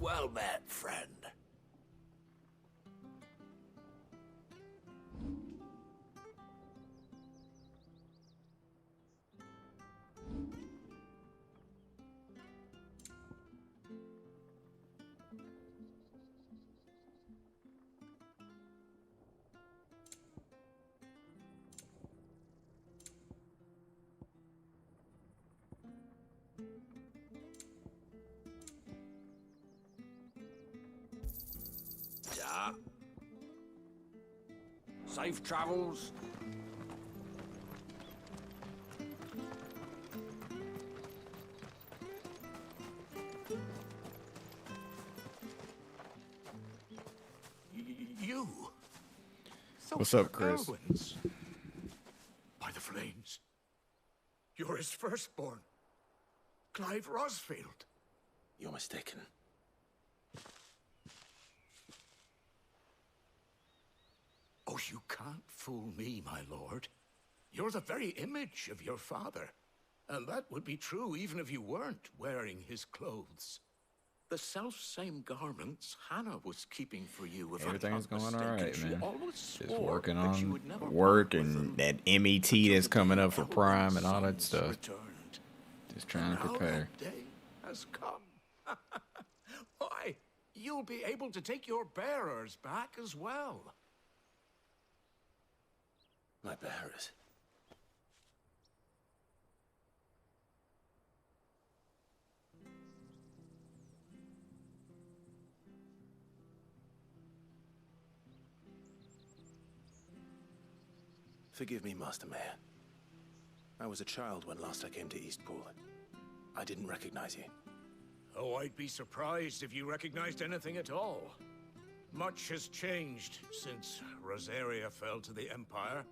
Well met, friend. Yeah. Safe travels. You. What's up, Chris? Elwins. By the flames. You're his firstborn. Clive Rosfield. You're mistaken. Oh, you can't fool me, my lord. You're the very image of your father. And that would be true even if you weren't wearing his clothes. The self-same garments Hannah was keeping for you. If Everything's I'm going not all right, mistaken, man. she always Just swore working that you on would never work part with and them that MET until that's the coming day up for Prime and all that Elwin's stuff. returned. Just trying to Now prepare. that day has come. Why, you'll be able to take your bearers back as well. My bearers. Forgive me, Master Mayor. I was a child when last I came to Eastpool. I didn't recognize you. Oh, I'd be surprised if you recognized anything at all. Much has changed since Rosaria fell to the Empire.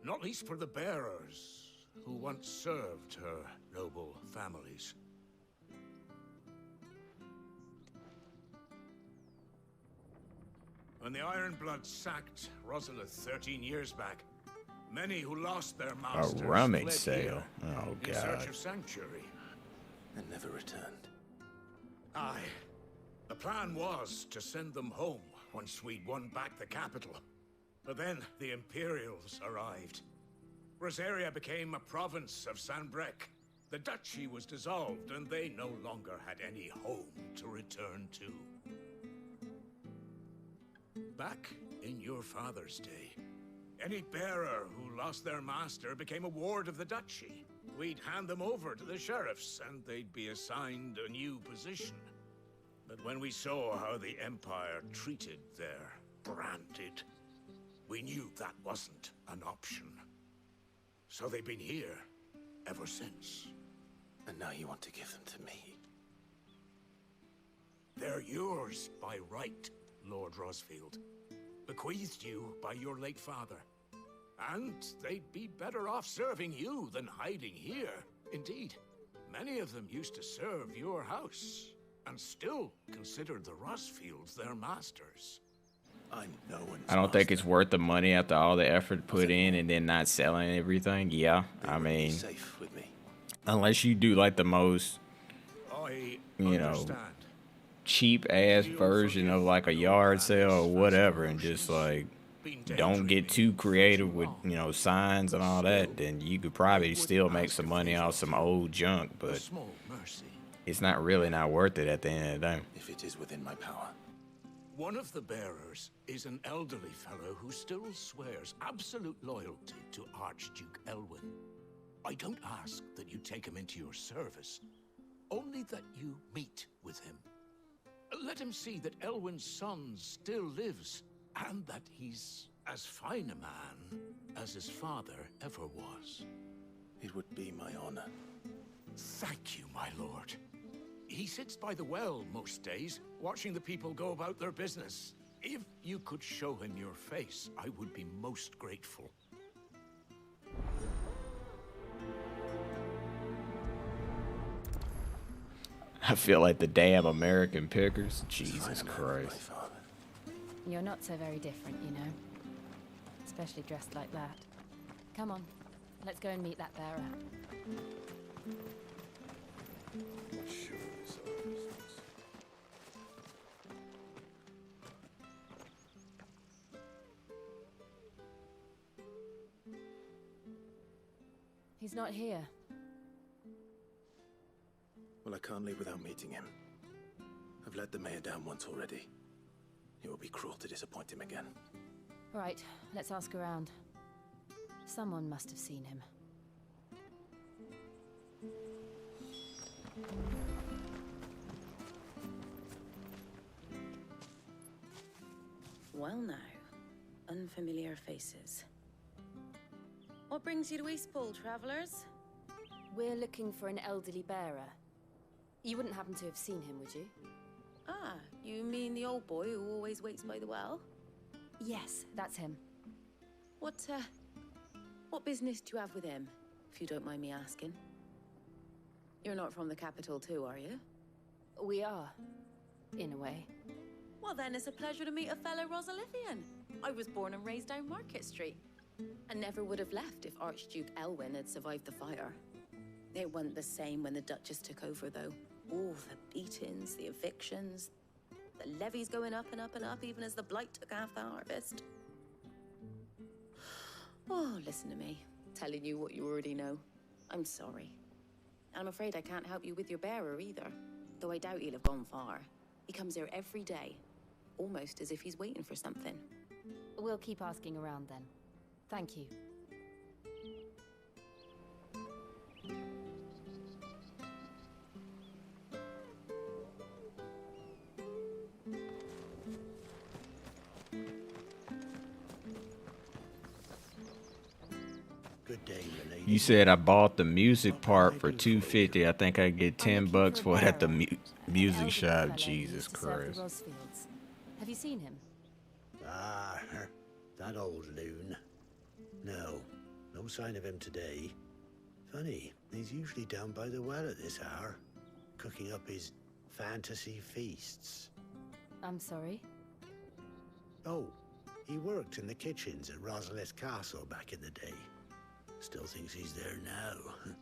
Not least for the bearers, who once served her noble families. When the Ironbloods sacked Rosalith 13 years back, many who lost their masters A rummage fled sale. here Oh, in search God. of sanctuary. And never returned. Aye. The plan was to send them home once we'd won back the capital. But then the Imperials arrived. Rosaria became a province of Sanbreque. The duchy was dissolved, and they no longer had any home to return to. Back in your father's day, any bearer who lost their master became a ward of the duchy. We'd hand them over to the sheriffs, and they'd be assigned a new position. But when we saw how the Empire treated their branded, we knew that wasn't an option. So they've been here ever since. And now you want to give them to me. They're yours by right, Lord Rosfield. Bequeathed you by your late father. And they'd be better off serving you than hiding here. Indeed, many of them used to serve your house, and still considered the Rosfields their masters. I'm no one's I don't think it's master. worth the money after all the effort put in and then not selling everything. Yeah, They I wouldn't be mean, safe with me. unless you do like the most I You know, understand. cheap ass version of like a yard sale or whatever, and just like don't get too creative with, you know, signs and all that, then you could probably still make some money off some old junk, A but small mercy. it's not really not worth it at the end of the day. If it is within my power. One of the bearers is an elderly fellow who still swears absolute loyalty to Archduke Elwin. I don't ask that you take him into your service, only that you meet with him. Let him see that Elwin's son still lives, and that he's as fine a man as his father ever was. It would be my honor. Thank you, my lord. He sits by the well most days, watching the people go about their business. If you could show him your face, I would be most grateful. I feel like the damn American pickers. Fine Jesus man with my Christ. father. You're not so very different, you know. Especially dressed like that. Come on, let's go and meet that bearer. He's not here. Well, I can't leave without meeting him. I've let the mayor down once already. It would be cruel to disappoint him again. All right, let's ask around. Someone must have seen him. Well now, unfamiliar faces. What brings you to Eastpool, travelers? We're looking for an elderly bearer. You wouldn't happen to have seen him, would you? Ah, you mean the old boy who always waits by the well? Yes, that's him. What business do you have with him, if you don't mind me asking? You're not from the capital too, are you? We are, in a way. Well then, it's a pleasure to meet a fellow Rosalithian. I was born and raised down Market Street. And never would have left if Archduke Elwyn had survived the fire. It wasn't the same when the Duchess took over, though. All the beatings, the evictions, the levies going up and up and up, even as the blight took half the harvest. Oh, listen to me, telling you what you already know. I'm sorry. I'm afraid I can't help you with your bearer either, though I doubt he'll have gone far. He comes here every day, almost as if he's waiting for something. We'll keep asking around then. Thank you. Good day, my lady. You said I bought the music part for $2.50. I think I get $10 for it at the music shop. Jesus Christ. Have you seen him? Ah, that old loon. No sign of him today. Funny, he's usually down by the well at this hour, cooking up his fantasy feasts. I'm sorry? Oh, he worked in the kitchens at Rosalith Castle back in the day. Still thinks he's there now.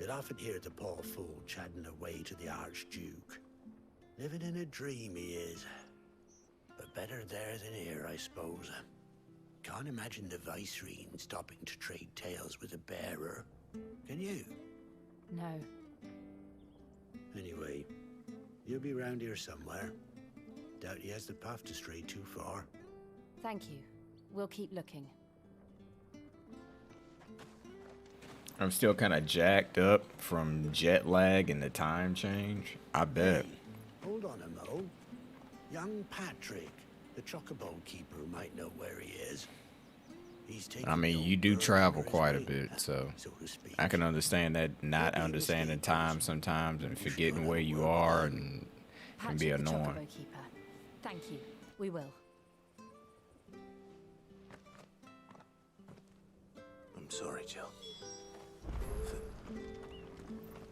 You'll often hear the poor fool chatting away to the Archduke. Living in a dream he is. But better there than here, I suppose. Can't imagine the Viceroy stopping to trade tales with a bearer. Can you? No. Anyway, he'll be round here somewhere. Doubt he has the path to stray too far. Thank you. We'll keep looking. I'm still kind of jacked up from jet lag and the time change. I bet. Hey, hold on a mo. Young Patrick, the chocobo keeper, might know where he is. I mean, you do travel quite a bit, so I can understand that not understanding time sometimes and forgetting where you are and can be Patrick, the annoying. chocobo keeper. Thank you. We will. I'm sorry, Jill, for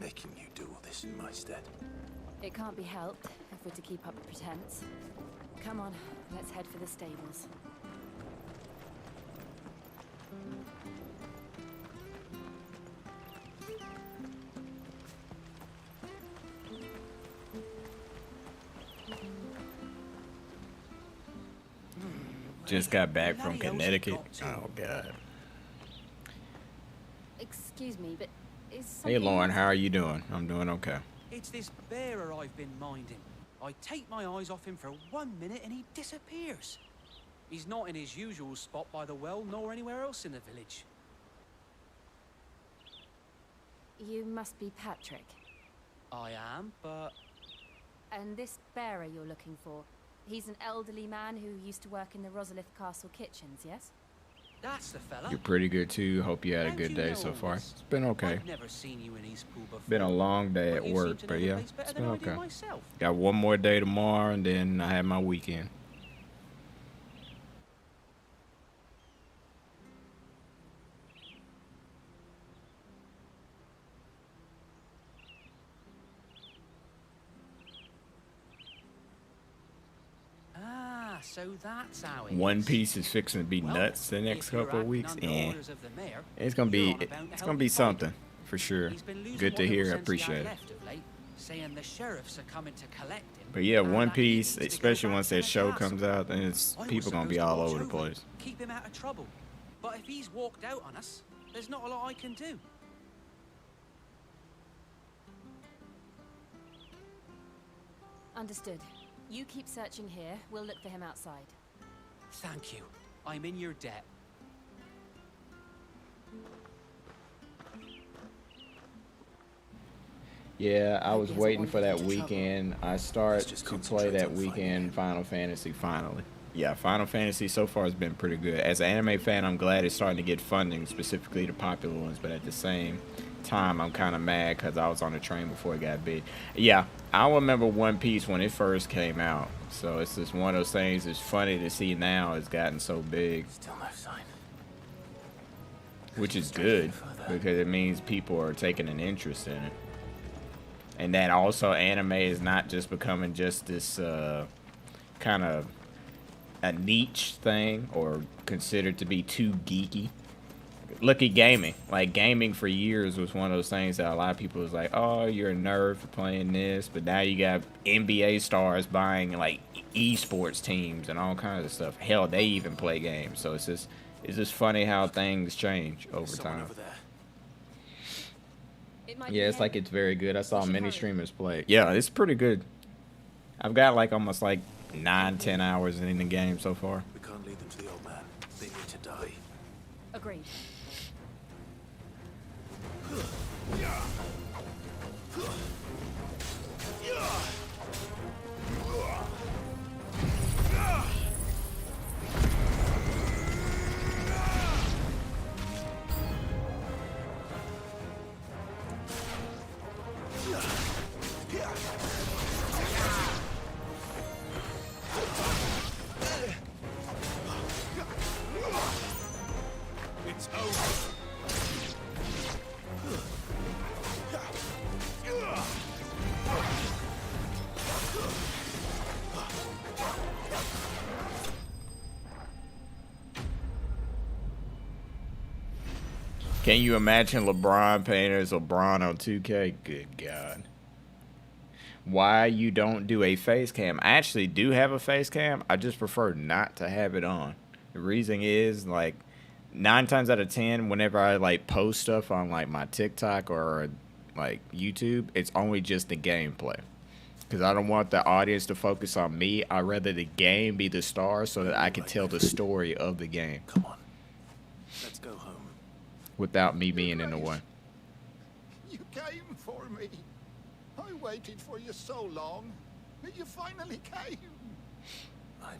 making you do all this in my stead. It can't be helped if we're to keep up the pretense. Come on, let's head for the stables. Just got back from Connecticut. Oh, God. Excuse me, but is Hey, something... Lauren, how are you doing? I'm doing okay. It's this bearer I've been minding. I take my eyes off him for 1 minute and he disappears. He's not in his usual spot by the well, nor anywhere else in the village. You must be Patrick. I am, but... And this bearer you're looking for, he's an elderly man who used to work in the Rosalith Castle kitchens, yes? That's the fella. You're pretty good, too. Hope you had a How good do you day know so all far. this? It's been okay. I've never seen you in Eastpool before. Been a long day at you work, seem to but know the yeah, place better it's than been I do okay. myself. Got one more day tomorrow, and then I have my weekend. Ah, so that's how it One is. Piece is fixing to be Well, nuts the next if you're couple of acting weeks. under Eh. orders of the mayor, It's gonna you're be on about to it's help gonna be fight something him. for sure. He's been losing Good what to little hear. I sense he appreciate had it. left of late, saying the sheriffs are coming to collect him. But yeah, and One that he Piece, needs to go especially back once to that the show castle. comes out, then it's I was people gonna supposed be to all watch over the over him, place. keep him out of trouble. But if he's walked out on us, there's not a lot I can do. Understood. You keep searching here. We'll look for him outside. Thank you. I'm in your debt. Yeah, I was Maybe waiting hasn't for that wandered into trouble. weekend. I start just to play concentrate that on finding weekend him. Final Fantasy finally. Yeah, Final Fantasy so far has been pretty good. As an anime fan, I'm glad it's starting to get funding, specifically the popular ones, but at the same time, I'm kind of mad because I was on the train before it got big. Yeah, I remember One Piece when it first came out, so it's just one of those things. It's funny to see now it's gotten so big, Still no sign. which is good because it means people are taking an interest in it. And that also anime is not just becoming just this kind of a niche thing or considered to be too geeky. Look at gaming. Like, gaming for years was one of those things that a lot of people was like, oh, you're a nerd for playing this. But now you got NBA stars buying, like, esports teams and all kinds of stuff. Hell, they even play games. So it's just funny how things change over Someone time. over there. It might Yeah, be it's like him. it's very good. I saw should many hurry. streamers play. Yeah, it's pretty good. I've got like almost like 9-10 hours in the game so far. We can't lead them to the old man. They need to die. Agreed. It's over. Can you imagine LeBron playing as LeBron on 2K? Good God. Why you don't do a face cam? I actually do have a face cam. I just prefer not to have it on. The reason is, like, 9 times out of 10, whenever I, like, post stuff on, like, my TikTok or, like, YouTube, it's only just the gameplay. Because I don't want the audience to focus on me. I'd rather the game be the star so that I can tell the story of the game Come on. Let's go home. without me being in the way. You came for me. I waited for you so long. You finally came. I'm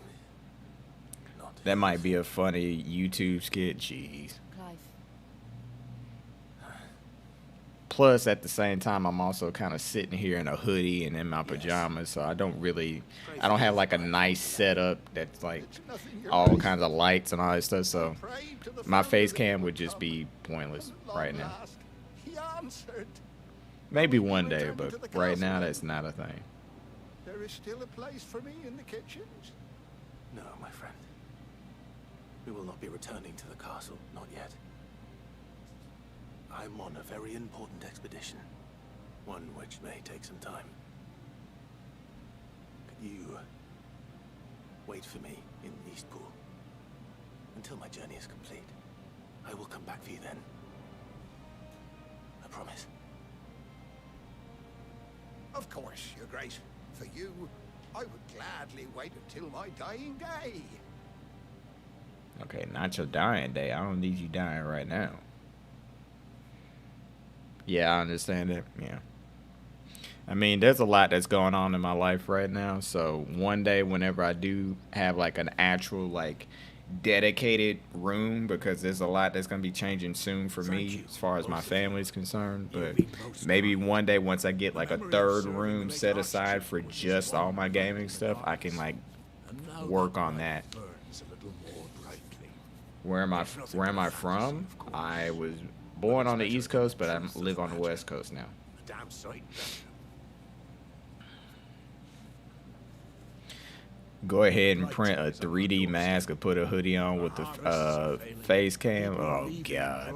not. That might be a funny YouTube skit. Jeez. Clive. Plus, at the same time, I'm also kind of sitting here in a hoodie and in my pajamas, so I don't have like a nice setup that's like It's nothing you're all nice. kinds of lights and all that stuff. So Prayed to the my Father face that cam you would just come. be pointless And at right long now. last, he answered. Maybe one day, Returning but to the right castle now then. that's not a thing. There is still a place for me in the kitchens. No, my friend. We will not be returning to the castle. Not yet. I'm on a very important expedition. One which may take some time. Could you wait for me in Eastpool until my journey is complete? I will come back for you then. I promise. Of course, Your Grace. For you, I would gladly wait until my dying day. Okay, not your dying day. I don't need you dying right now. Yeah, I understand that. Yeah. I mean, there's a lot that's going on in my life right now. So one day, whenever I do have like an actual like dedicated room, because there's a lot that's gonna be changing soon for me as far as my family's concerned. But maybe one day, once I get like a third room set aside for just all my gaming stuff, I can like work on that. Where am I from? I was born on the East Coast, but I live on the West Coast now. A damn sight better. Go ahead and print a 3D mask and put a hoodie on with the face cam. Oh God.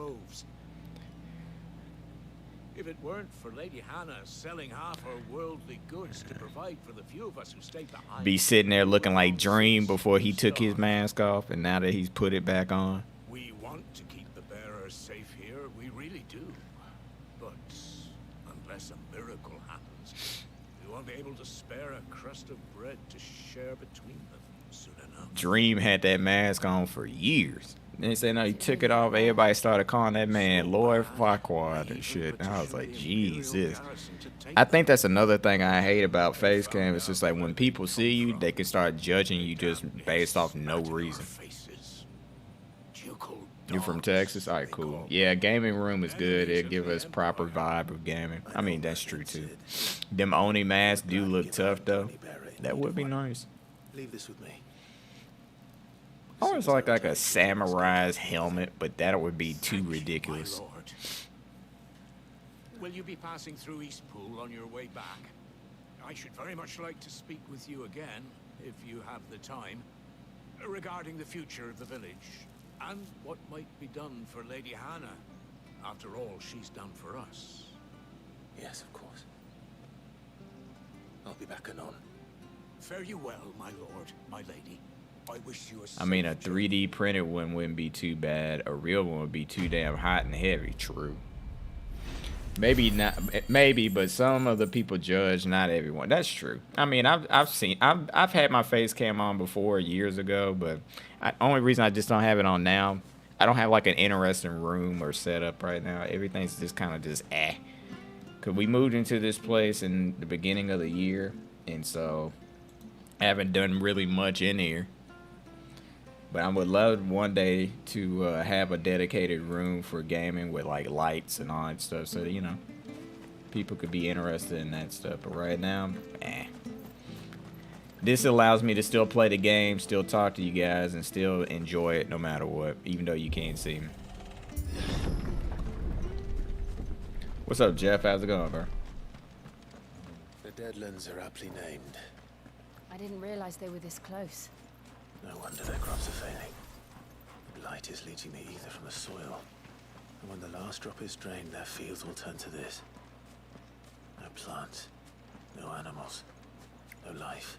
If it weren't for Lady Hannah selling half her worldly goods to provide for the few of us who stayed behind, Be sitting there looking like Dream before he took his mask off, and now that he's put it back on. we want to keep the bearers safe here. We really do. But unless a miracle happens, who I'll be able to spare a crust of bread to share between them soon enough. Dream had that mask on for years. They said no, he took it off. Everybody started calling that man Lord Farquaad and shit. And I was like, Jesus. I think that's another thing I hate about face cam. It's just like when people see you, they can start judging you just based off no reason. You from Texas? All right, cool. Yeah, gaming room is good. It give us proper vibe of gaming. I mean, that's true too. Them Oni masks do look tough though. That would be nice. Leave this with me. I always like a samurai's helmet, but that would be too ridiculous. My lord. Will you be passing through Eastpool on your way back? I should very much like to speak with you again, if you have the time, regarding the future of the village, and what might be done for Lady Hannah. After all, she's done for us. Yes, of course. I'll be back anon. Fare you well, my lord, my lady. I wish you a I mean, a 3D printed one wouldn't be too bad. A real one would be too damn hot and heavy. True. Maybe not. Maybe, but some of the people judge. Not everyone. That's true. I mean, I've had my face cam on before years ago, but only reason I just don't have it on now, I don't have like an interesting room or setup right now. Everything's just kind of just eh. Cause we moved into this place in the beginning of the year, and so I haven't done really much in here. But I would love one day to have a dedicated room for gaming with like lights and all that stuff, so that, you know, people could be interested in that stuff. But right now, eh. This allows me to still play the game, still talk to you guys, and still enjoy it no matter what, even though you can't see me. What's up, Jeff? How's it going, bro? The Deadlands are aptly named. I didn't realize they were this close. No wonder their crops are failing. The blight is leaching the ether from the soil. And when the last drop is drained, their fields will turn to this. No plants, no animals, no life.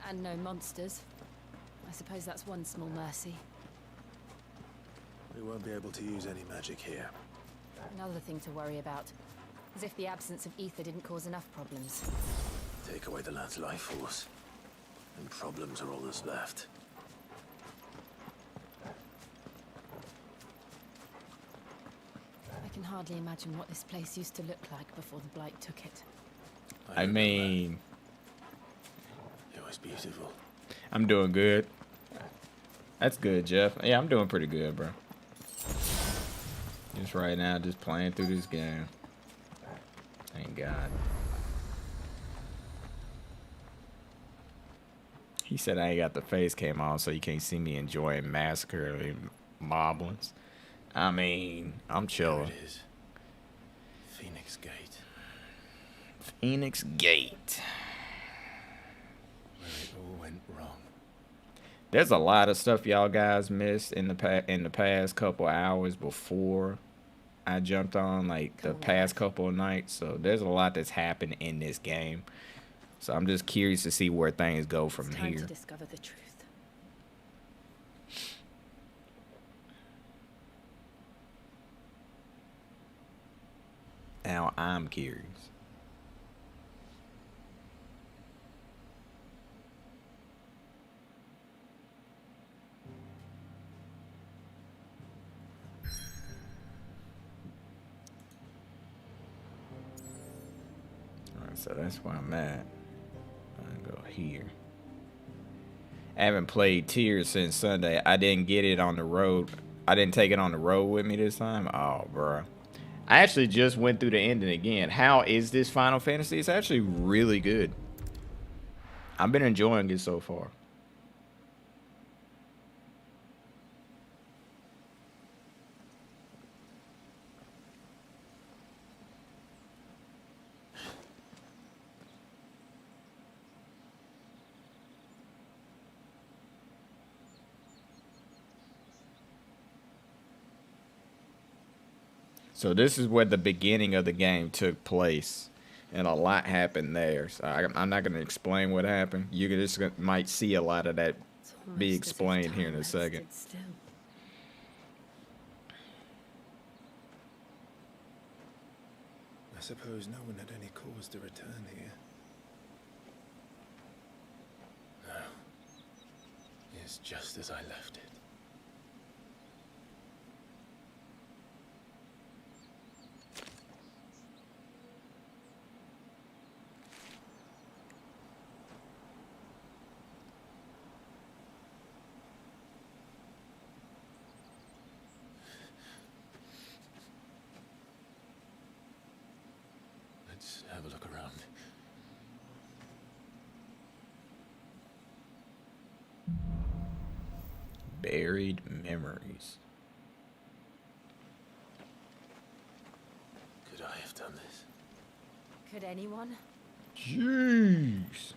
And no monsters. I suppose that's one small mercy. We won't be able to use any magic here. Another thing to worry about. As if the absence of ether didn't cause enough problems. Take away the land's life force, and problems are all that's left. I can hardly imagine what this place used to look like before the blight took it. I mean, it was beautiful. I'm doing good. That's good, Jeff. Yeah, I'm doing pretty good, bro. Just right now, just playing through this game. Thank God. He said I ain't got the face cam on, so you can't see me enjoying Massacre and Moblins. I mean, I'm chilling. There it is. Phoenix Gate. Phoenix Gate. Where it all went wrong. There's a lot of stuff y'all guys missed in the past couple hours before I jumped on, like the past couple of nights. So there's a lot that's happened in this game. So I'm just curious to see where things go from It's time here. to discover the truth. Now I'm curious. Alright, so that's where I'm at. I'll go here. I haven't played Tears since Sunday. I didn't get it on the road. I didn't take it on the road with me this time. Oh, bro. I actually just went through the ending again. How is this Final Fantasy? It's actually really good. I've been enjoying it so far. So this is where the beginning of the game took place, and a lot happened there. So I'm not going to explain what happened. You just might see a lot of that be explained here in a second. I suppose no one had any cause to return here. is just as I left it. Let's have a look around. Buried memories. Could I have done this? Could anyone? Jeez.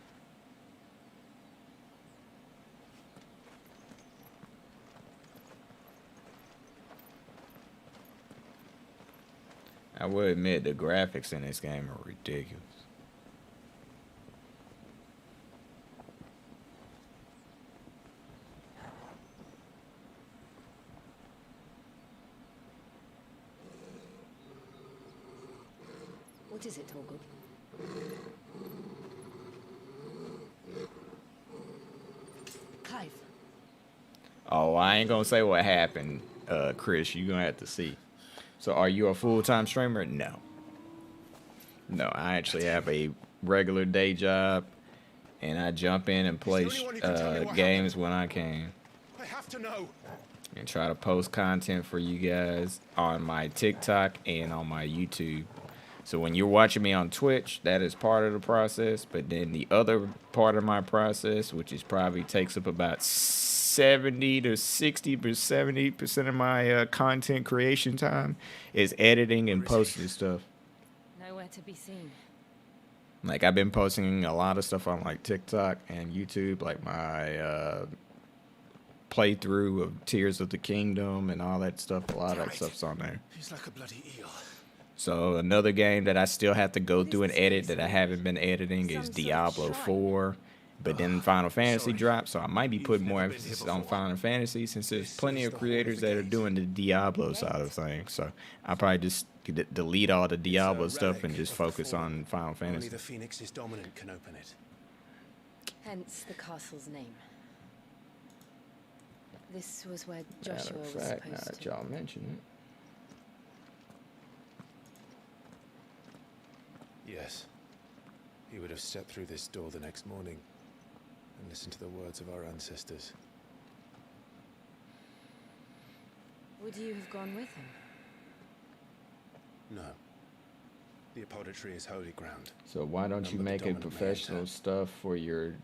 I will admit the graphics in this game are ridiculous. What is it, Torgood? Clive. Oh, I ain't gonna say what happened, Chris. You're gonna have to see. So, are you a full-time streamer? No. No, I actually have a regular day job, and I jump in and play games when I can. I have to know. And try to post content for you guys on my TikTok and on my YouTube. So when you're watching me on Twitch, that is part of the process. But then the other part of my process, which is probably takes up about 70 to 70% of my content creation time, is editing and posting stuff. Nowhere to be seen. Like, I've been posting a lot of stuff on like TikTok and YouTube, like my playthrough of Tears of the Kingdom and all that stuff. A lot of that stuff's on there. He's like a bloody eel. So another game that I still have to go through and edit that I haven't been editing is Diablo 4. But then Final Fantasy dropped, so I might be putting more emphasis on Final Fantasy since there's plenty of creators that are doing the Diablo side of things. So I'll probably just delete all the Diablo stuff and just focus on Final Fantasy. Only the Phoenix's dominant can open it. Hence the castle's name. This was where Matter Joshua of was fact, now supposed that to. y'all mention it. Yes. He would have stepped through this door the next morning and listened to the words of our ancestors. Would you have gone with him? No. The apodatory is holy ground. So why don't None you but the make a dominant may professional enter. stuff for your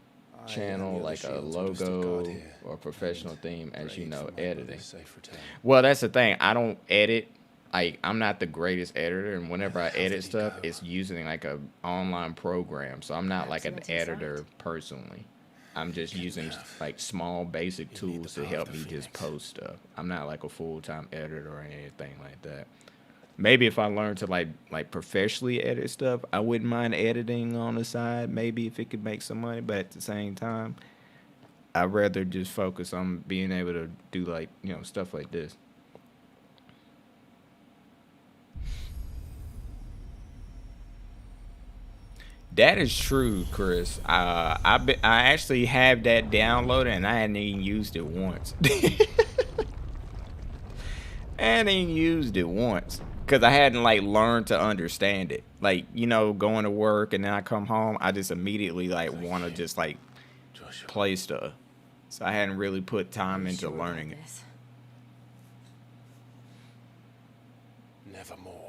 I channel, and the other like a shields would have stood guard logo here or professional and theme, as you prayed know, for my editing? brother's safe return. Well, that's the thing. I don't edit. Like, I'm not the greatest editor, and whenever I How did edit he stuff, go? it's using like a online program. So I'm not like an Perhaps he went editor inside. personally. I'm just Can using have. like small basic You need the tools to power of help the me just Phoenix. post stuff. I'm not like a full-time editor or anything like that. Maybe if I learned to like professionally edit stuff, I wouldn't mind editing on the side. Maybe if it could make some money, but at the same time, I'd rather just focus on being able to do like, you know, stuff like this. That is true, Chris. I actually have that downloaded and I hadn't even used it once. I hadn't even used it once because I hadn't like learned to understand it. Like, you know, going to work and then I come home, I just immediately like want to just like Joshua. play stuff. So I hadn't really put time I'm into sure about learning it. this. Nevermore.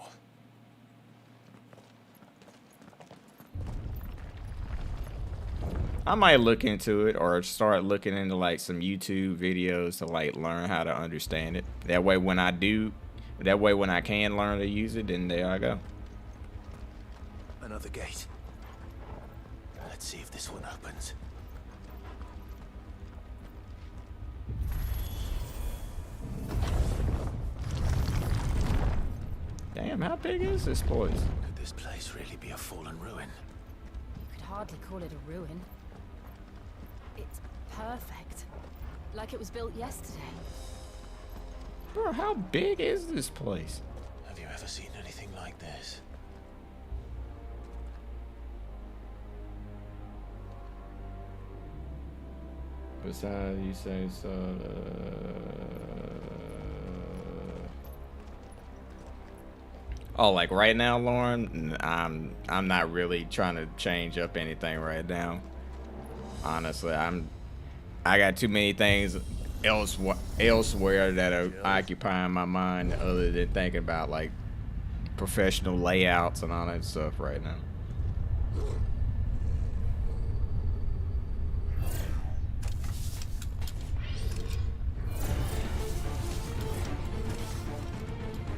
I might look into it or start looking into like some YouTube videos to like learn how to understand it. That way when I can learn to use it, then there I go. Another gate. Let's see if this one opens. Damn, how big is this place? Could this place really be a fallen ruin? You could hardly call it a ruin. It's perfect. Like it was built yesterday. Bro, how big is this place? Have you ever seen anything like this? Besides, you say so. Oh, like right now, Lauren, I'm not really trying to change up anything right now. Honestly, I got too many things elsewhere that are occupying my mind other than thinking about like professional layouts and all that stuff right now.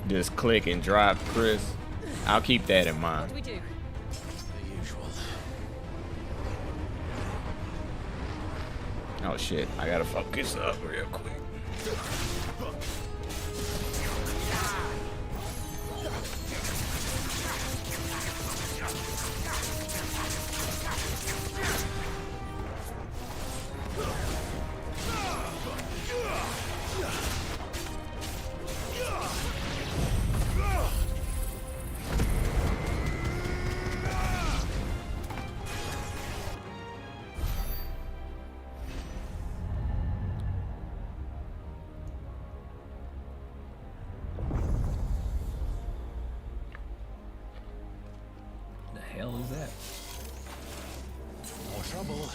Just click and drop, Chris. I'll keep that in mind. What do we do? The usual. Oh shit, I gotta focus up real quick. The hell is that? More trouble.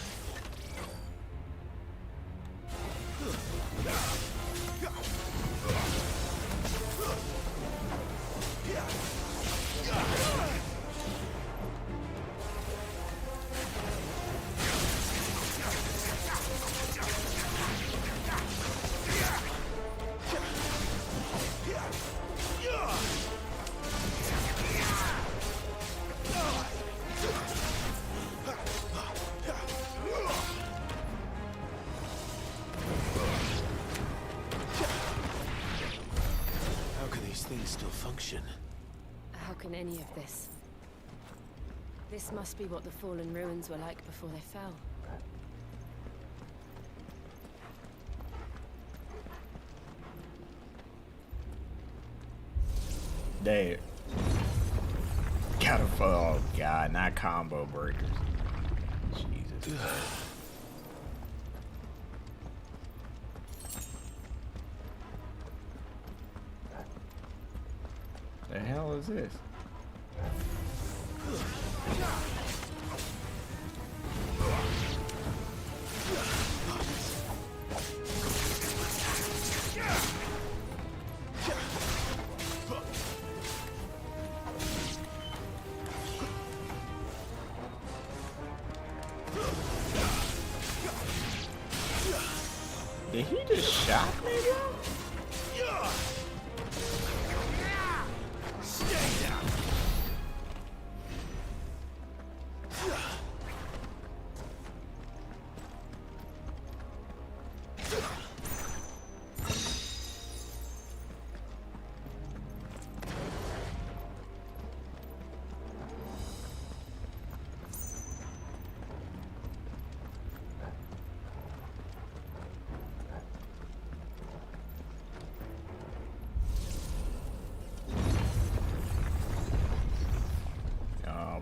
How can these things still function? How can any of this? This must be what the fallen ruins were like before they fell. They gotta oh god, not combo breakers. Jesus. The hell is this? Did he just shock me, bro?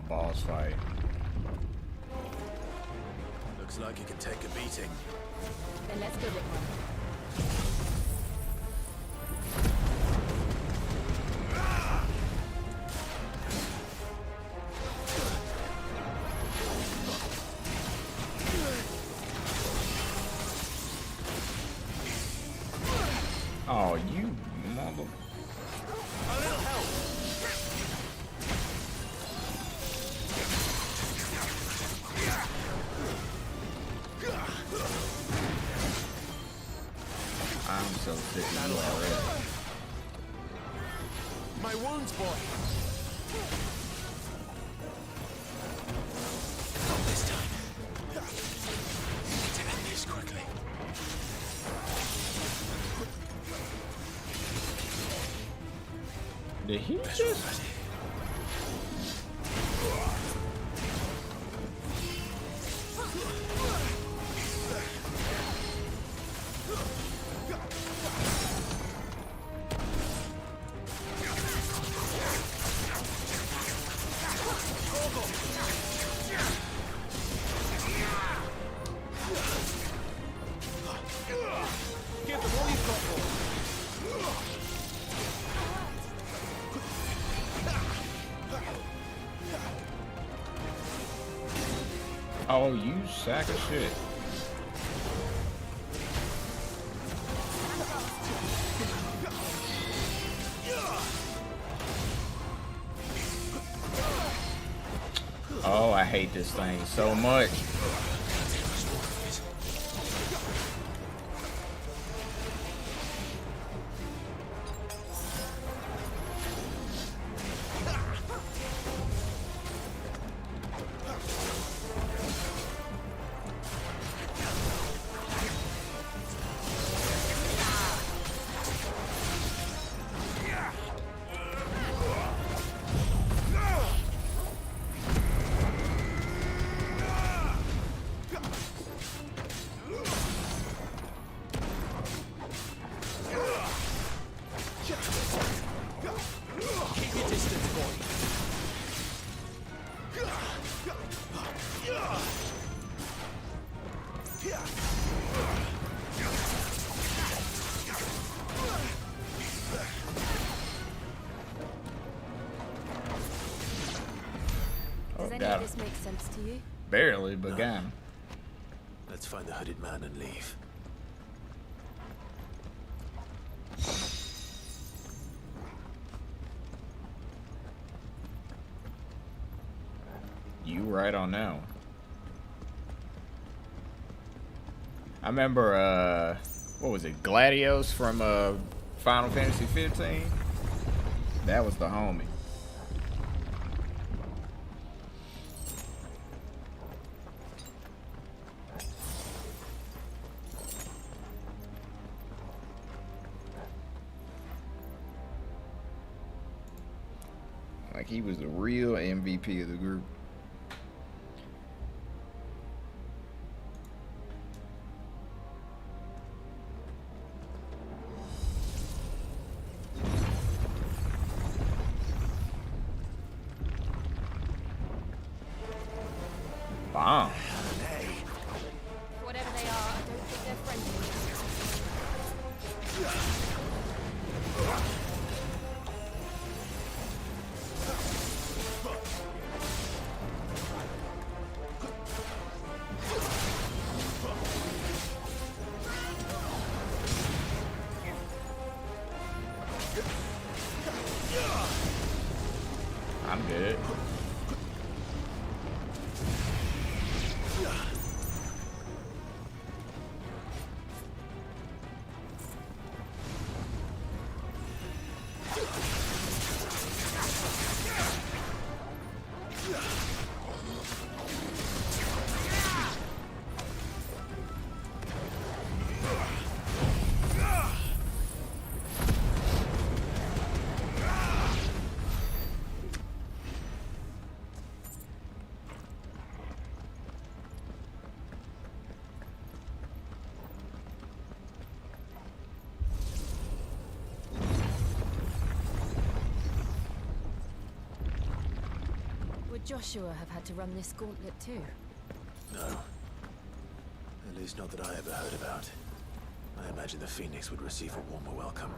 Boss fight. Looks like you can take a beating. Then let's give it one. Oh, you mother. A little help. I'm so sick of you already. My wounds, boy. Not this time. Need to end this quickly. Did he Better just? ready. Oh, you sack of shit. Oh, I hate this thing so much. Does any of this make sense to you? Barely, but got him. Let's find the hooded man and leave. You right on that one. I remember, what was it, Gladios from Final Fantasy 15? That was the homie. Like, he was the real MVP of the group. Bomb. Whatever they are, I don't think they're friendly. I'm good. Would Joshua have had to run this gauntlet too? No. At least not that I ever heard about. I imagine the Phoenix would receive a warmer welcome.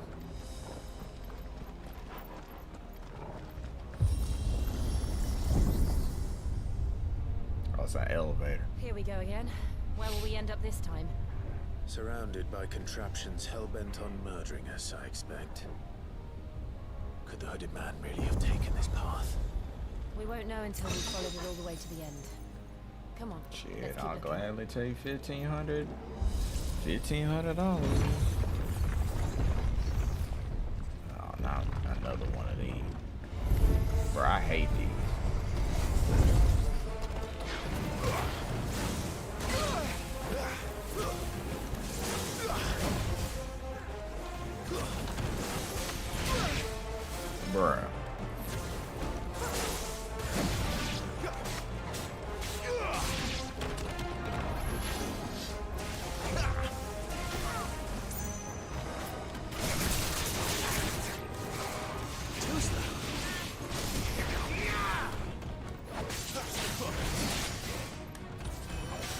Oh, it's an elevator. Here we go again. Where will we end up this time? Surrounded by contraptions hell-bent on murdering us, I expect. Could the hooded man really have taken this path? We won't know until we've followed it all the way to the end. Come on. Shit, let's keep I'll looking. gladly take $1,500. $1,500. Oh, not another one of these. Bro, I hate these. Bruh.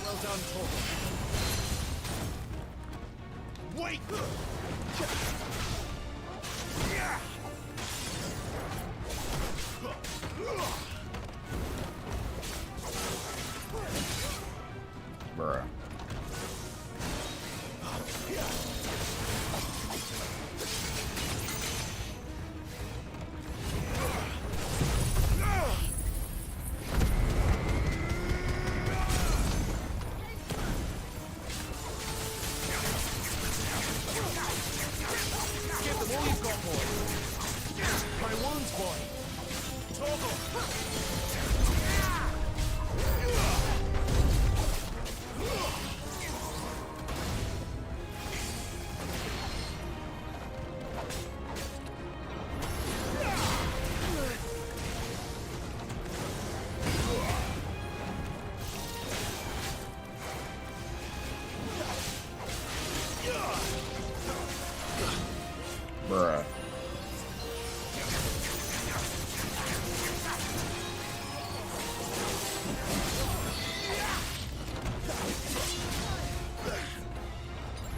Well done, Torvald. Wait!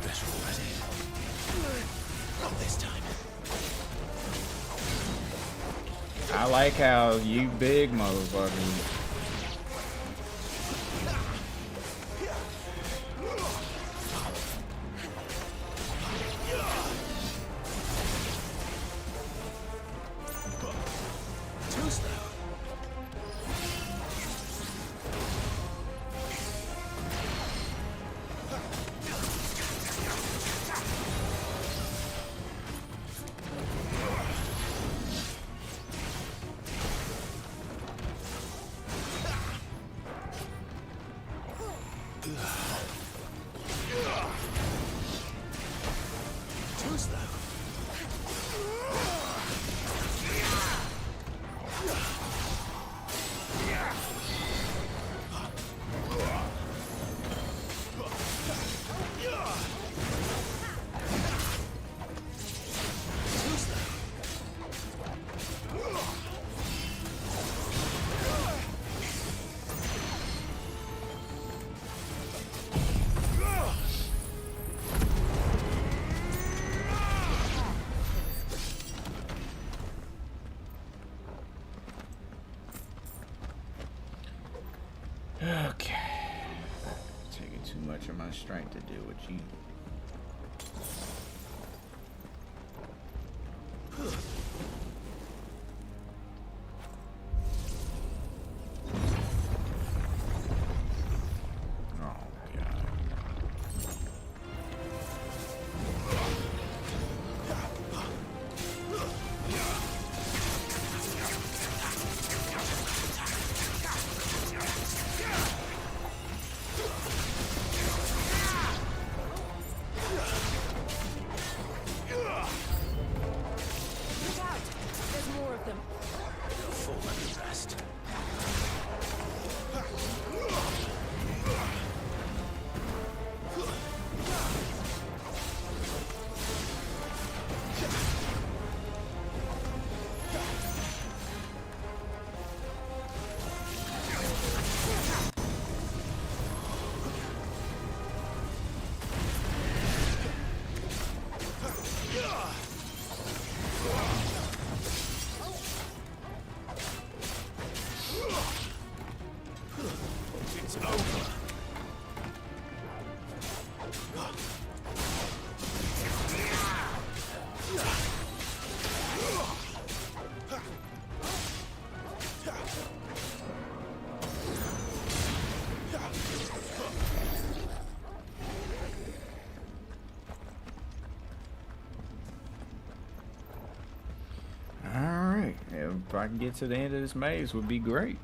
better already. Not this time. I like how you big motherfucker. Okay. Taking too much of my strength to deal with you. If I can get to the end of this maze, would be great.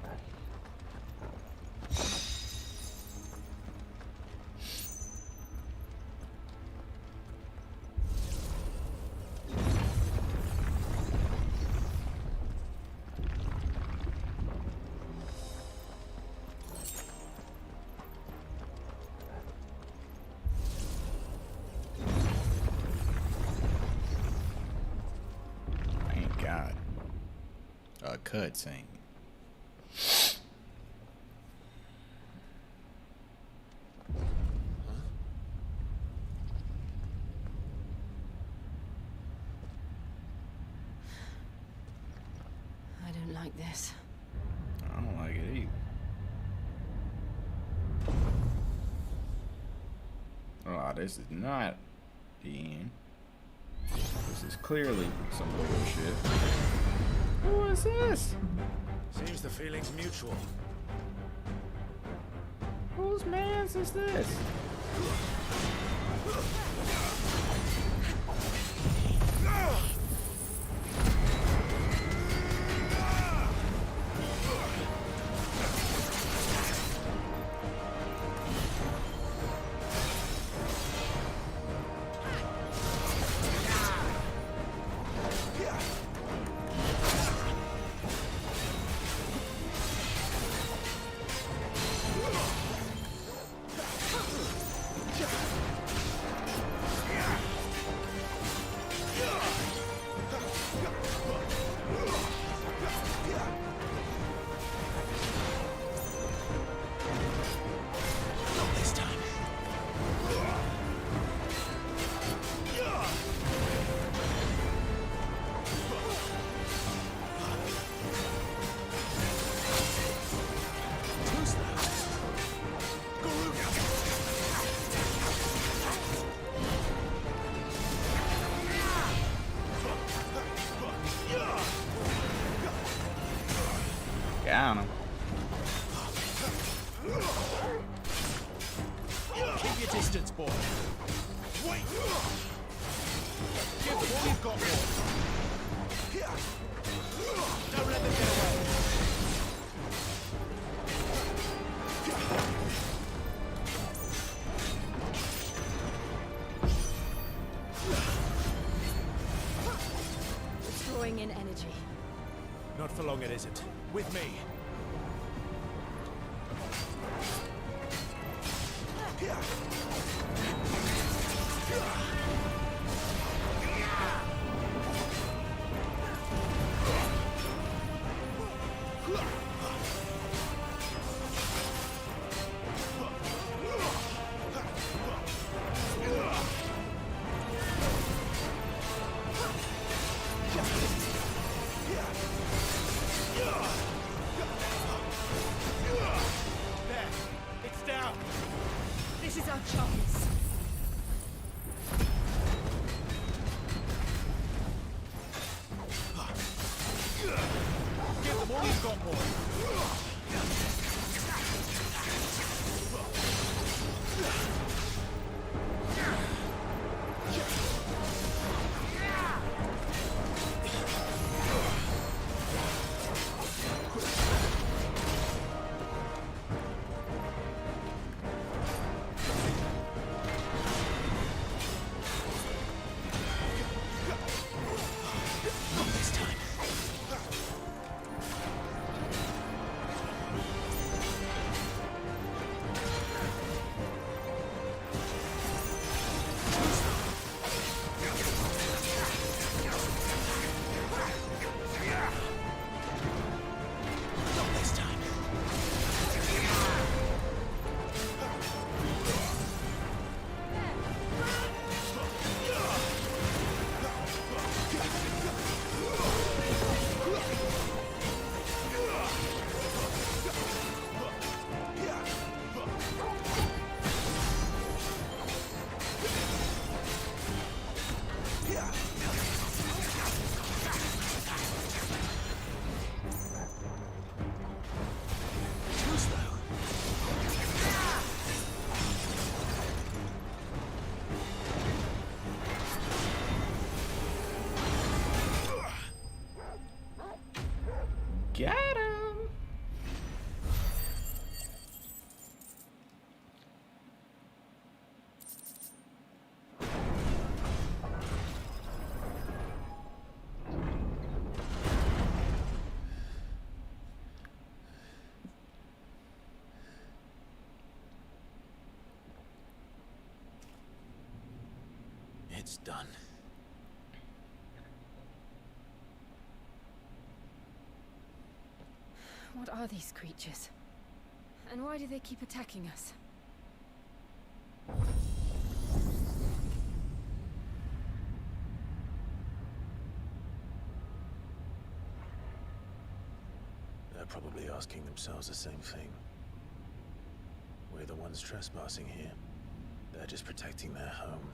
Thank God. A cutscene. I don't like this. I don't like it either. Oh, this is not the end. This is clearly some bullshit. Who is this? Seems the feeling's mutual. Whose man's is this? distance, boy. Wait! Give them all you've got, boy. Don't let them get away. It's drawing in energy. Not for long, it isn't. With me. There. It's down. This is our chance. Give them all you've got, boy. Got him. It's done. What are these creatures? And why do they keep attacking us? They're probably asking themselves the same thing. We're the ones trespassing here. They're just protecting their home.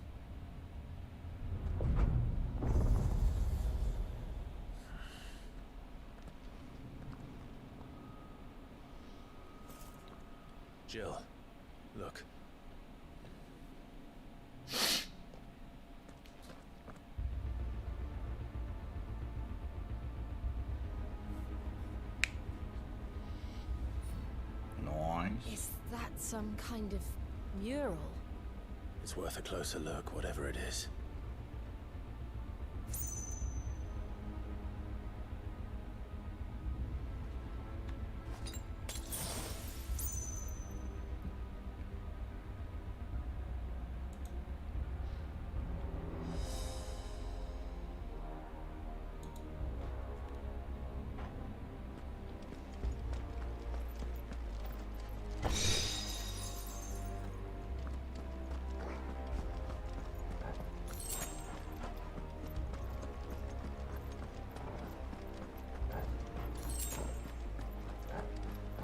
Jill, look. Nice. Is that some kind of mural? It's worth a closer look, whatever it is.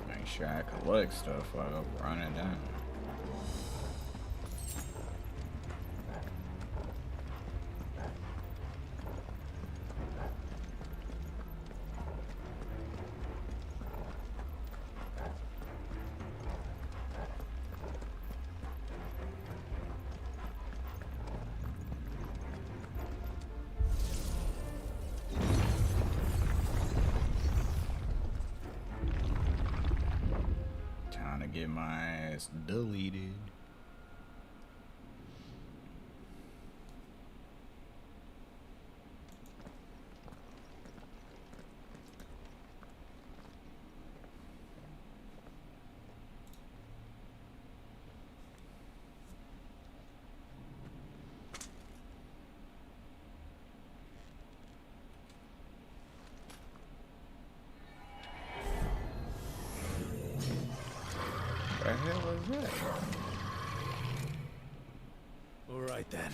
Make sure I collect stuff while I'm running down. get my ass deleted. The hell is that? All right then.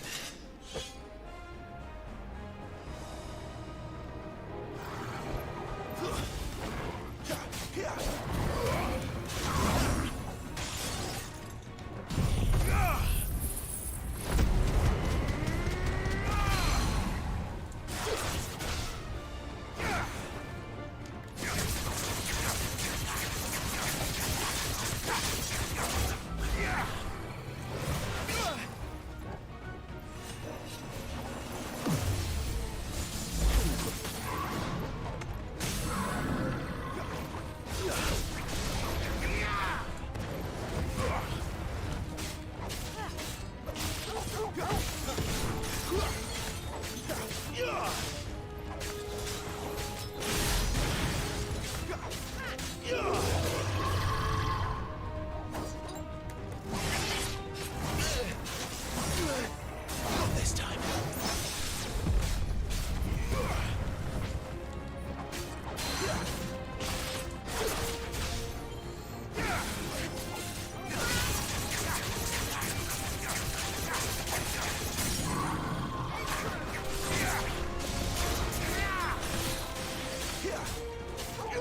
This time.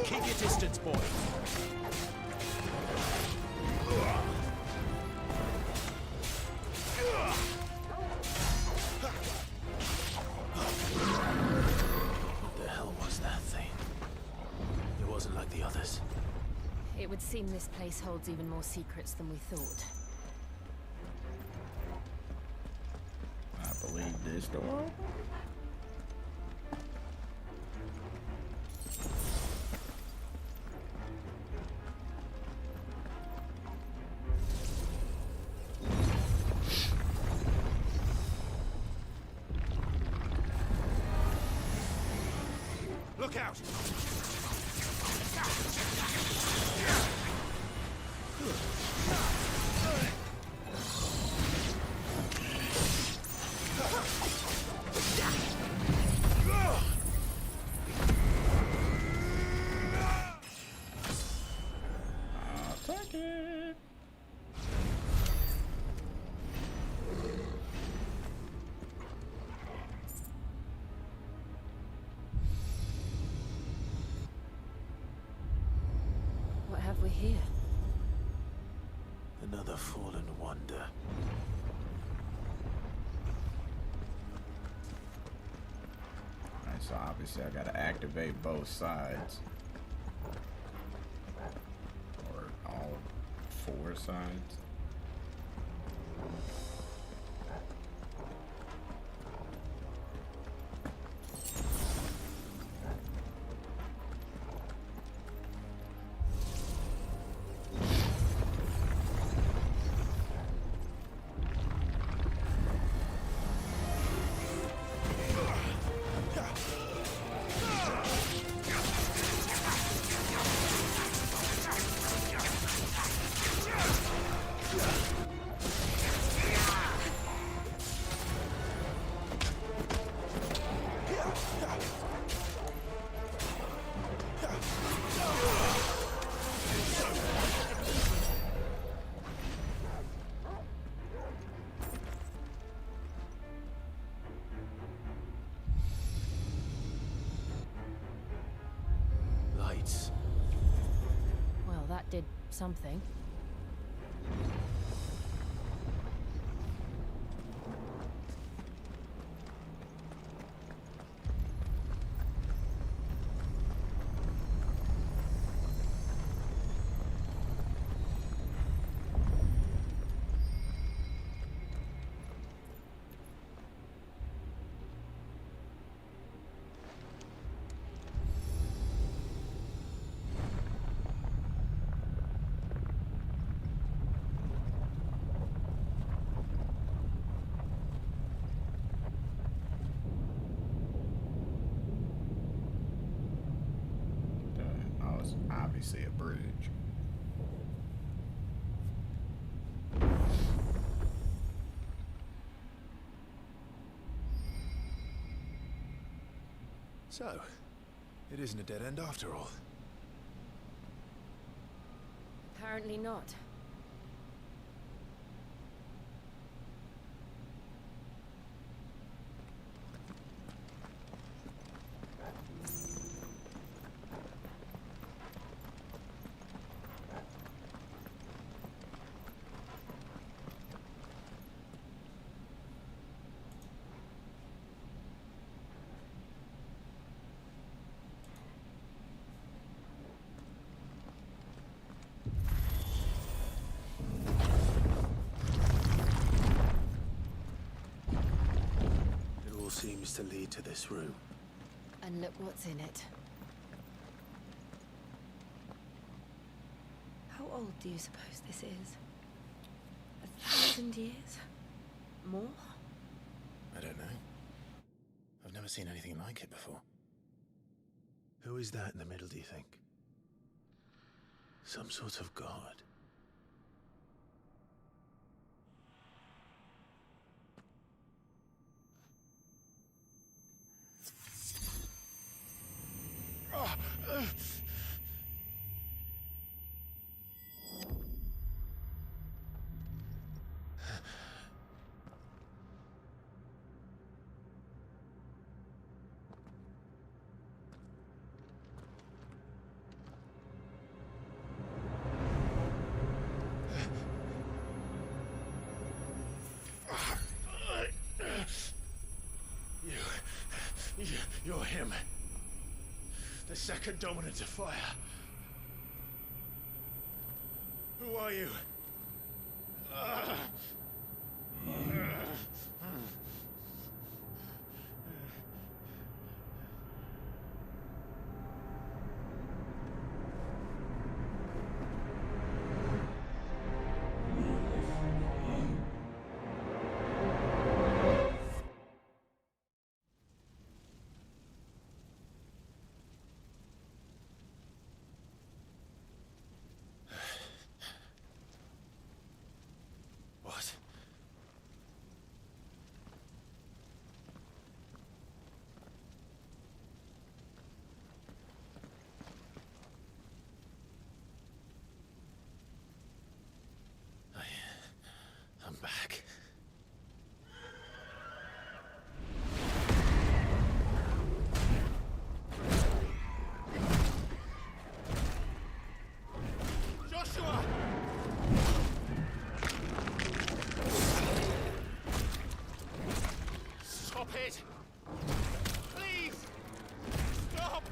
Keep your distance, boy. What the hell was that thing? It wasn't like the others. It would seem this place holds even more secrets than we thought. I believe this door. Look out! I'll take it. What have we here? Another fallen wonder. Alright, so obviously I gotta activate both sides. Or all 4 sides. Lights. Well, that did something. only see a bridge. So, it isn't a dead end after all. Apparently not. Seems to lead to this room. And look what's in it. How old do you suppose this is? 1,000 years? More? I don't know. I've never seen anything like it before. Who is that in the middle, do you think? Some sort of god? You're him. The second dominant of fire. Who are you? What? 'I'm back. Joshua! Stop it! Please! Stop!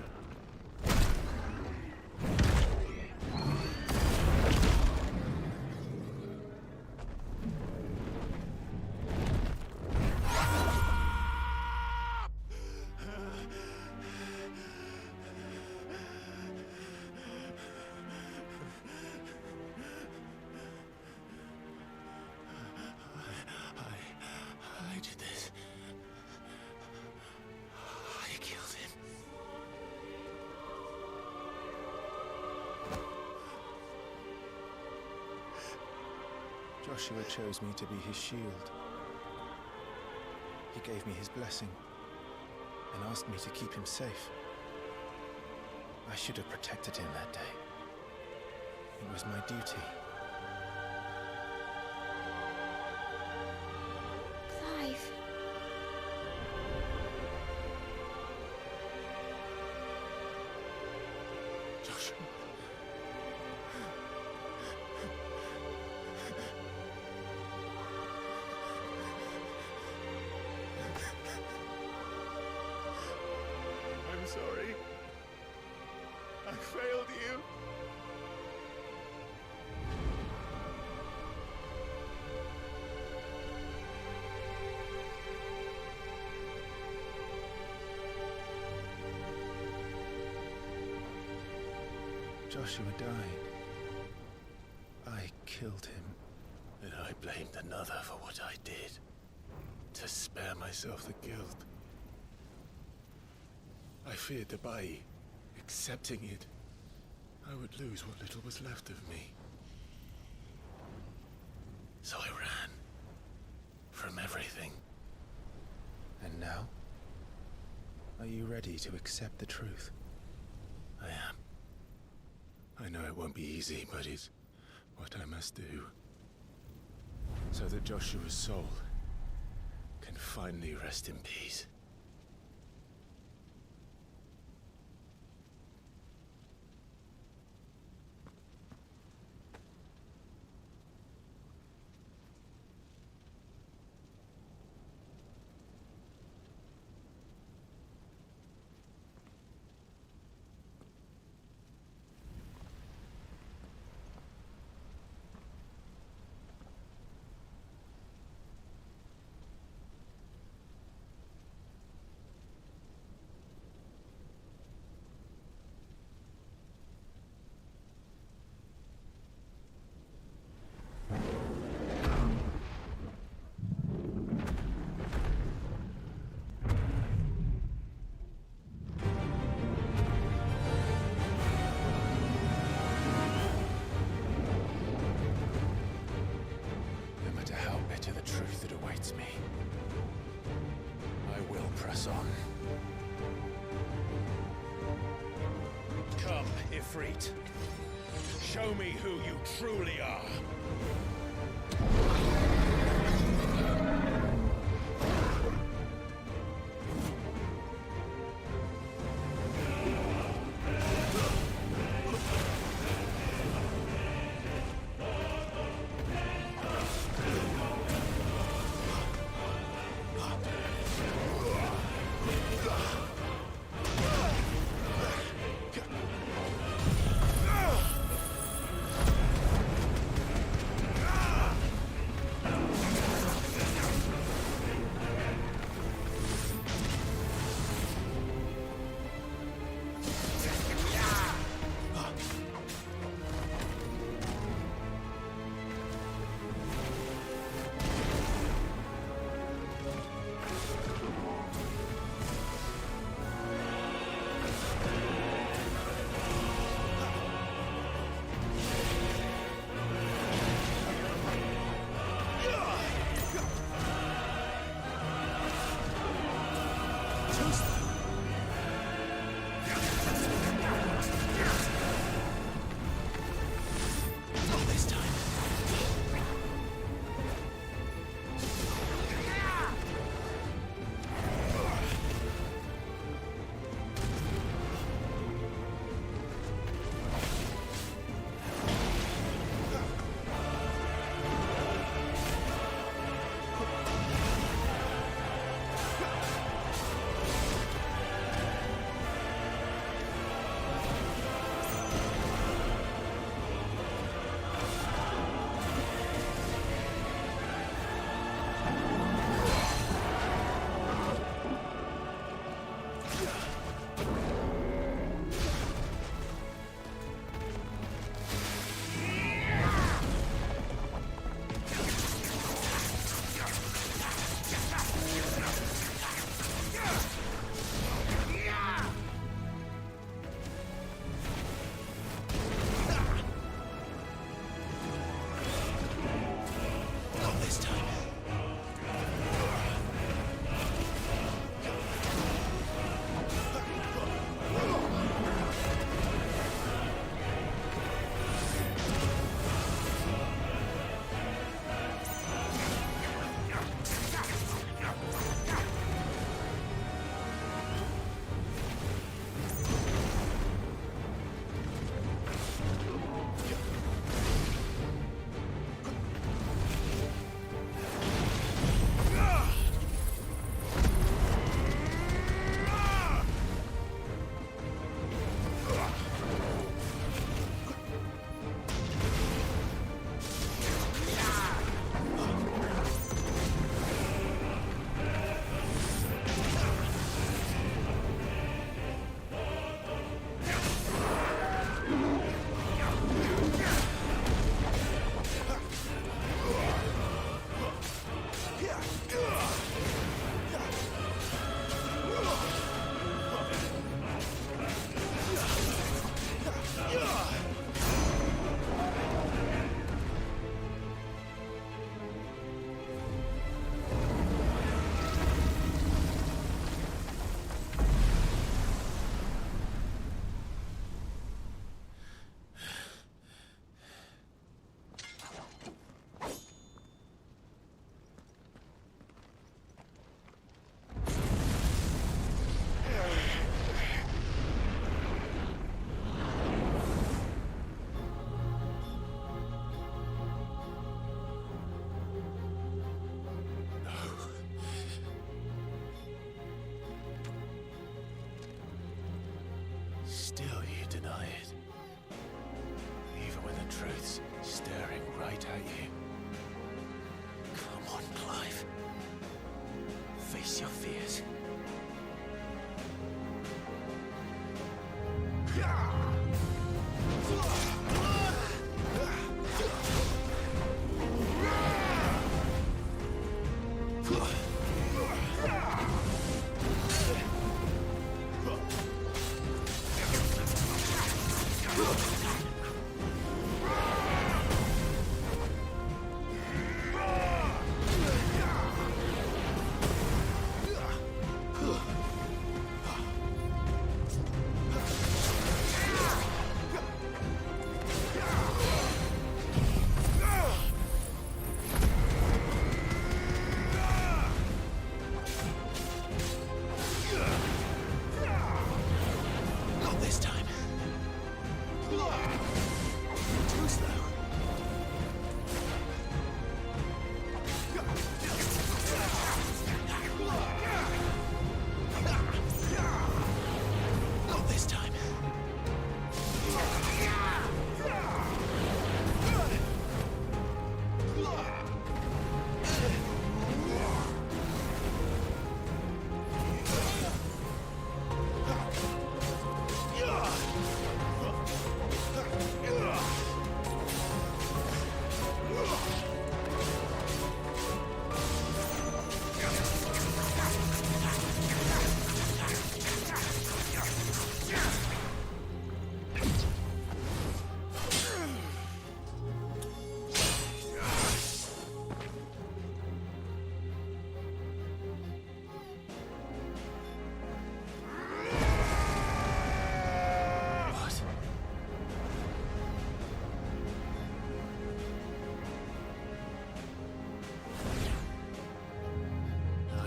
I did this. I killed him. Joshua chose me to be his shield. He gave me his blessing and asked me to keep him safe. I should have protected him that day. It was my duty. Clive. Joshua. I'm sorry. I failed you. Joshua died. I killed him. And I blamed another for what I did. To spare myself the guilt. I feared the Bai. Accepting it. I would lose what little was left of me. So I ran. From everything. And now? Are you ready to accept the truth? I am. I know it won't be easy, but it's what I must do. So that Joshua's soul can finally rest in peace. Me. I will press on. Come, Ifrit. Show me who you truly are. Face your fears.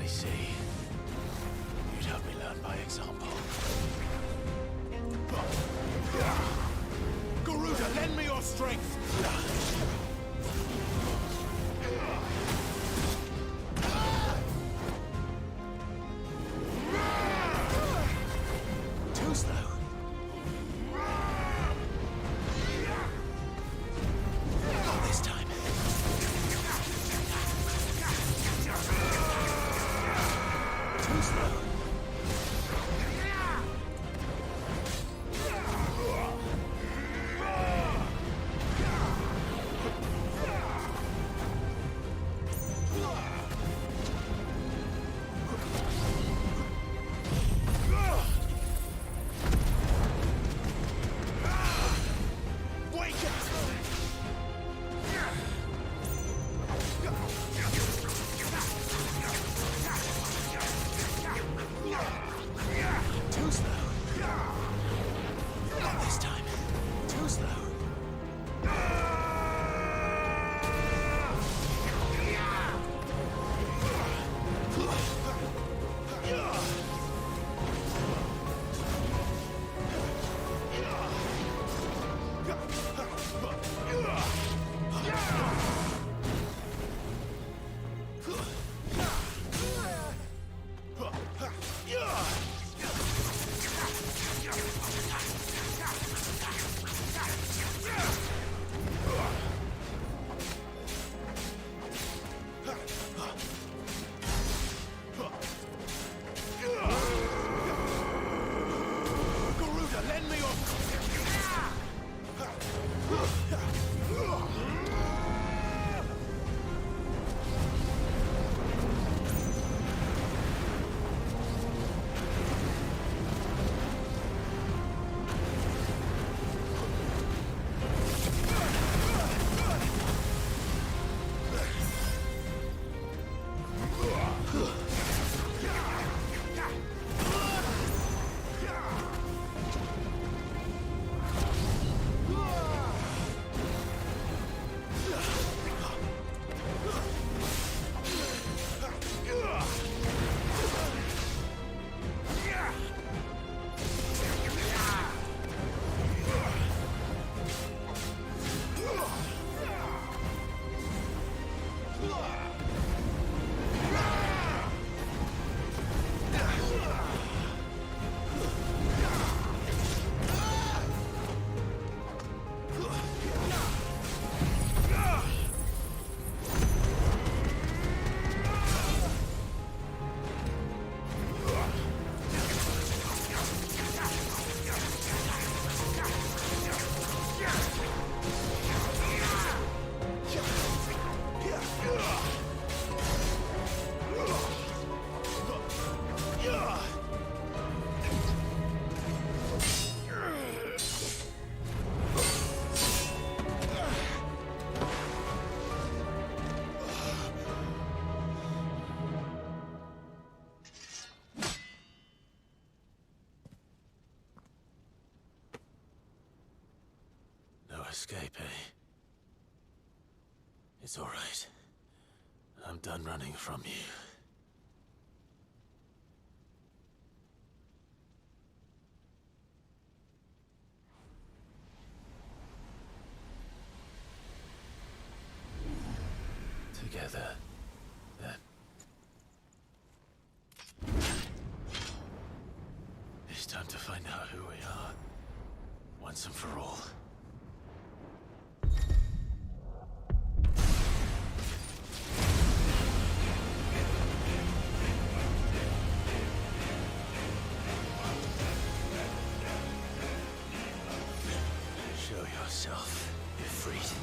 I see. You'd help me learn by example. Garuda, lend me your strength! Too slow. Not this time. Too slow. escape, eh? It's all right. I'm done running from you. Together, then. It's time to find out who we are, once and for all. Show yourself, Ifrit.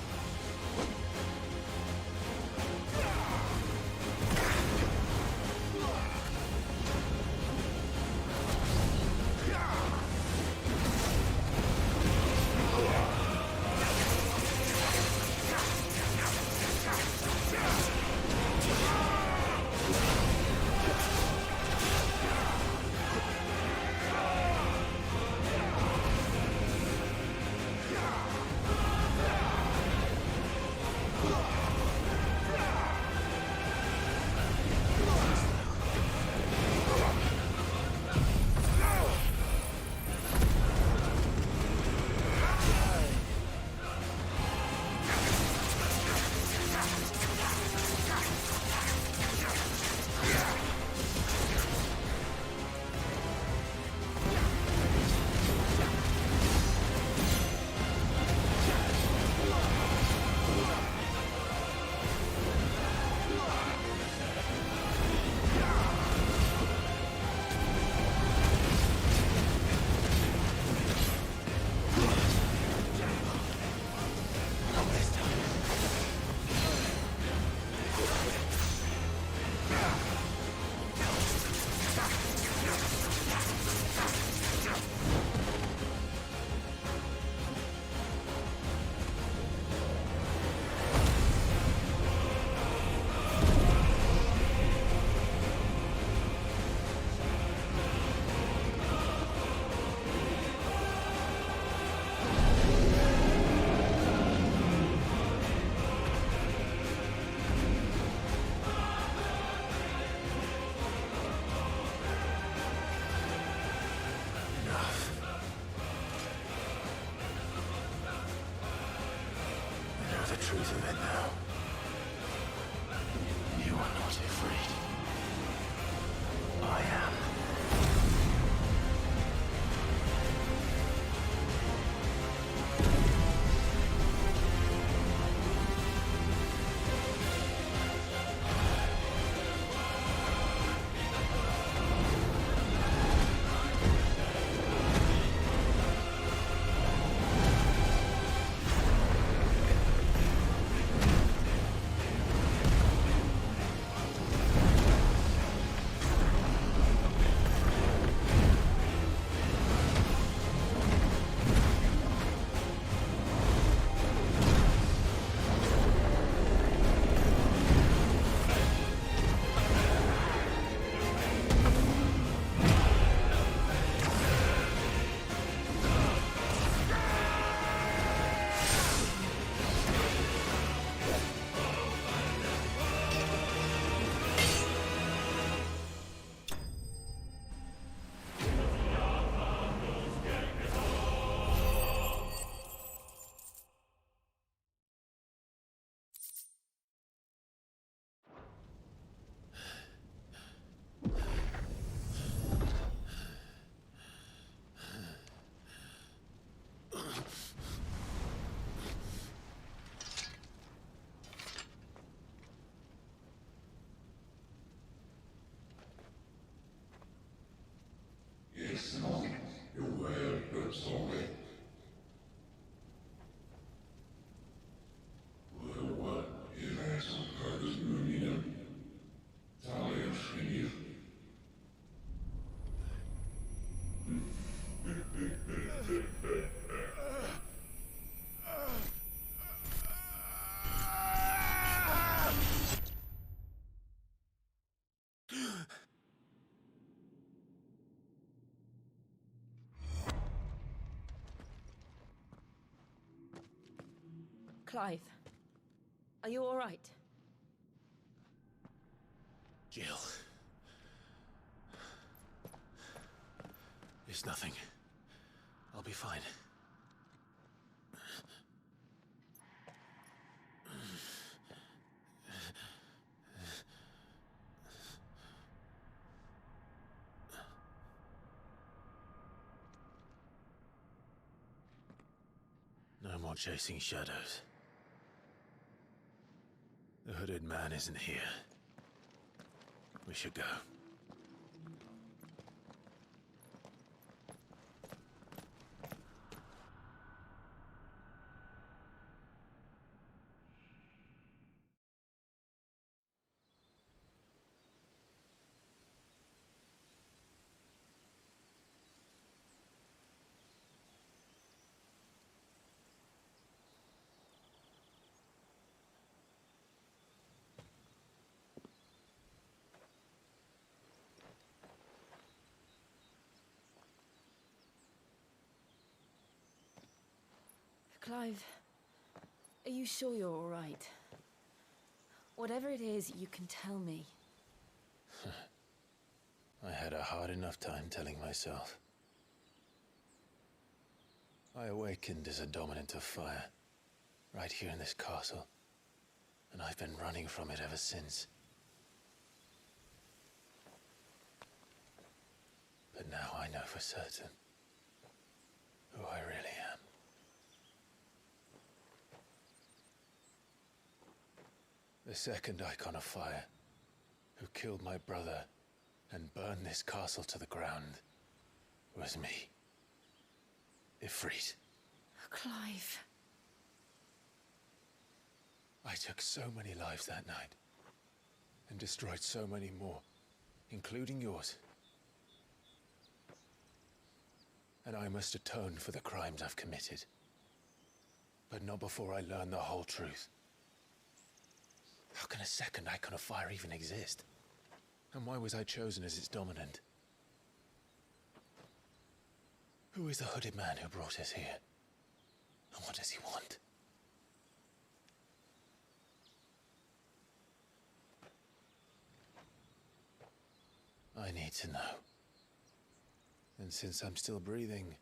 Truth of it now. You are not afraid. I am. Clive, are you all right? Jill. It's nothing. I'll be fine. No more chasing shadows. The hooded man isn't here. We should go. Clive, are you sure you're all right? Whatever it is, you can tell me. I had a hard enough time telling myself. I awakened as a dominant of fire, right here in this castle, and I've been running from it ever since. But now I know for certain who I really am. The second icon of fire, who killed my brother and burned this castle to the ground, was me. Ifrit. Clive. I took so many lives that night, and destroyed so many more, including yours. And I must atone for the crimes I've committed. But not before I learn the whole truth. How can a second icon of fire even exist? And why was I chosen as its dominant? Who is the hooded man who brought us here? And what does he want? I need to know. And since I'm still breathing,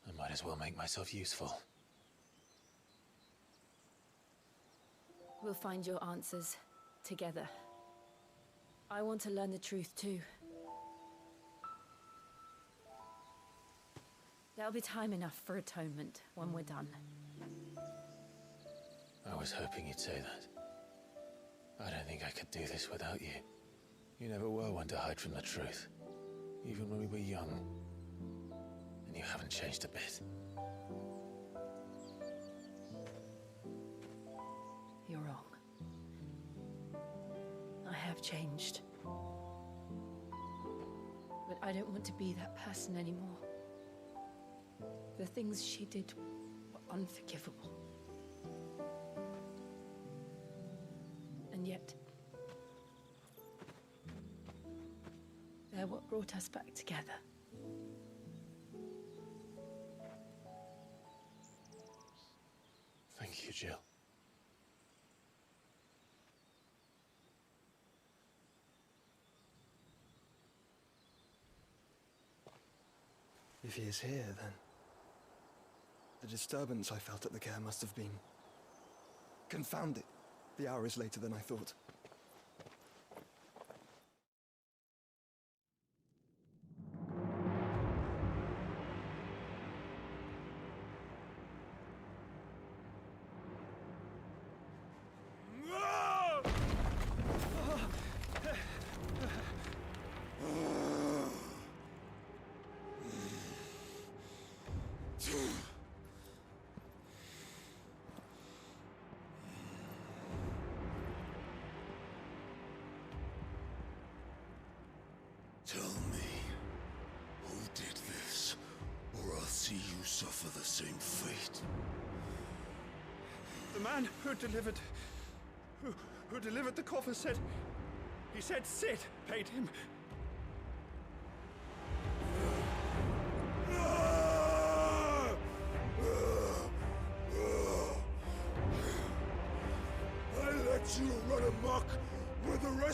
I might as well make myself useful. We'll find your answers together. I want to learn the truth too. There'll be time enough for atonement when we're done. I was hoping you'd say that. I don't think I could do this without you. You never were one to hide from the truth, even when we were young. And you haven't changed a bit. You're wrong. I have changed. But I don't want to be that person anymore. The things she did were unforgivable. And yet, they're what brought us back together. Thank you, Jill. If he is here, then the disturbance I felt at the care must have been confounded. The hour is later than I thought. Tell me, who did this, or I'll see you suffer the same fate. The man who delivered the coffer said, he said Sid paid him.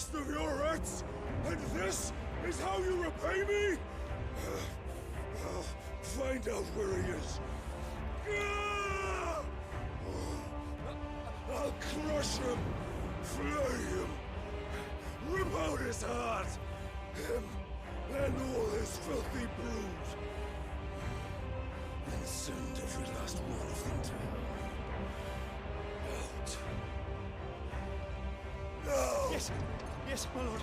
last of your rats, and this is how you repay me? I'll find out where he is. I'll crush him, flay him, rip out his heart, him and all his filthy brood, and send every last one of them to hell. Out. No! Yes, yes, my lord.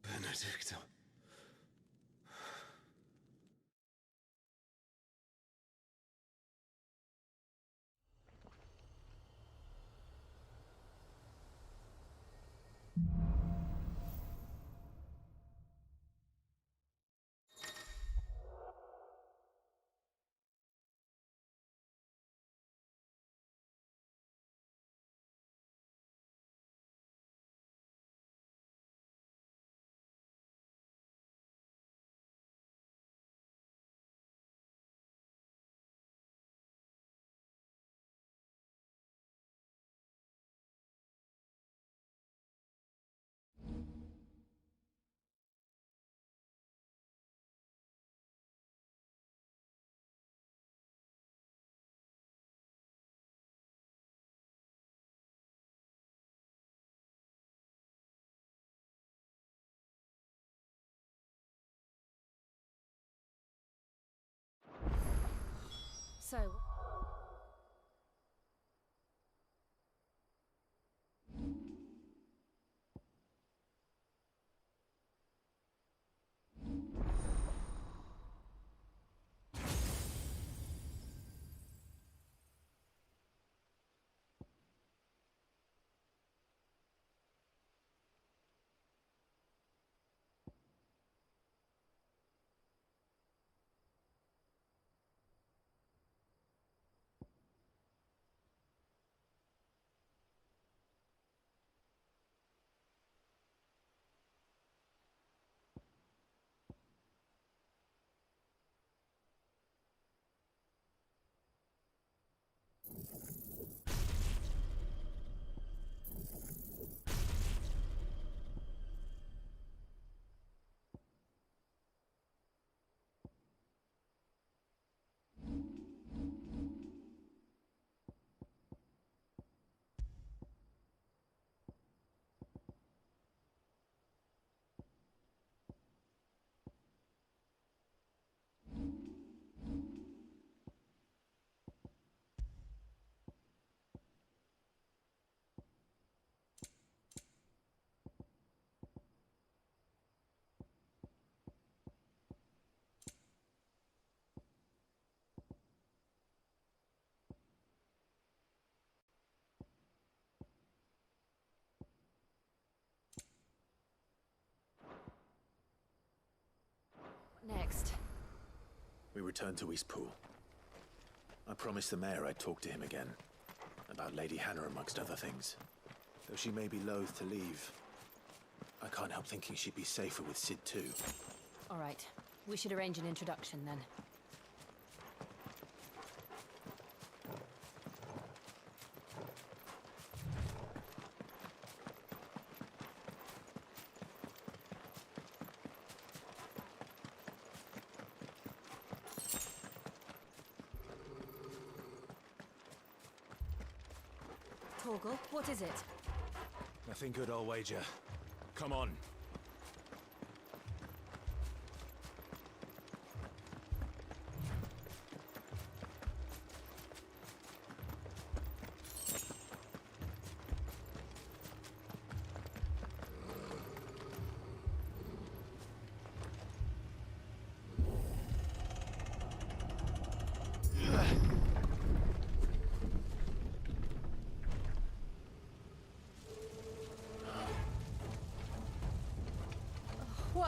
Benedicta. So... Next. We returned to Eastpool. I promised the mayor I'd talk to him again. About Lady Hannah, amongst other things. Though she may be loath to leave, I can't help thinking she'd be safer with Sid too. All right. We should arrange an introduction then. Torgal, what is it? Nothing good, I'll wager. Come on.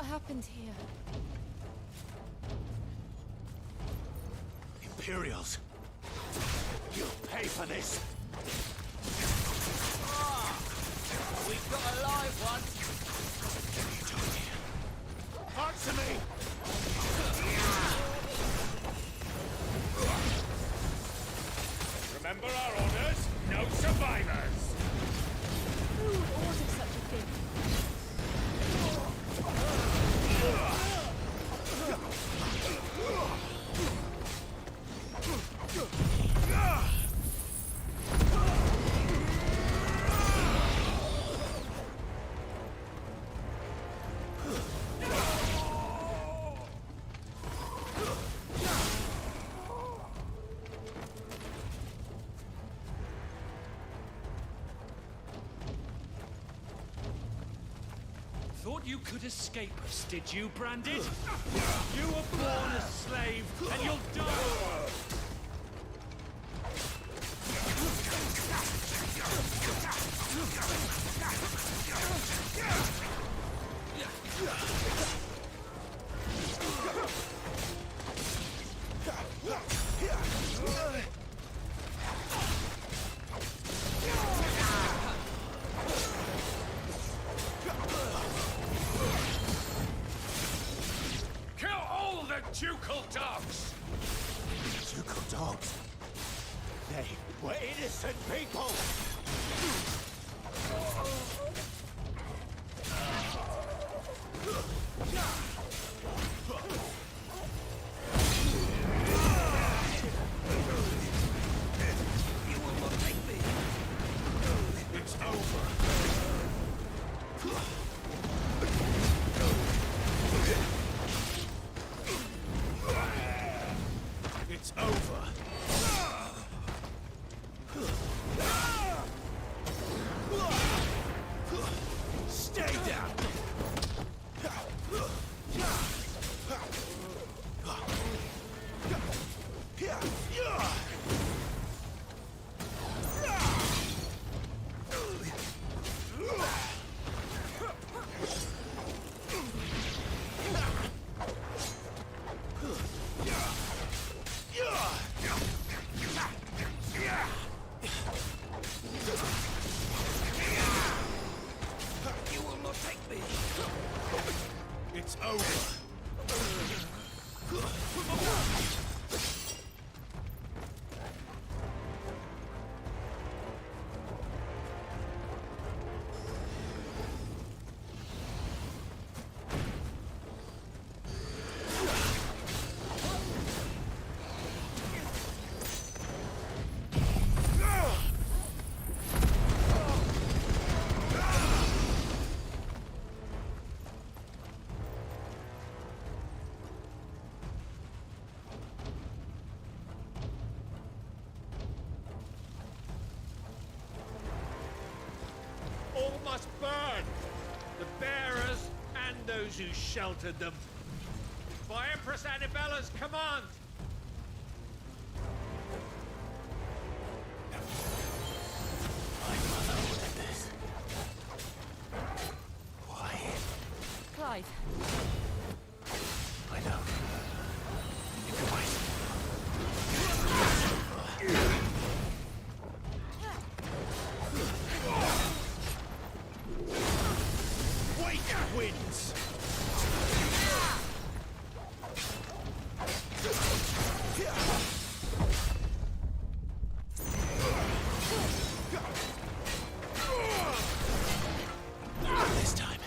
What happened here? Imperials. You'll pay for this. We've got a live one. Answer me! Remember our orders? No survivors! Who would order such a thing? Thought you could escape us, did you, Branded? You were born a slave, and you'll die! Kill all the ducal dogs! Ducal dogs? They were innocent people! You will not take me! It's over! It's over! Stay down! You will not take me! It's over! All must burn! The bearers and those who sheltered them. By Empress Annabella's command! My mother ordered this. Why? Clive. I know. You can wait. Wait wins! This time.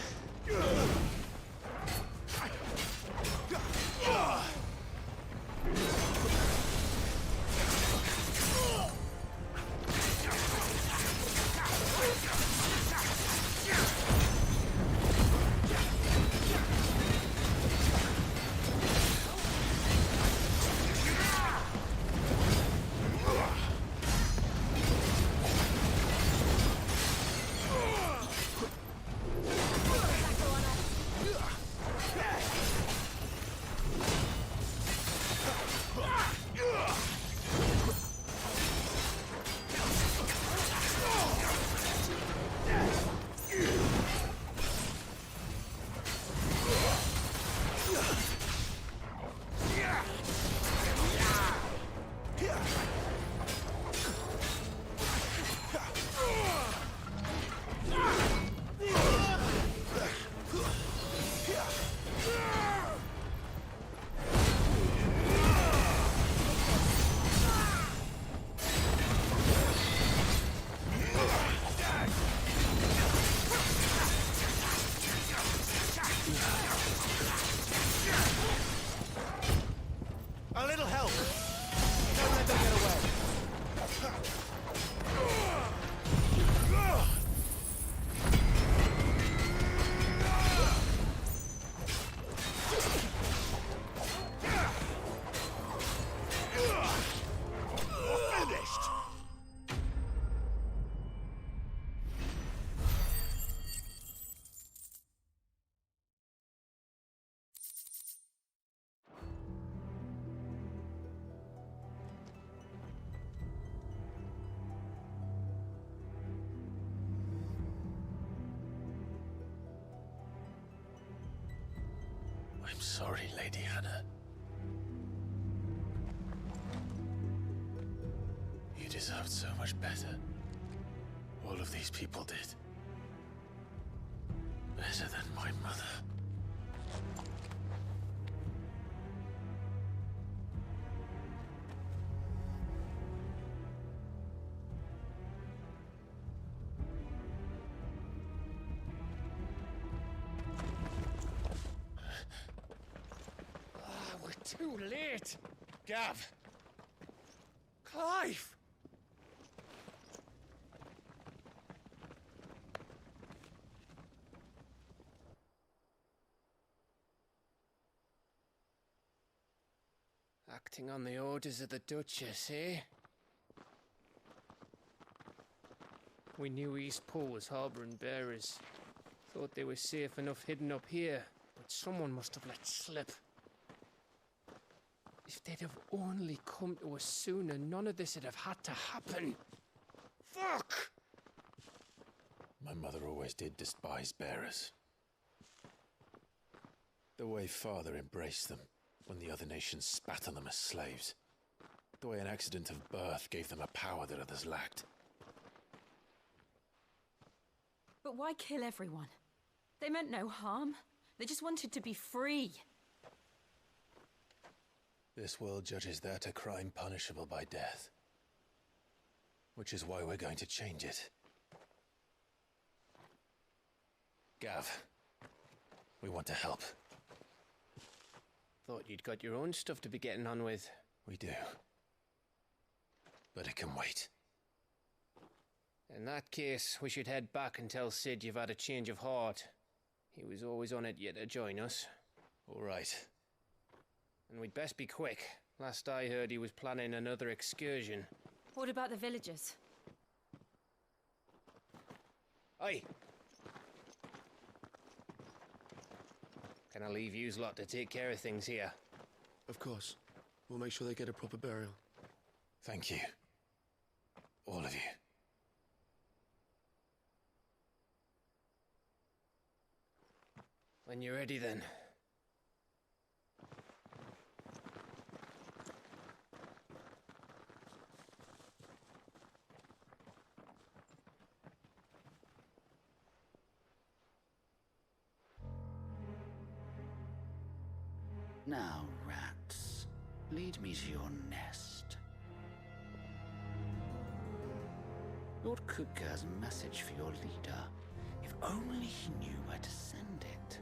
I'm sorry, Lady Hannah. You deserved so much better. All of these people did. Better than my mother. We're too late. Gav. Clive. Acting on the orders of the Duchess, eh? We knew East Pool was harbouring bearers. Thought they were safe enough hidden up here, but someone must have let slip. If they'd have only come to us sooner, none of this would have had to happen. Fuck! My mother always did despise bearers. The way Father embraced them when the other nations spat on them as slaves. The way an accident of birth gave them a power that others lacked. But why kill everyone? They meant no harm. They just wanted to be free. This world judges that a crime punishable by death. Which is why we're going to change it. Gav, we want to help. Thought you'd got your own stuff to be getting on with. We do. But it can wait. In that case, we should head back and tell Sid you've had a change of heart. He was always on it yet to join us. All right. And we'd best be quick. Last I heard, he was planning another excursion. What about the villagers? Aye. Can I leave yous lot to take care of things here? Of course. We'll make sure they get a proper burial. Thank you. All of you. When you're ready, then. Now, rats, lead me to your nest. Lord Kupka has a message for your leader. If only he knew where to send it.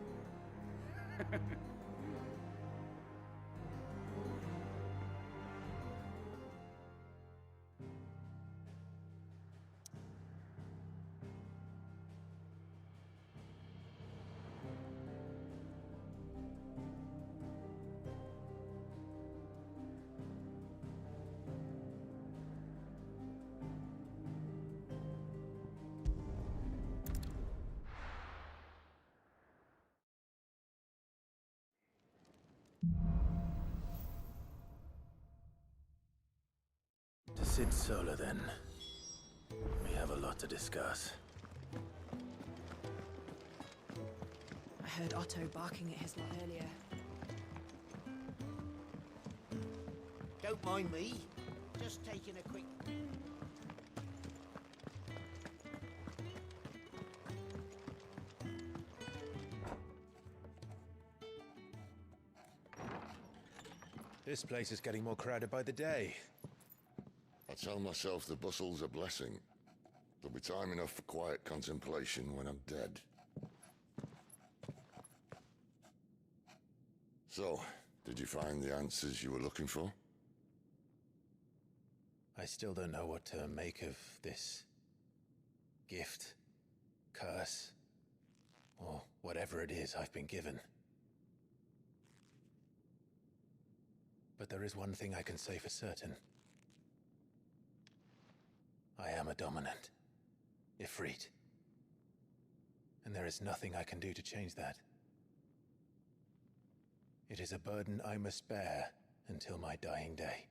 To Sid Solar, then. We have a lot to discuss. I heard Otto barking at his lot earlier. Don't mind me. Just taking a quick... This place is getting more crowded by the day. I tell myself the bustle's a blessing. There'll be time enough for quiet contemplation when I'm dead. So, did you find the answers you were looking for? I still don't know what to make of this gift, curse, or whatever it is I've been given. But there is one thing I can say for certain. I am a dominant, Ifrit. And there is nothing I can do to change that. It is a burden I must bear until my dying day.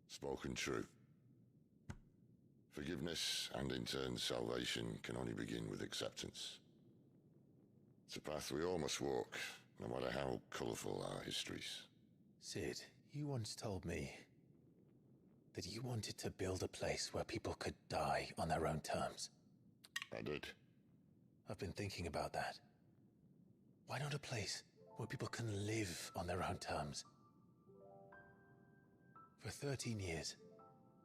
Spoken true. Forgiveness and in turn salvation can only begin with acceptance. It's a path we all must walk, no matter how colourful our histories. Sid, you once told me that you wanted to build a place where people could die on their own terms. I did. I've been thinking about that. Why not a place where people can live on their own terms? For 13 years,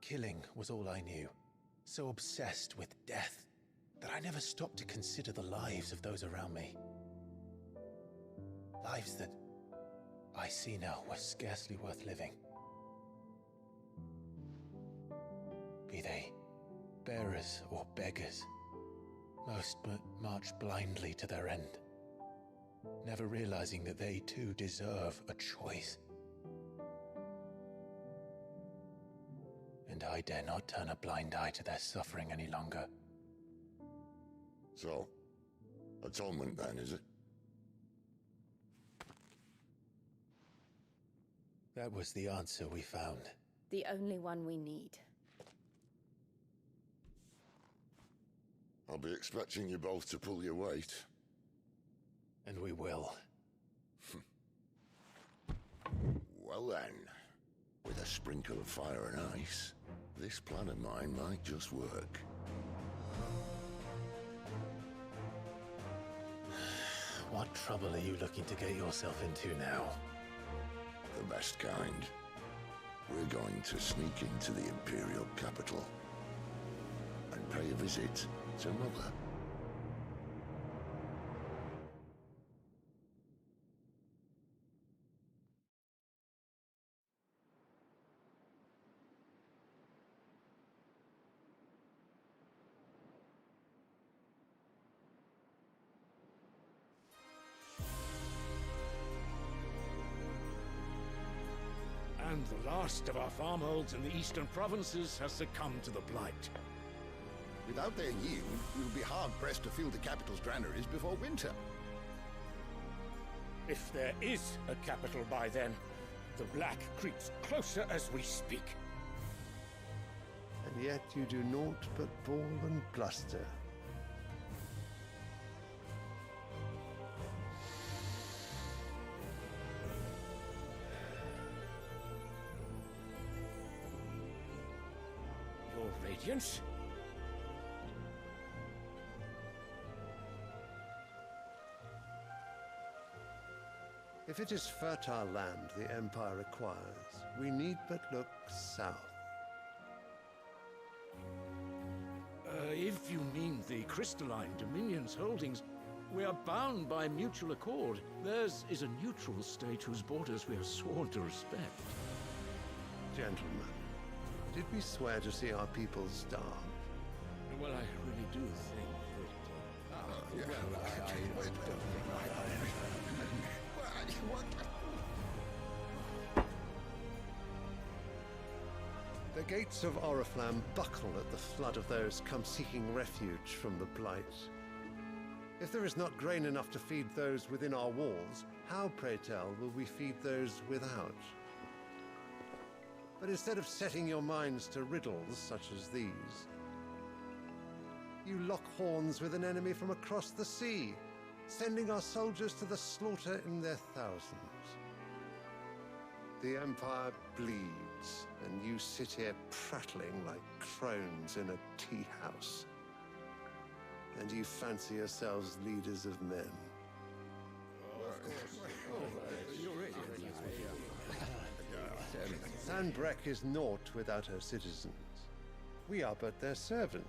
killing was all I knew. So obsessed with death that I never stopped to consider the lives of those around me. Lives that I see now were scarcely worth living. Be they bearers or beggars, most march blindly to their end, never realizing that they too deserve a choice. And I dare not turn a blind eye to their suffering any longer. So, atonement then, is it? That was the answer we found. The only one we need. I'll be expecting you both to pull your weight. And we will. Well then, with a sprinkle of fire and ice, this plan of mine might just work. What trouble are you looking to get yourself into now? The best kind. We're going to sneak into the Imperial capital and pay a visit to Mother. And the last of our farmholds in the eastern provinces has succumbed to the blight. Without their yield, we'll be hard-pressed to fill the capital's granaries before winter. If there is a capital by then, the Black creeps closer as we speak. And yet you do naught but bawl and bluster. Your Radiance? If it is fertile land the Empire requires, we need but look south. If you mean the crystalline Dominion's holdings, we are bound by mutual accord. Theirs is a neutral state whose borders we are sworn to respect. Gentlemen, did we swear to see our people starve? Well, I really do think that... The gates of Oriflamme buckle at the flood of those come seeking refuge from the Blight. If there is not grain enough to feed those within our walls, how, pray tell, will we feed those without? But instead of setting your minds to riddles such as these, you lock horns with an enemy from across the sea, sending our soldiers to the slaughter in their thousands. The Empire bleeds, and you sit here prattling like crones in a tea house. And you fancy yourselves leaders of men. Sandbreck is naught without her citizens. We are but their servants.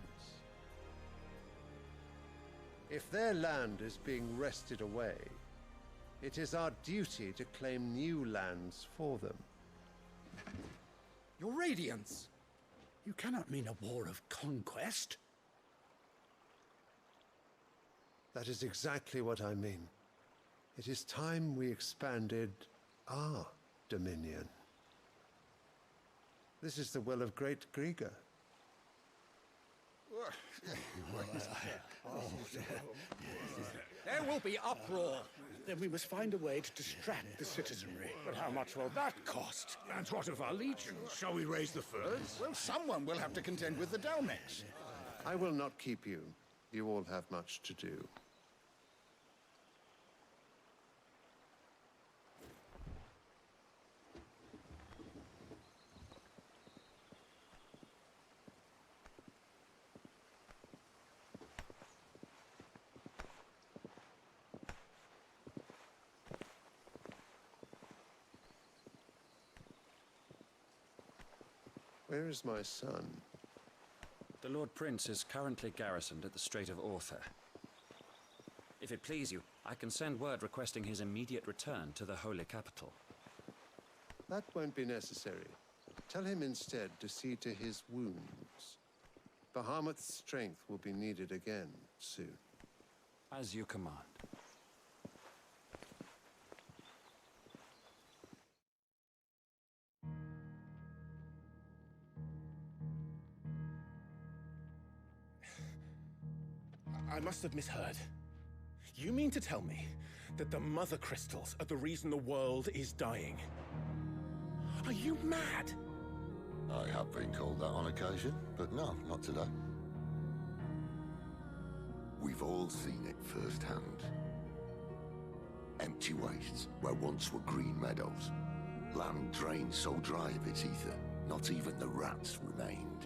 If their land is being wrested away, it is our duty to claim new lands for them. Your Radiance! You cannot mean a war of conquest. That is exactly what I mean. It is time we expanded our dominion. This is the will of great Grieger. There will be uproar. Then we must find a way to distract the citizenry. But how much will that cost? And what of our legions? Shall we raise the furs? Well, someone will have to contend with the Dalmex. I will not keep you. You all have much to do. Where is my son? The Lord Prince is currently garrisoned at the Strait of Orther. If it please you, I can send word requesting his immediate return to the Holy Capital. That won't be necessary. Tell him instead to see to his wounds. Bahamut's strength will be needed again soon. As you command. I must have misheard. You mean to tell me that the mother crystals are the reason the world is dying? Are you mad? I have been called that on occasion, but no, not today. We've all seen it firsthand. Empty wastes where once were green meadows. Land drained so dry of its ether, not even the rats remained.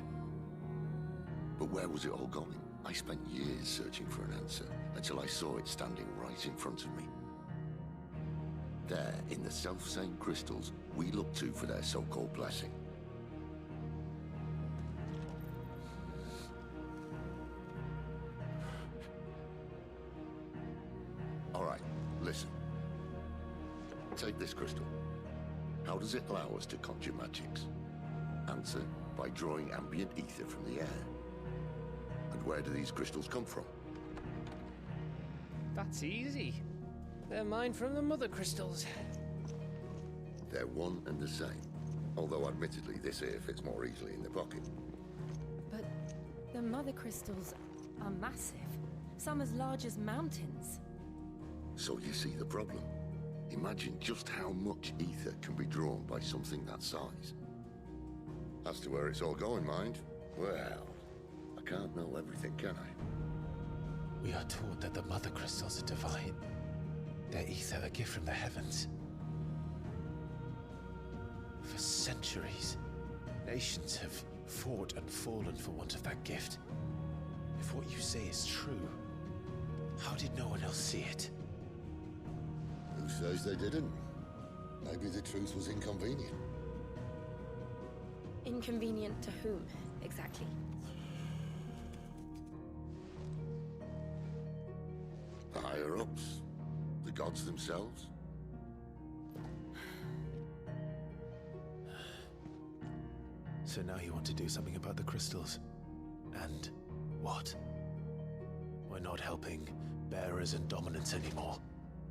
But where was it all going? I spent years searching for an answer, until I saw it standing right in front of me. There, in the self-same crystals we look to for their so-called blessing. All right, listen. Take this crystal. How does it allow us to conjure magics? Answer, by drawing ambient ether from the air. And where do these crystals come from? That's easy. They're mine from the mother crystals. They're one and the same. Although admittedly this here fits more easily in the pocket. But the mother crystals are massive. Some as large as mountains. So you see the problem. Imagine just how much ether can be drawn by something that size. As to where it's all going, mind, well, I can't know everything, can I? We are taught that the mother crystals are divine. Their ether a gift from the heavens. For centuries, nations have fought and fallen for want of that gift. If what you say is true, how did no one else see it? Who says they didn't? Maybe the truth was inconvenient. Inconvenient to whom, exactly? The higher-ups? The gods themselves? So now you want to do something about the crystals. And what? We're not helping bearers and dominants anymore.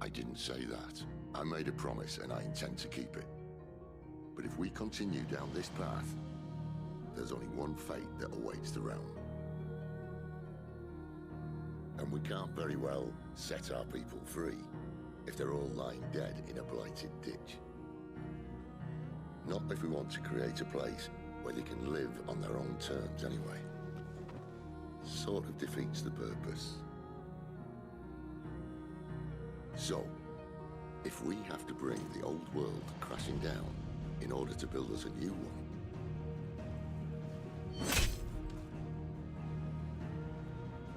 I didn't say that. I made a promise and I intend to keep it. But if we continue down this path, there's only one fate that awaits the realm. And we can't very well set our people free if they're all lying dead in a blighted ditch. Not if we want to create a place where they can live on their own terms anyway. Sort of defeats the purpose. So, if we have to bring the old world crashing down in order to build us a new one,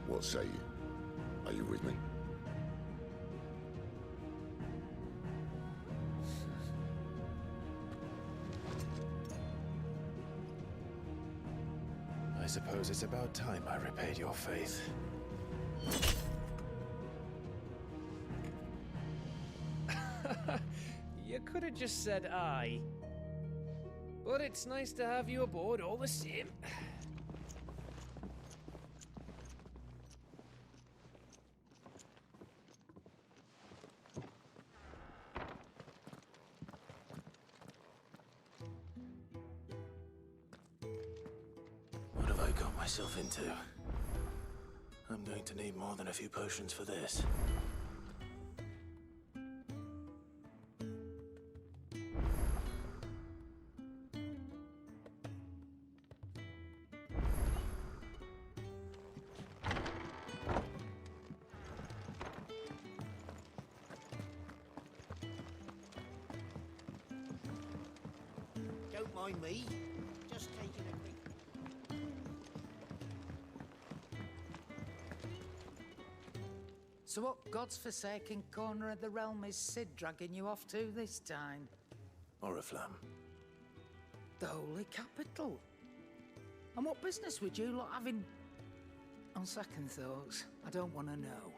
what say you? Are you with me? I suppose it's about time I repaid your faith. You could have just said aye. But it's nice to have you aboard all the same. What have I got myself into? I'm going to need more than a few potions for this. Don't mind me. Just taking a quick... So what God's forsaken corner of the realm is Sid dragging you off to this time? Oriflamme. The Holy Capital. And what business would you lot having... On second thoughts, I don't want to know.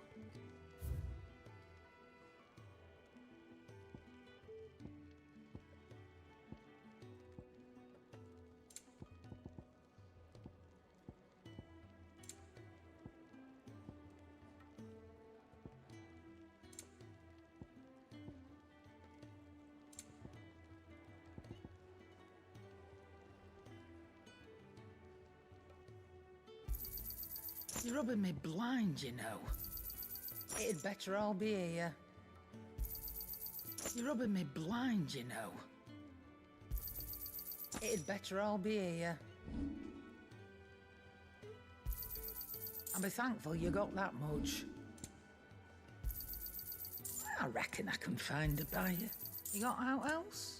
You're rubbing me blind, you know. It'd better all be here. You're rubbing me blind, you know. It'd better all be here. I'll be thankful you got that much. I reckon I can find a buyer. You got out else?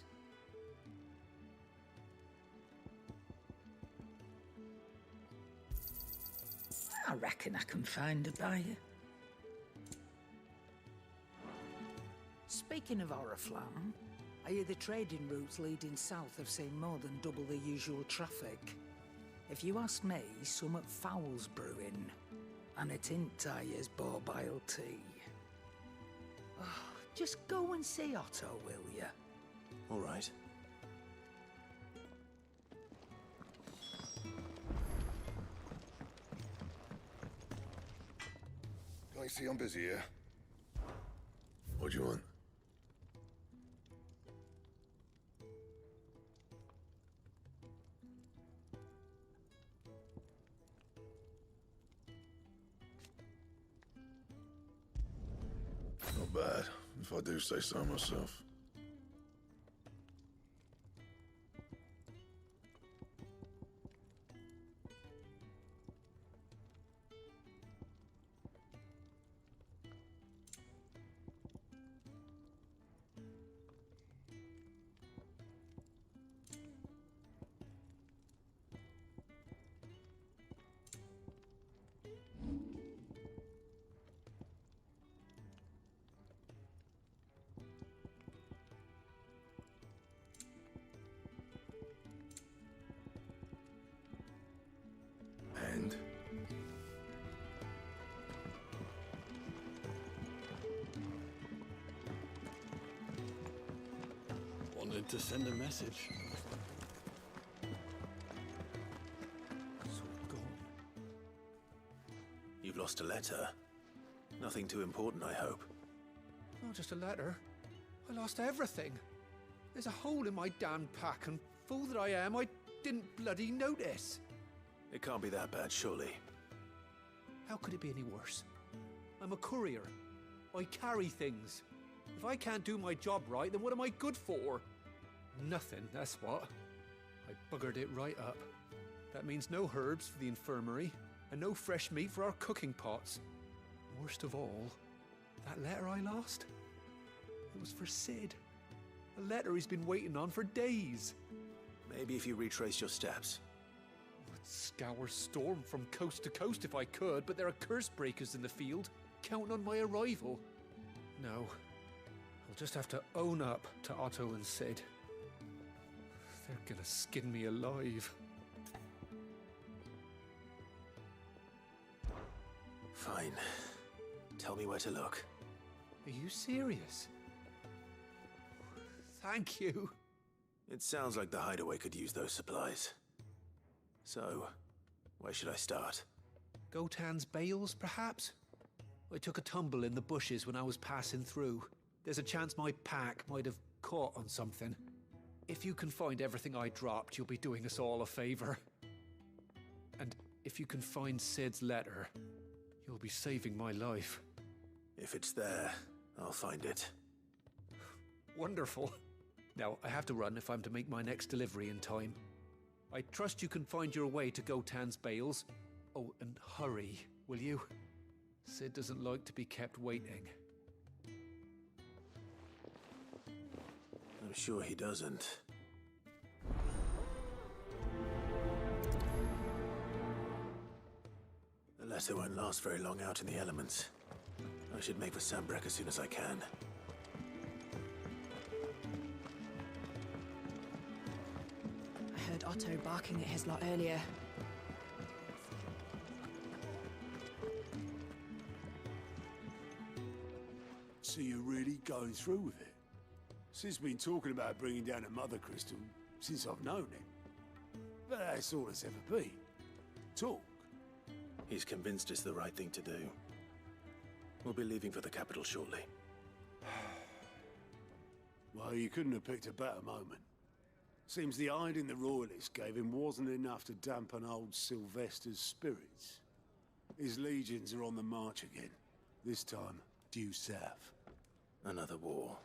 I reckon I can find a buyer. Speaking of Oriflamme, I hear the trading routes leading south have seen more than double the usual traffic. If you ask me, summat foul's brewing, and it ain't Tyre's borbile tea. Oh, just go and see Otto, will ya? All right. Can't you see I'm busy here? What do you want? Not bad, if I do say so myself. And? Wanted to send a message. So gone. You've lost a letter. Nothing too important, I hope. Not just a letter. I lost everything. There's a hole in my damn pack, and fool that I am, I didn't bloody notice. It can't be that bad, surely. How could it be any worse? I'm a courier. I carry things. If I can't do my job right, then what am I good for? Nothing, that's what. I buggered it right up. That means no herbs for the infirmary, and no fresh meat for our cooking pots. Worst of all, that letter I lost? It was for Sid. A letter he's been waiting on for days. Maybe if you retrace your steps. I'd scour Storm from coast to coast if I could, but there are curse breakers in the field, counting on my arrival. No, I'll just have to own up to Otto and Sid. They're gonna skin me alive. Fine. Tell me where to look. Are you serious? Thank you. It sounds like the hideaway could use those supplies. So, where should I start? Gotan's bales, perhaps? I took a tumble in the bushes when I was passing through. There's a chance my pack might have caught on something. If you can find everything I dropped, you'll be doing us all a favor. And if you can find Sid's letter, you'll be saving my life. If it's there, I'll find it. Wonderful. Now, I have to run if I'm to make my next delivery in time. I trust you can find your way to Gotan's bales. Oh, and hurry, will you? Sid doesn't like to be kept waiting. I'm sure he doesn't. The letter won't last very long out in the elements. I should make for Sambrek as soon as I can. I heard Otto barking at his lot earlier. going through with it. Sid's been talking about bringing down a mother crystal since I've known him. But that's all it's ever been. Talk. He's convinced it's the right thing to do. We'll be leaving for the capital shortly. Well, you couldn't have picked a better moment. Seems the hiding the royalists gave him wasn't enough to dampen old Sylvester's spirits. His legions are on the march again, this time due south. Another war.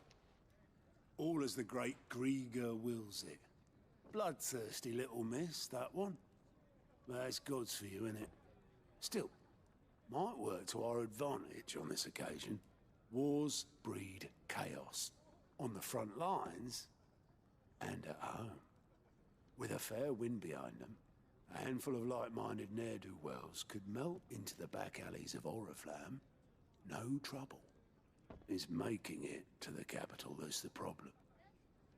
All as the great Grieger wills it. Bloodthirsty little miss, that one. But that's God's for you, innit? Still, might work to our advantage on this occasion. Wars breed chaos. On the front lines, and at home. With a fair wind behind them, a handful of like-minded ne'er-do-wells could melt into the back alleys of Oriflamme. No trouble. It's making it to the capital that's the problem.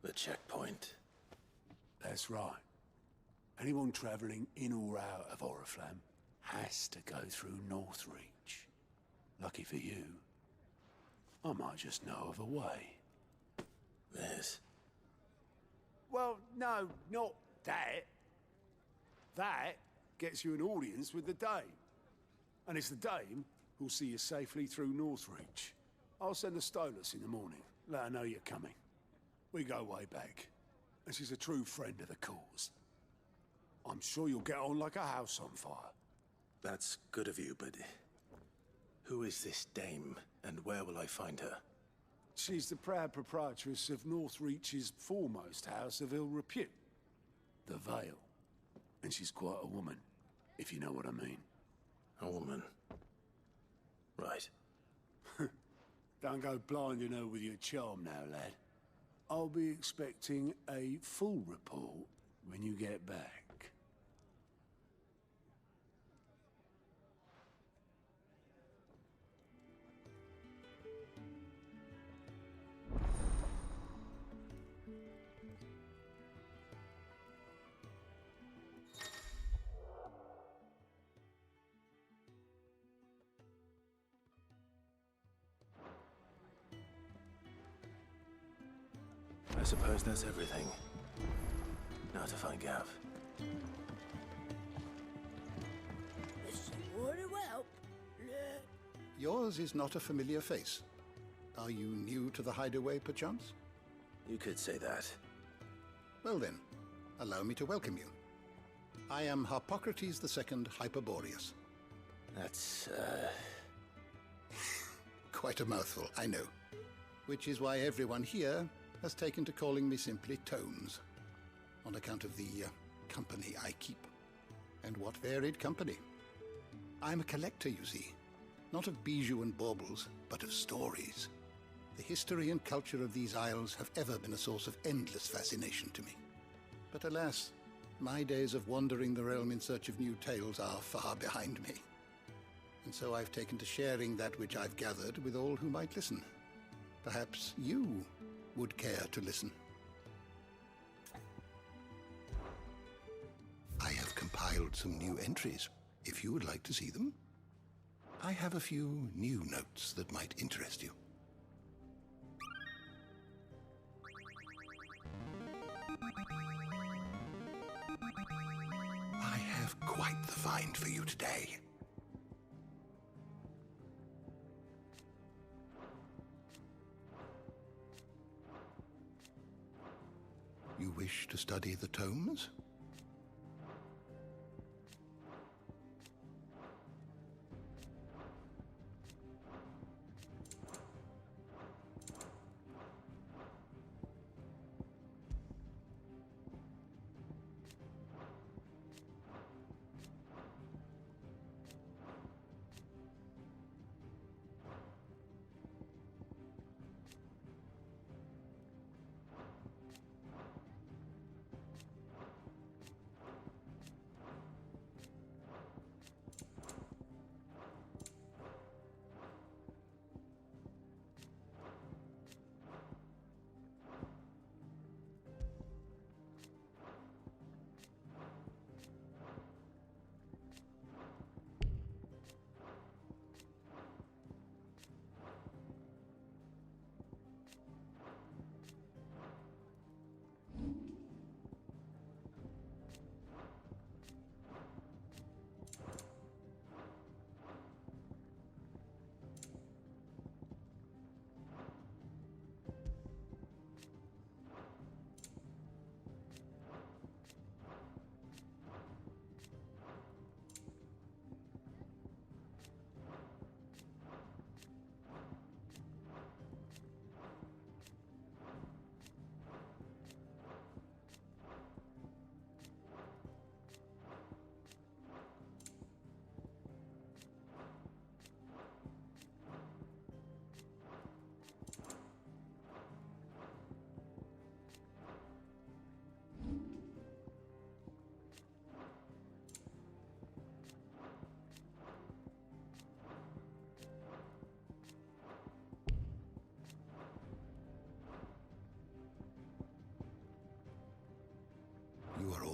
The checkpoint. That's right. Anyone travelling in or out of Oriflamme has to go through Northreach. Lucky for you, I might just know of a way. This? Well, no, not that. That gets you an audience with the Dame. And it's the Dame who'll see you safely through Northreach. I'll send the Stolas in the morning, let her know you're coming. We go way back, and she's a true friend of the cause. I'm sure you'll get on like a house on fire. That's good of you, but who is this Dame, and where will I find her? She's the proud proprietress of Northreach's foremost house of ill repute, the Vale. And she's quite a woman, if you know what I mean. A woman? Right. Don't go blinding her with your charm now, lad. I'll be expecting a full report when you get back. I suppose that's everything. Now to find Gav. Yours is not a familiar face. Are you new to the hideaway, perchance? You could say that. Well then, allow me to welcome you. I am Harpocrates II Hyperboreus. That's, Quite a mouthful, I know. Which is why everyone here has taken to calling me simply Tomes, on account of the company I keep. And what varied company. I'm a collector, you see. Not of bijou and baubles, but of stories. The history and culture of these isles have ever been a source of endless fascination to me. But alas, my days of wandering the realm in search of new tales are far behind me. And so I've taken to sharing that which I've gathered with all who might listen. Perhaps you would care to listen. I have compiled some new entries, if you would like to see them. I have a few new notes that might interest you. I have quite the find for you today. You wish to study the tomes?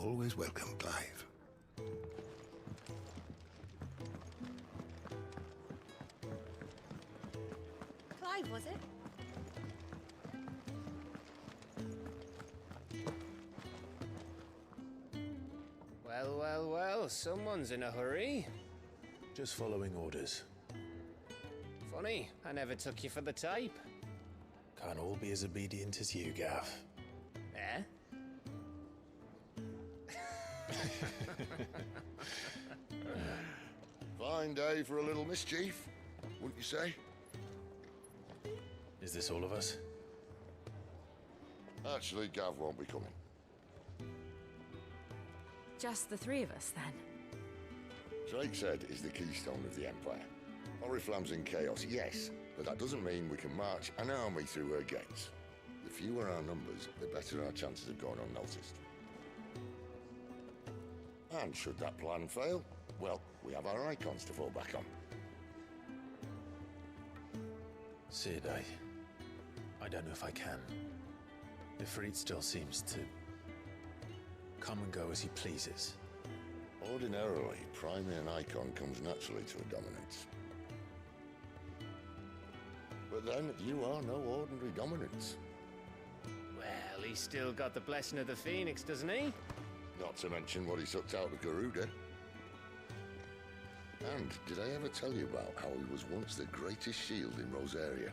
always welcome, Clive. Clive, was it? Well, well, well, someone's in a hurry. Just following orders. Funny, I never took you for the type. Can't all be as obedient as you, Gav. Eh? Fine day for a little mischief, wouldn't you say? Is this all of us? Actually, Gav won't be coming. Just the three of us, then? Drakeshead is the keystone of the Empire. Oriflamme's in chaos, yes, but that doesn't mean we can march an army through her gates. The fewer our numbers, the better our chances of going unnoticed. And should that plan fail, well, we have our icons to fall back on. Sid, I don't know if I can. Ifrit still seems to come and go as he pleases. Ordinarily, priming an icon comes naturally to a dominance. But then, you are no ordinary dominance. Well, he's still got the blessing of the Phoenix, doesn't he? Not to mention what he sucked out of Garuda. And did I ever tell you about how he was once the greatest shield in Rosaria?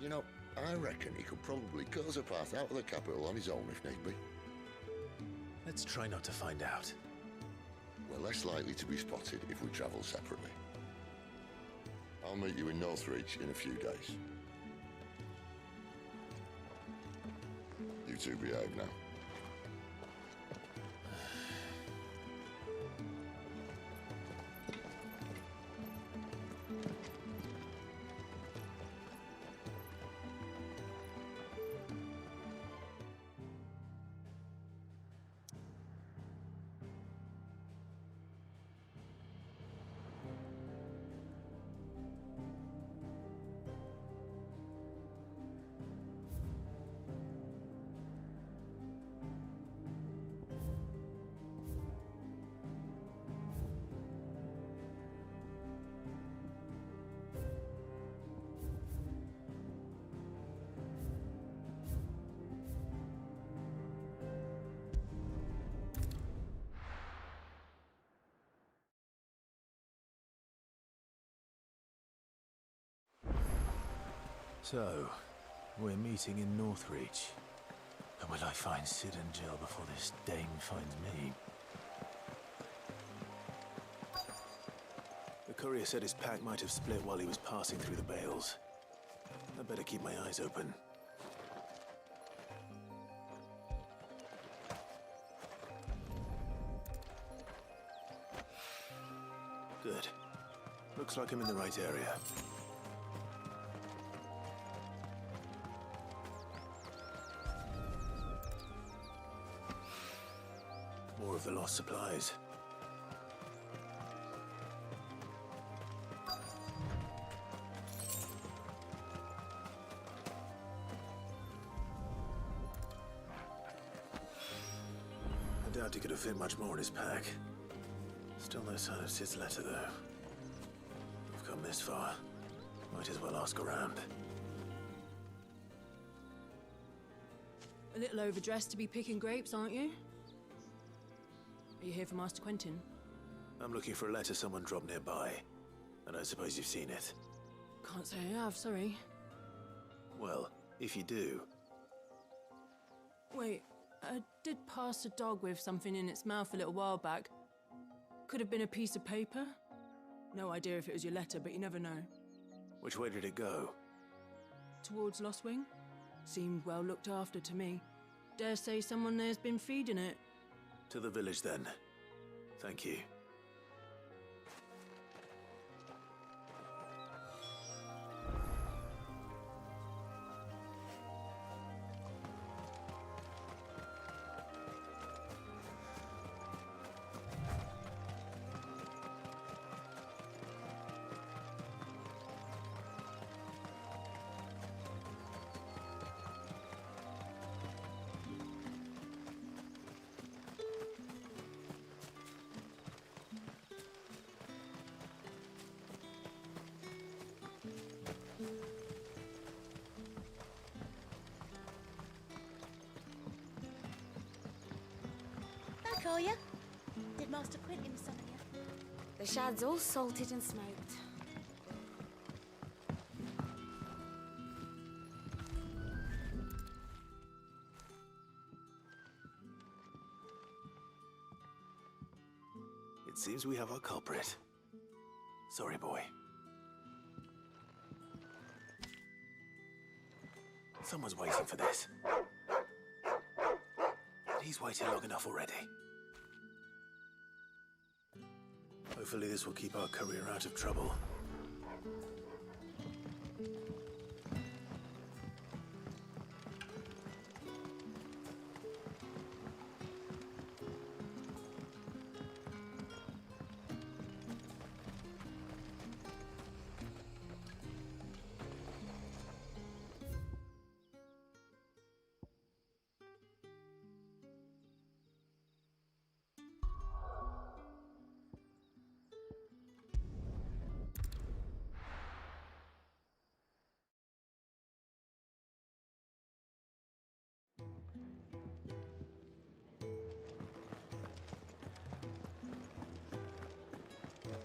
You know, I reckon he could probably cut us a path out of the capital on his own if need be. Let's try not to find out. We're less likely to be spotted if we travel separately. I'll meet you in Northreach in a few days. You two behave now. So, we're meeting in Northreach. And will I find Sid and Jill before this dame finds me? The courier said his pack might have split while he was passing through the bales. I better keep my eyes open. Good. Looks like I'm in the right area. More of the lost supplies. I doubt he could have fit much more in his pack. Still no sign of Sid's letter, though. We've come this far. Might as well ask around. A little overdressed to be picking grapes, aren't you? Are you here for Master Quentin? I'm looking for a letter someone dropped nearby. And I suppose you've seen it. Can't say I have, sorry. Well, if you do... Wait, I did pass a dog with something in its mouth a little while back. Could have been a piece of paper. No idea if it was your letter, but you never know. Which way did it go? Towards Lost Wing? Seemed well looked after to me. Dare say someone there's been feeding it. To the village, then. Thank you. call you? Did Master Quentin summon you? The shad's all salted and smoked. It seems we have our culprit. Sorry, boy. Someone's waiting for this. He's waited long enough already. Hopefully this will keep our career out of trouble.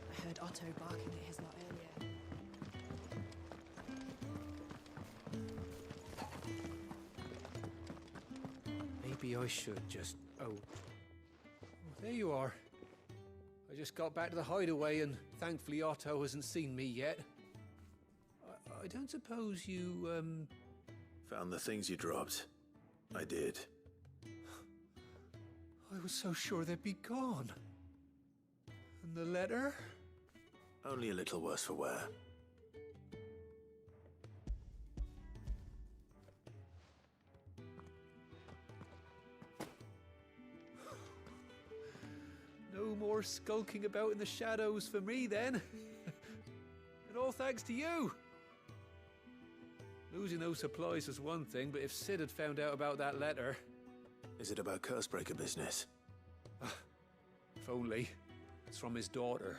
I heard Otto barking at his lot earlier. Maybe I should just... Oh, there you are. I just got back to the hideaway and thankfully Otto hasn't seen me yet. I don't suppose you, Found the things you dropped. I did. I was so sure they'd be gone. And the letter? Only a little worse for wear. No more skulking about in the shadows for me, then. And all thanks to you. Losing those supplies was one thing, but if Sid had found out about that letter... Is it about Cursebreaker business? If only. It's from his daughter.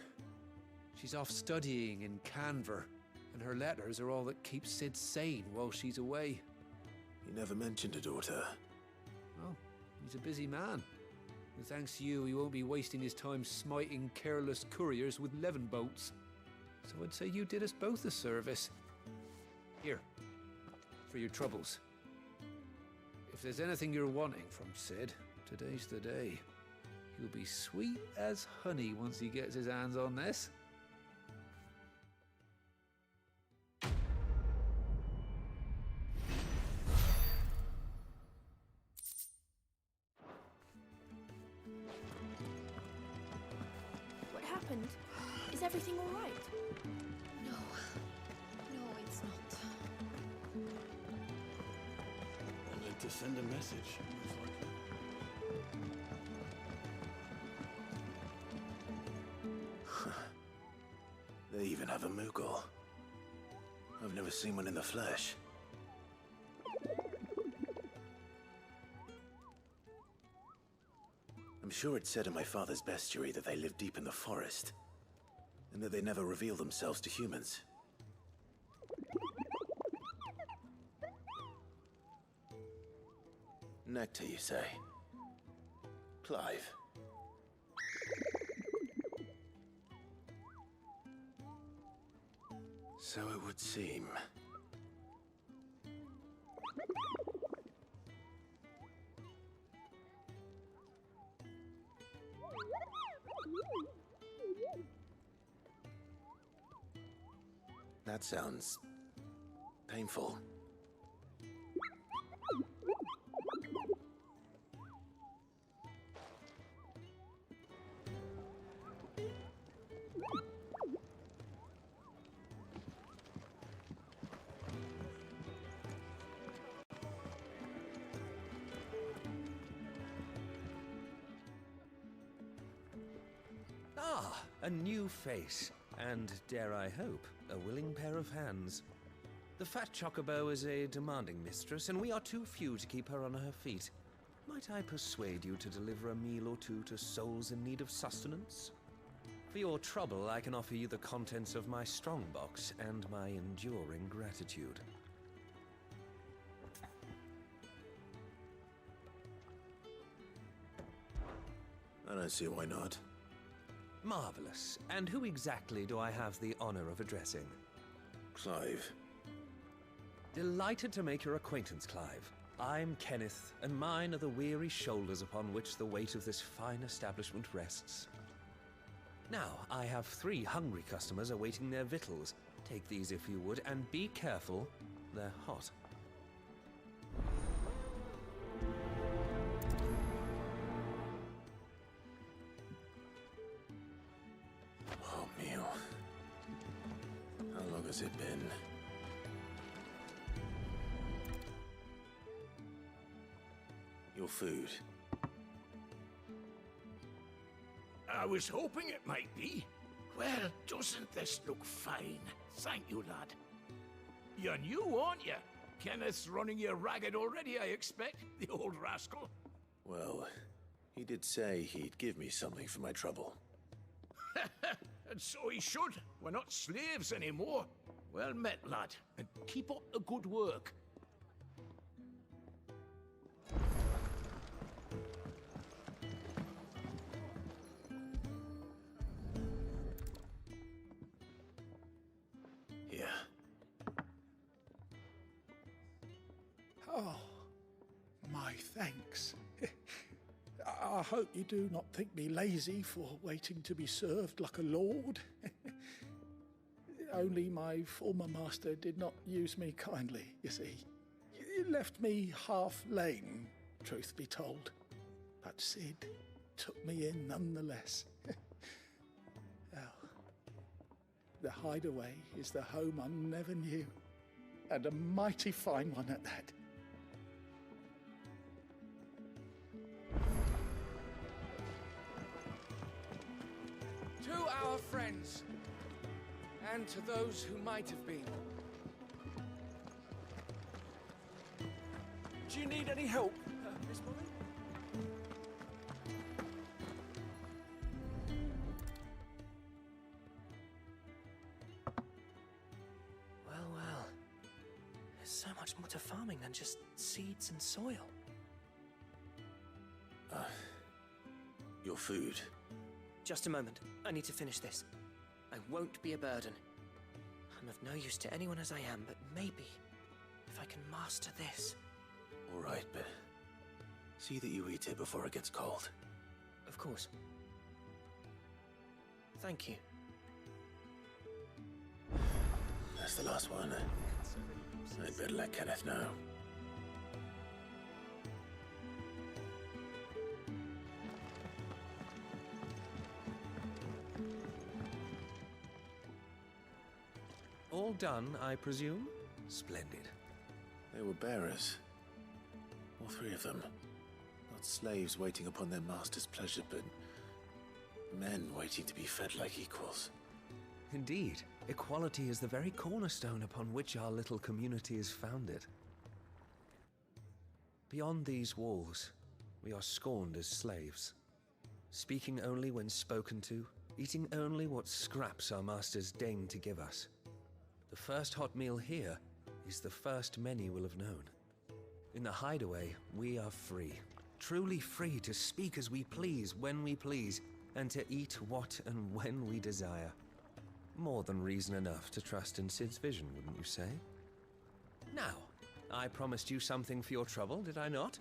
She's off studying in Canver, and her letters are all that keeps Sid sane while she's away. He never mentioned a daughter. Well, he's a busy man. And thanks to you, he won't be wasting his time smiting careless couriers with levin bolts. So I'd say you did us both a service. Here, for your troubles. If there's anything you're wanting from Sid, today's the day. He'll be sweet as honey once he gets his hands on this. What happened? Is everything all right? No. No, it's not. I'd like to send a message. They even have a Moogle. I've never seen one in the flesh. I'm sure it said in my father's bestiary that they live deep in the forest, and that they never reveal themselves to humans. Nectar, you say? Clive. So it would seem. That sounds painful. Ah, a new face, and dare I hope, a willing pair of hands. The fat chocobo is a demanding mistress, and we are too few to keep her on her feet. Might I persuade you to deliver a meal or two to souls in need of sustenance? For your trouble, I can offer you the contents of my strongbox and my enduring gratitude. I don't see why not. Marvelous. And who exactly do I have the honor of addressing? Clive. Delighted to make your acquaintance, Clive. I'm Kenneth, and mine are the weary shoulders upon which the weight of this fine establishment rests. Now, I have 3 hungry customers awaiting their victuals. Take these if you would, and be careful, they're hot. Oh, meal. How long has it been? Your food. I was hoping it might be. Well, doesn't this look fine? Thank you, lad. You're new, aren't you? Kenneth's running you ragged already, I expect, the old rascal. Well, he did say he'd give me something for my trouble. And so he should. We're not slaves anymore. Well met, lad, and keep up the good work. Here. Oh, my thanks. I hope you do not think me lazy for waiting to be served like a lord. Only my former master did not use me kindly, you see. He left me half lame, truth be told. But Sid took me in nonetheless. Well, the hideaway is the home I never knew, and a mighty fine one at that. To our friends, and to those who might have been. Do you need any help, Miss Molly? Well. There's so much more to farming than just seeds and soil. Your food. Just a moment. I need to finish this. I won't be a burden. I'm of no use to anyone as I am, but maybe if I can master this. All right, but see that you eat it before it gets cold. Of course. Thank you. That's the last one. I'd better let Kenneth know. All done, I presume? Splendid. They were bearers. All 3 of them. Not slaves waiting upon their master's pleasure, but men waiting to be fed like equals. Indeed. Equality is the very cornerstone upon which our little community is founded. Beyond these walls, we are scorned as slaves. Speaking only when spoken to, eating only what scraps our masters deign to give us. The first hot meal here is the first many will have known. In the hideaway, we are free. Truly free to speak as we please, when we please, and to eat what and when we desire. More than reason enough to trust in Sid's vision, wouldn't you say? Now, I promised you something for your trouble, did I not?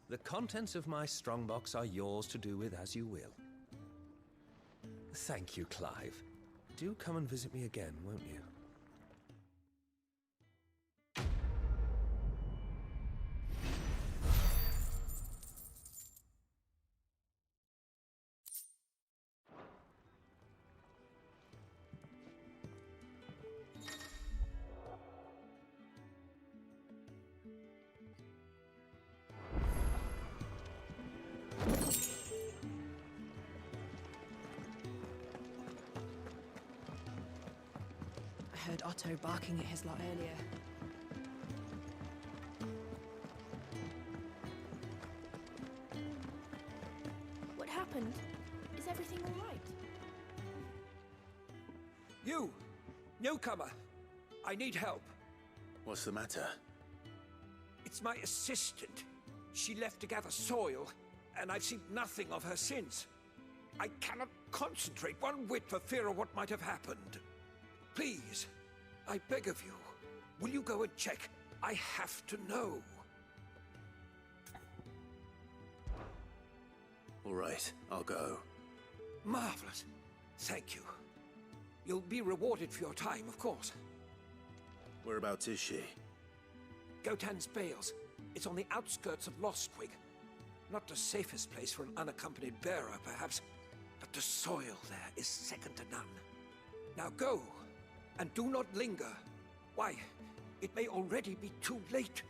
The contents of my strongbox are yours to do with as you will. Thank you, Clive. Do come and visit me again, won't you? I heard Otto barking at his lot earlier. What happened? Is everything all right? You! Newcomer! I need help. What's the matter? It's my assistant. She left to gather soil, and I've seen nothing of her since. I cannot concentrate one whit for fear of what might have happened. Please, I beg of you, will you go and check? I have to know. All right, I'll go. Marvelous. Thank you. You'll be rewarded for your time, of course. Whereabouts is she? Gotan's Bales. It's on the outskirts of Lostwig. Not the safest place for an unaccompanied bearer, perhaps, but the soil there is second to none. Now go, and do not linger. Why, it may already be too late.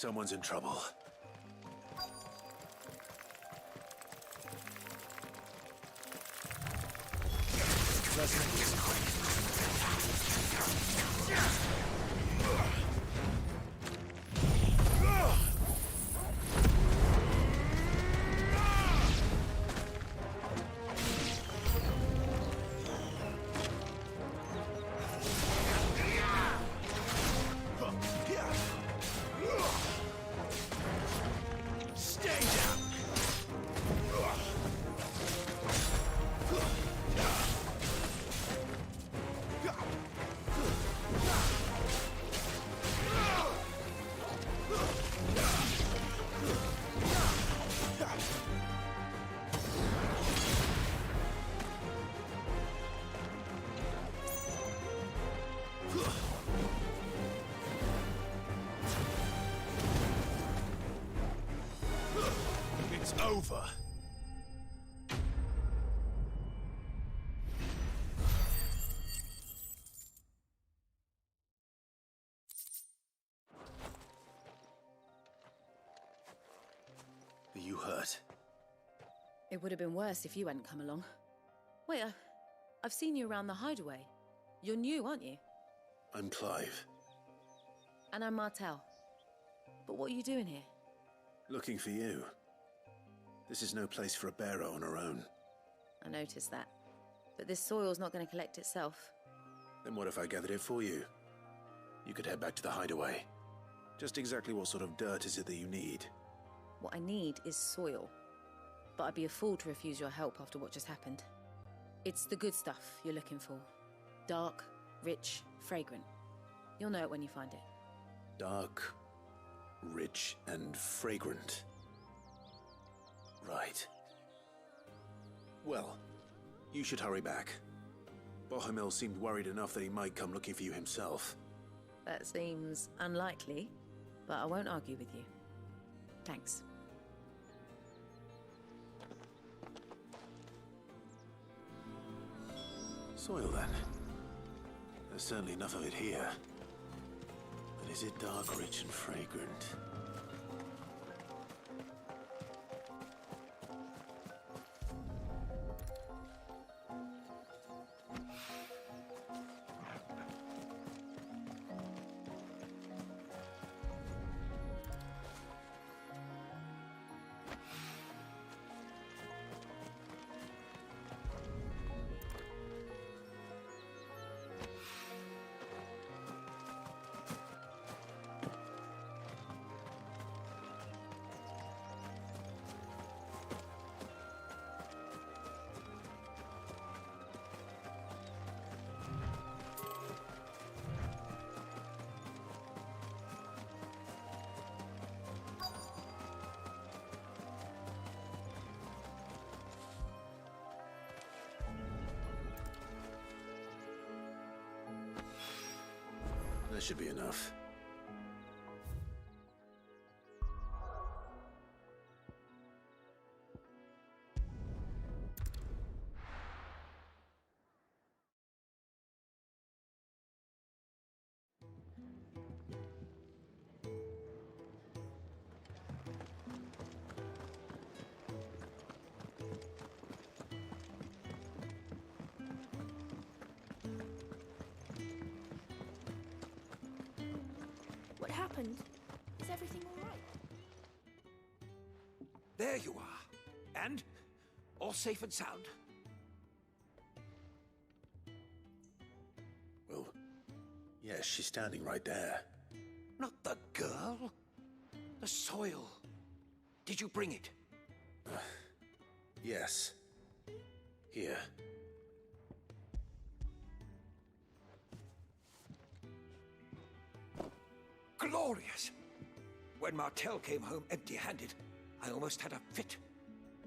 Someone's in trouble. Let's make this quick. It's over. Are you hurt? It would have been worse if you hadn't come along. Wait, I've seen you around the hideaway. You're new, aren't you? I'm Clive. And I'm Martel. But what are you doing here? Looking for you. This is no place for a bearer on her own. I noticed that. But this soil's not going to collect itself. Then what if I gathered it for you? You could head back to the hideaway. Just exactly what sort of dirt is it that you need? What I need is soil. But I'd be a fool to refuse your help after what just happened. It's the good stuff you're looking for. Dark, rich, fragrant. You'll know it when you find it. Dark, rich, and fragrant. Right. Well, you should hurry back. Bohemil seemed worried enough that he might come looking for you himself. That seems unlikely, but I won't argue with you. Thanks. Soil, then. There's certainly enough of it here. But is it dark, rich, and fragrant? That should be enough. What happened? Is everything all right? There you are. And? All safe and sound? Well, yes, she's standing right there. Not the girl. The soil. Did you bring it? Yes. Here. Glorious! When Martel came home empty-handed, I almost had a fit.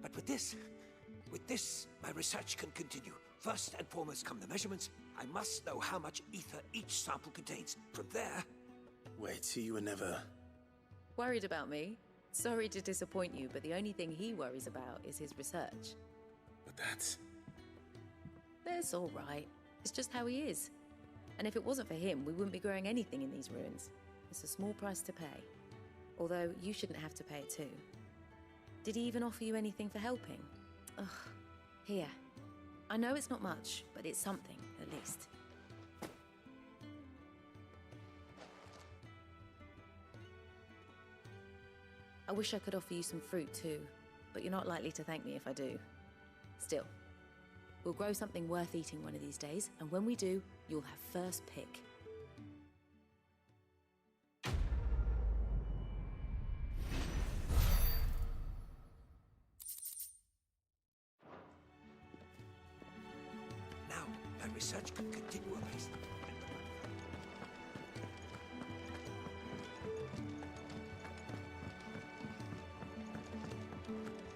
But with this, my research can continue. First and foremost come the measurements. I must know how much ether each sample contains. From there... Wait, so you were never... Worried about me? Sorry to disappoint you, but the only thing he worries about is his research. But that's... That's all right. It's just how he is. And if it wasn't for him, we wouldn't be growing anything in these ruins. It's a small price to pay. Although, you shouldn't have to pay it too. Did he even offer you anything for helping? Ugh. Here. I know it's not much, but it's something, at least. I wish I could offer you some fruit too, but you're not likely to thank me if I do. Still, we'll grow something worth eating one of these days, and when we do, you'll have first pick. Now, my research can continue apace.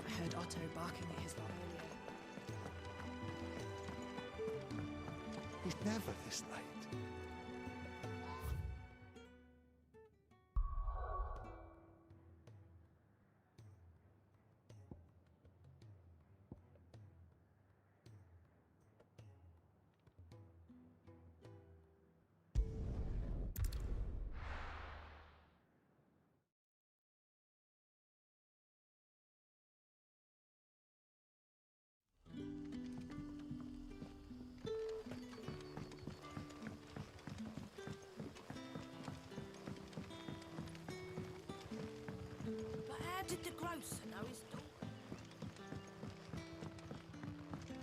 I heard Otto barking at his lot earlier. He's never this late. But how did the grocer know his daughter?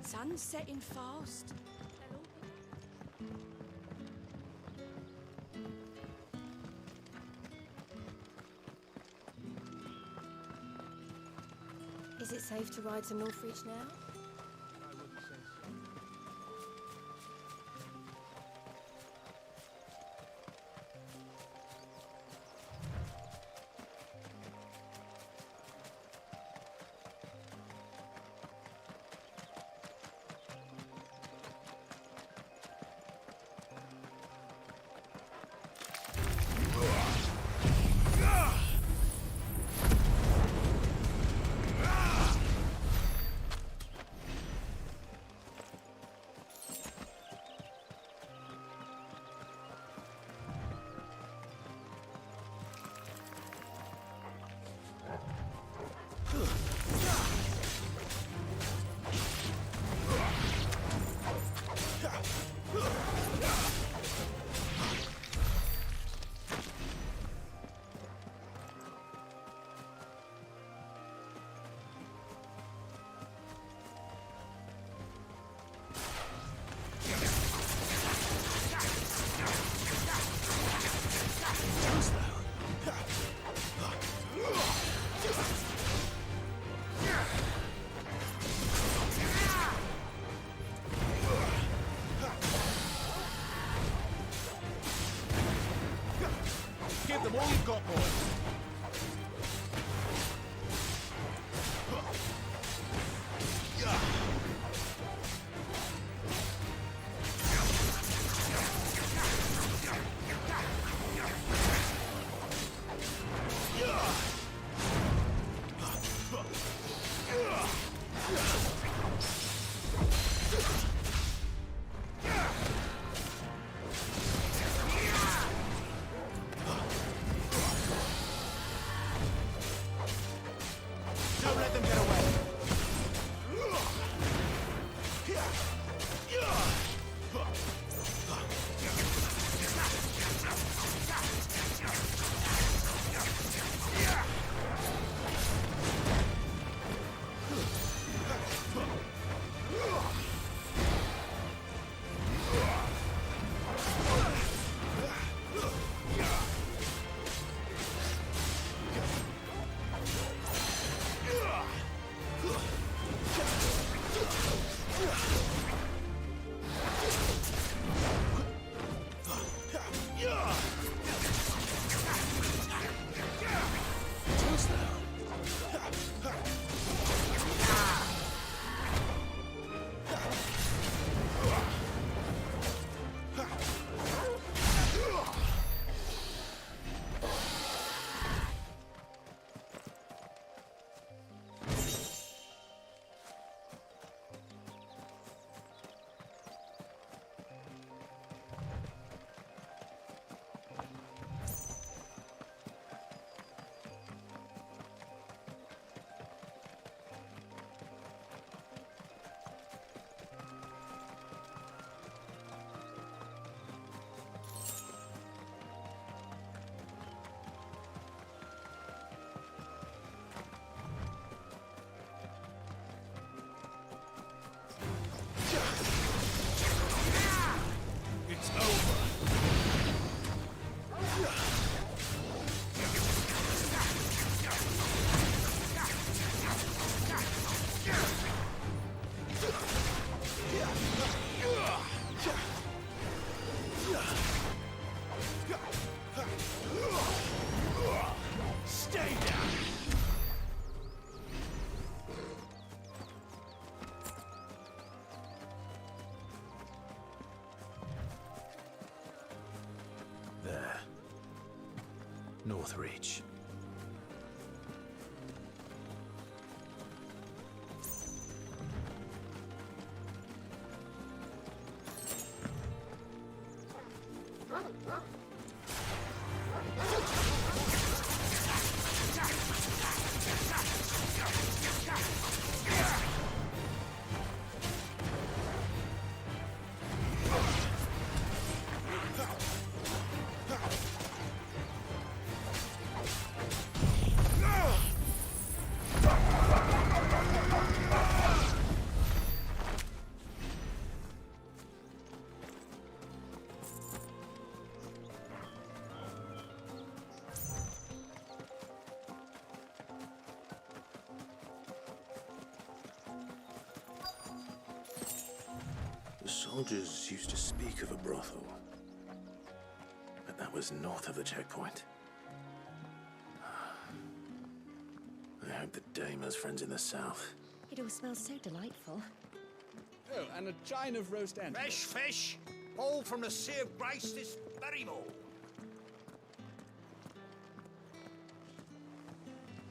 Sun's setting fast. Is it safe to ride to Northreach now? Give them all you've got, boys. Don't let them get away. It's over. Stay down. There. Northreach. The soldiers used to speak of a brothel, but that was north of the checkpoint. I hope that Dame has friends in the south. It all smells so delightful. Oh, and a chine of roast ant. Fresh fish, all from the Sea of Grace this very morning.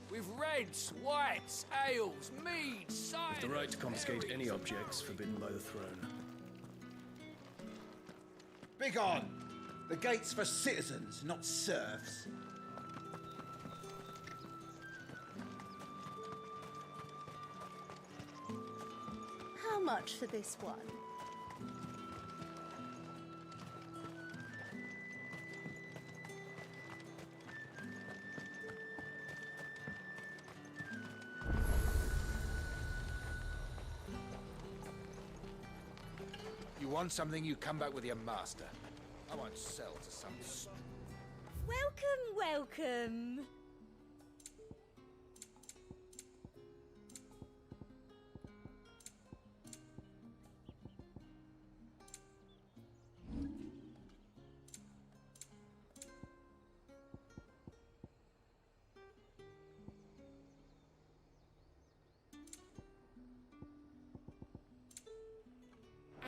With reds, whites, ales, meads, cider... The right to confiscate any objects forbidden by the throne. Begone! The gate's for citizens, not serfs. How much for this one? You want something, you come back with your master. I won't sell to some... Welcome, welcome.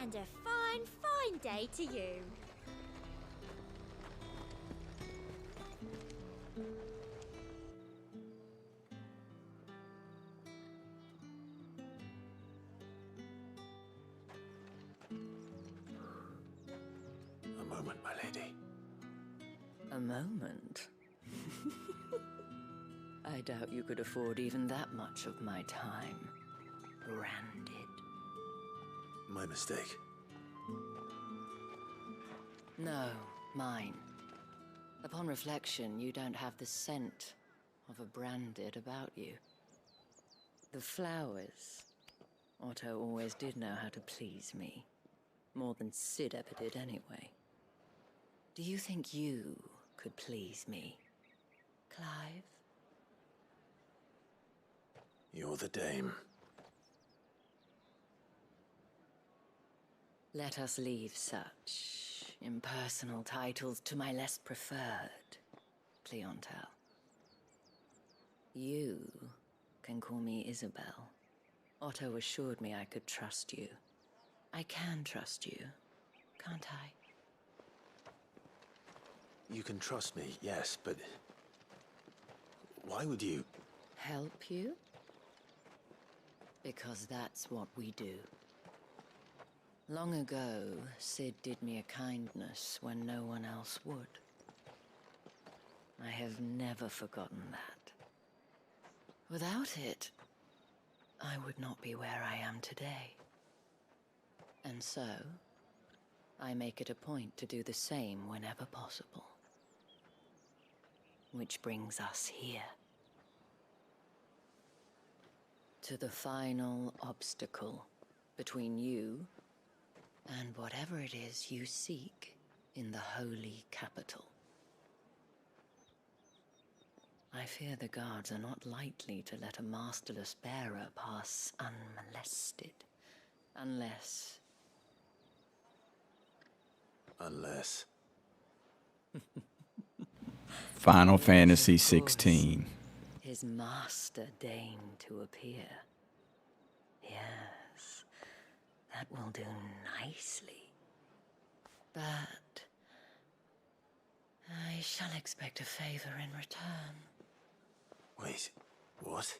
And a fine, fine day to you. A moment, my lady. A moment? A I doubt you could afford even that much of my time. Branded. My mistake. No, mine. Upon reflection, you don't have the scent of a branded about you. The flowers. Otto always did know how to please me. More than Sid ever did anyway. Do you think you could please me, Clive? You're the dame. Let us leave such impersonal titles to my less preferred clientele. You can call me Isabel. Otto assured me I could trust you. I can trust you, can't I? You can trust me, yes, but... why would you... Help you? Because that's what we do. Long ago, Sid did me a kindness when no one else would. I have never forgotten that. Without it, I would not be where I am today. And so, I make it a point to do the same whenever possible. Which brings us here. To the final obstacle between you and whatever it is you seek in the holy capital. I fear the guards are not likely to let a masterless bearer pass unmolested. Unless... Final Fantasy 16. His master deigned to appear. Yes, that will do nicely. But I shall expect a favor in return. Wait, what?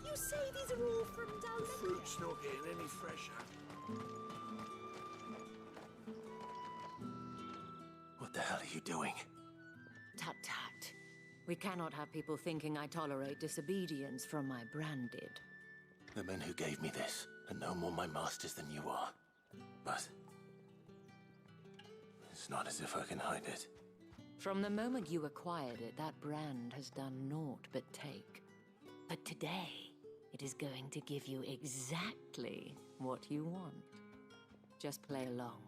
You say these are all from down The fruit's not getting any fresher. What the hell are you doing? Tut tut. We cannot have people thinking I tolerate disobedience from my branded. The men who gave me this are no more my masters than you are. But... it's not as if I can hide it. From the moment you acquired it, that brand has done naught but take. But today, it is going to give you exactly what you want. Just play along.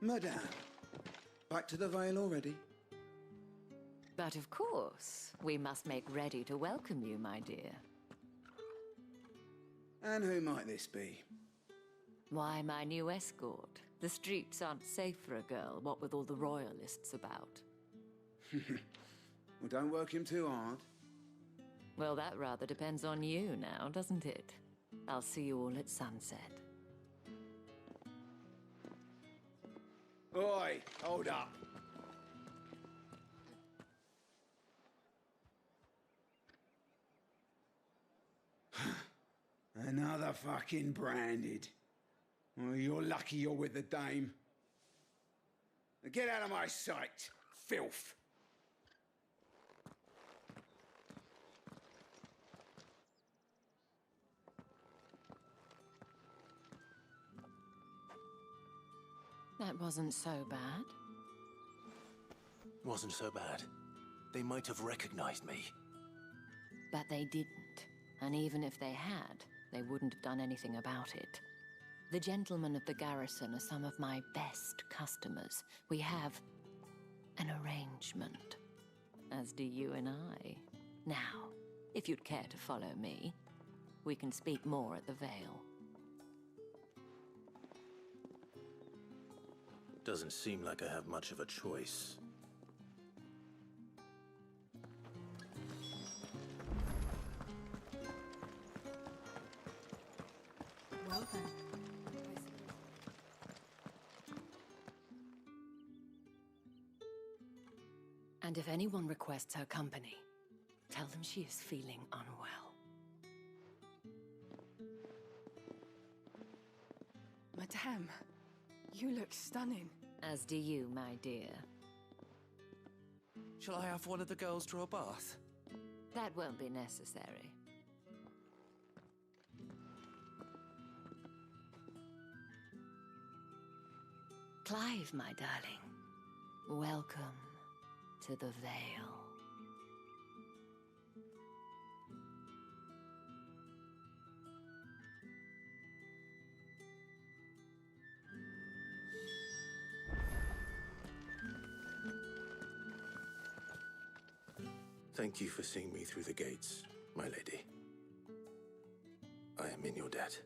Madame, back to the Vale already? But of course, we must make ready to welcome you, my dear. And who might this be? Why, my new escort. The streets aren't safe for a girl, what with all the royalists about. Well, don't work him too hard. Well, that rather depends on you now, doesn't it? I'll see you all at sunset. Oi, hold up. Another fucking branded. Well, you're lucky you're with the dame. Now get out of my sight, filth. That wasn't so bad. Wasn't so bad. They might have recognized me. But they didn't. And even if they had, they wouldn't have done anything about it. The gentlemen of the garrison are some of my best customers. We have an arrangement, as do you and I. Now, if you'd care to follow me, we can speak more at the Vale. Doesn't seem like I have much of a choice. Well then. And if anyone requests her company, tell them she is feeling unwell. Madame, you look stunning. As do you, my dear. Shall I have one of the girls draw a bath? That won't be necessary. Clive, my darling. Welcome to the Vale. Thank you for seeing me through the gates, my lady. I am in your debt.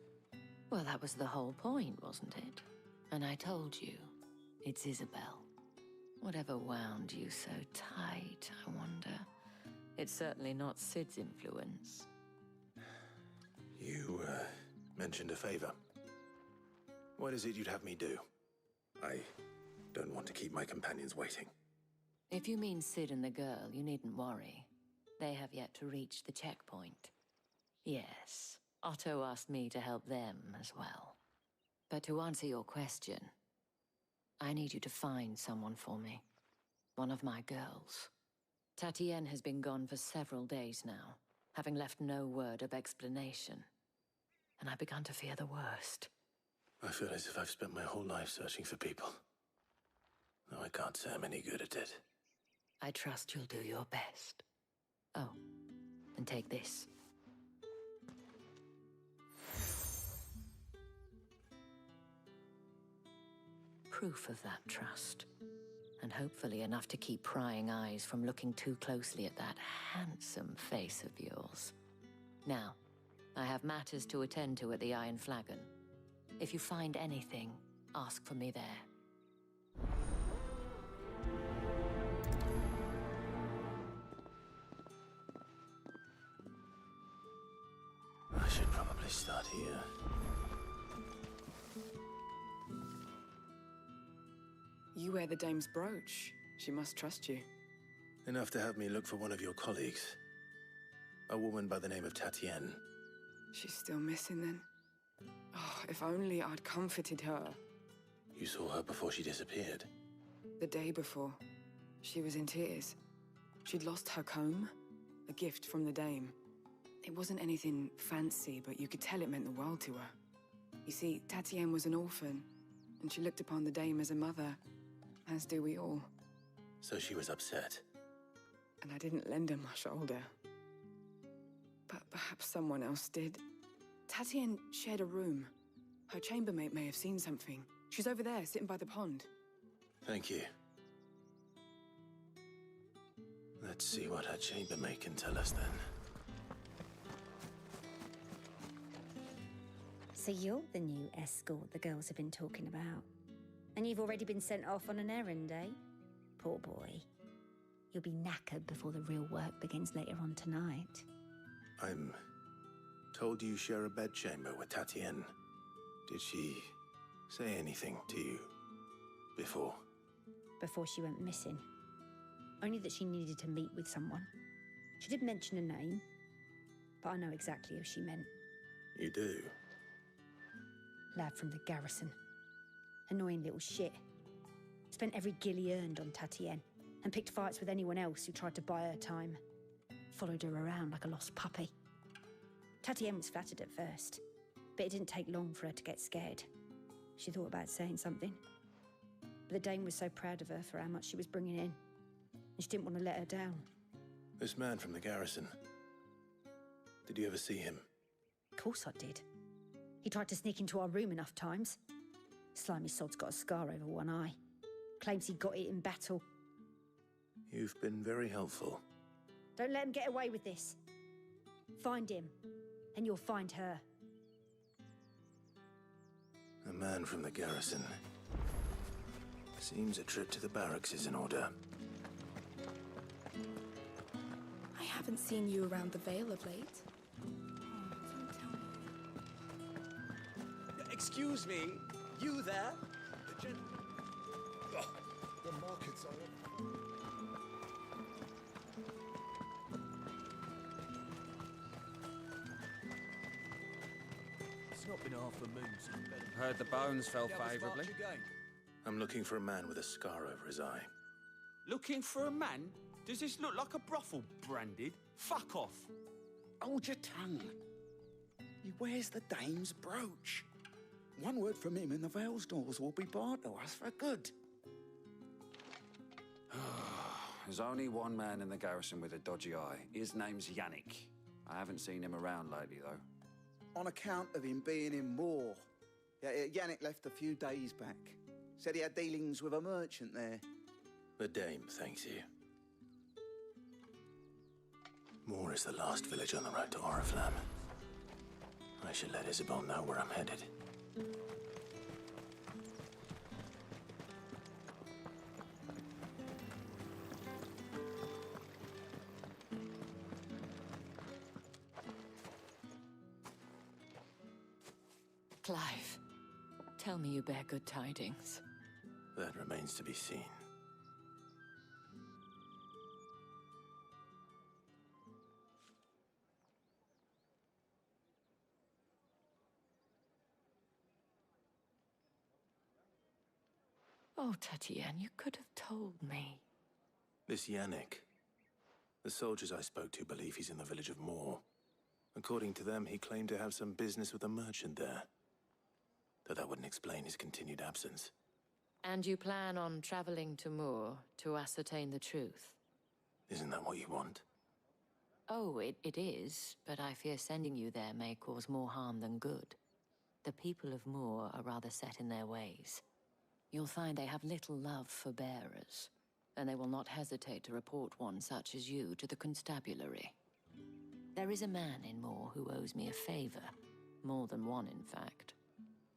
Well, that was the whole point, wasn't it? And I told you, it's Isabel. Whatever wound you so tight, I wonder. It's certainly not Sid's influence. You, mentioned a favor. What is it you'd have me do? I don't want to keep my companions waiting. If you mean Sid and the girl, you needn't worry. They have yet to reach the checkpoint. Yes, Otto asked me to help them as well. But to answer your question, I need you to find someone for me. One of my girls. Tatienne has been gone for several days now, having left no word of explanation. And I've begun to fear the worst. I feel as if I've spent my whole life searching for people. Though I can't say I'm any good at it. I trust you'll do your best. Oh, and take this. Proof of that trust. And hopefully enough to keep prying eyes from looking too closely at that handsome face of yours. Now, I have matters to attend to at the Iron Flagon. If you find anything, ask for me there. I should probably start here. You wear the dame's brooch. She must trust you. Enough to have me look for one of your colleagues. A woman by the name of Tatienne. She's still missing then? Oh, if only I'd comforted her. You saw her before she disappeared. The day before. She was in tears. She'd lost her comb, a gift from the dame. It wasn't anything fancy, but you could tell it meant the world to her. You see, Tatienne was an orphan, and she looked upon the dame as a mother, as do we all. So she was upset. And I didn't lend her my shoulder. But perhaps someone else did. Tatienne shared a room. Her chambermaid may have seen something. She's over there, sitting by the pond. Thank you. Let's see what her chambermaid can tell us then. So you're the new escort the girls have been talking about. And you've already been sent off on an errand, eh? Poor boy. You'll be knackered before the real work begins later on tonight. I'm told you share a bedchamber with Tatienne. Did she say anything to you before? Before she went missing. Only that she needed to meet with someone. She did mention a name, but I know exactly who she meant. You do? Lad from the garrison. Annoying little shit. Spent every guil he earned on Tatienne, and picked fights with anyone else who tried to buy her time. Followed her around like a lost puppy. Tatienne was flattered at first, but it didn't take long for her to get scared. She thought about saying something. But the dame was so proud of her for how much she was bringing in, and she didn't want to let her down. This man from the garrison. Did you ever see him? Of course I did. He tried to sneak into our room enough times. Slimy sod's got a scar over one eye. Claims he got it in battle. You've been very helpful. Don't let him get away with this. Find him, and you'll find her. A man from the garrison. Seems a trip to the barracks is in order. I haven't seen you around the Vale of late. Excuse me, you there? The markets are... It's not been half a moon since Ben. Heard the bones fell favourably. I'm looking for a man with a scar over his eye. Looking for a man? Does this look like a brothel, Branded? Fuck off. Hold your tongue. He wears the dame's brooch. One word from him and the Vale's doors will be barred to us for good. There's only one man in the garrison with a dodgy eye. His name's Yannick. I haven't seen him around lately, though. On account of him being in Moor. Yeah, Yannick left a few days back. Said he had dealings with a merchant there. The dame thanks you. Moor is the last village on the road to Oriflamme. I should let Isabel know where I'm headed. Clive, tell me you bear good tidings. That remains to be seen. Oh, Tatienne, you could have told me. This Yannick. The soldiers I spoke to believe he's in the village of Moor. According to them, he claimed to have some business with a merchant there. Though that wouldn't explain his continued absence. And you plan on traveling to Moor to ascertain the truth? Isn't that what you want? Oh, it is, but I fear sending you there may cause more harm than good. The people of Moor are rather set in their ways. You'll find they have little love for bearers, and they will not hesitate to report one such as you to the constabulary. There is a man in Moor who owes me a favor. More than one, in fact.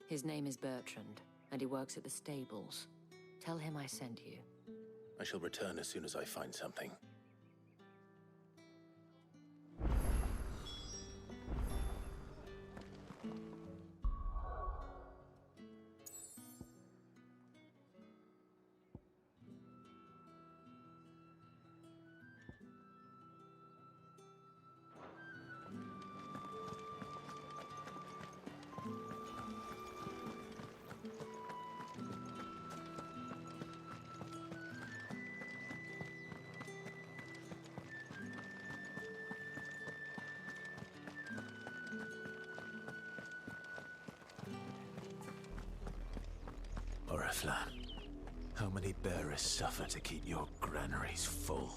His name is Bertrand, and he works at the stables. Tell him I sent you. I shall return as soon as I find something. Oriflamme, how many bearers suffer to keep your granaries full?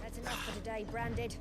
That's enough for today, Branded.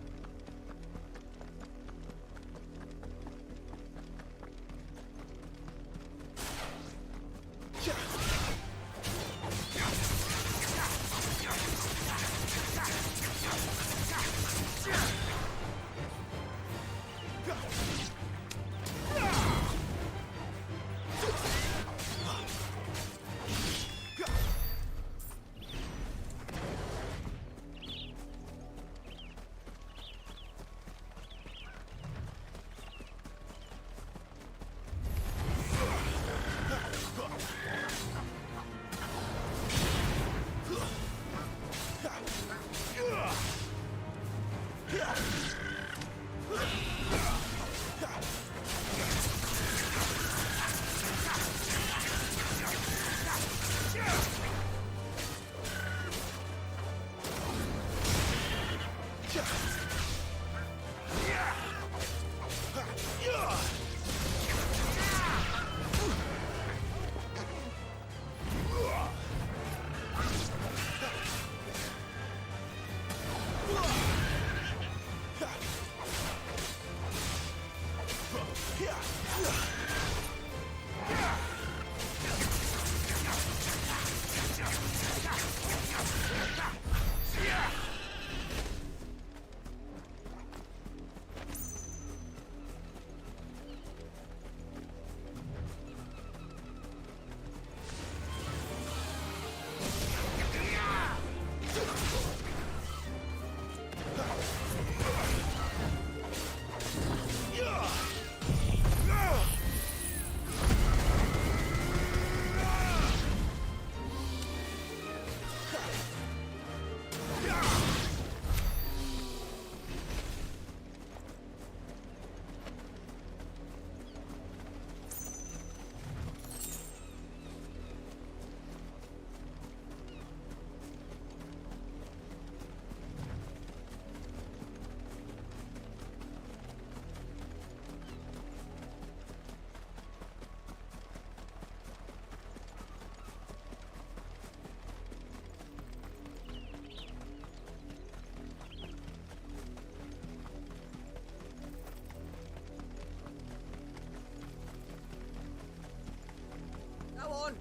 Go on.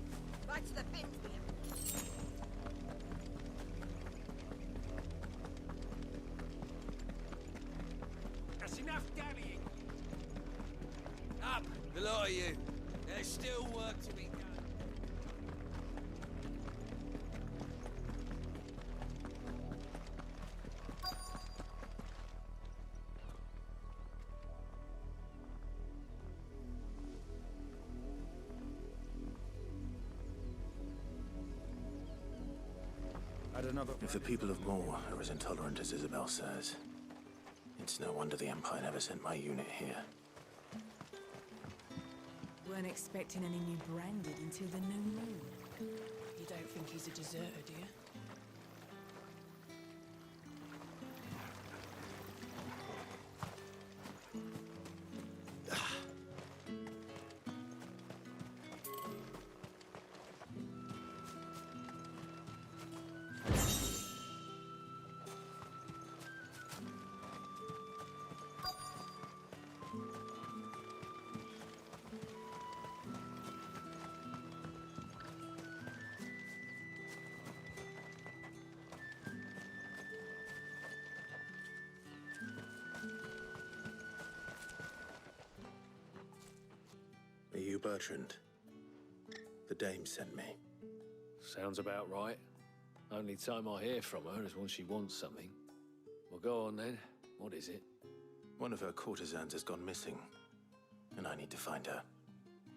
Back to the pins, dear. That's enough dallying. Up, the lot of you. There's still work to be done. If the people of Moor are as intolerant as Isabel says, it's no wonder the Empire never sent my unit here. Weren't expecting any new branded until the new moon. You don't think he's a deserter, do you? Are you Bertrand? The dame sent me. Sounds about right. Only time I hear from her is when she wants something. Well, go on then. What is it? One of her courtesans has gone missing, and I need to find her.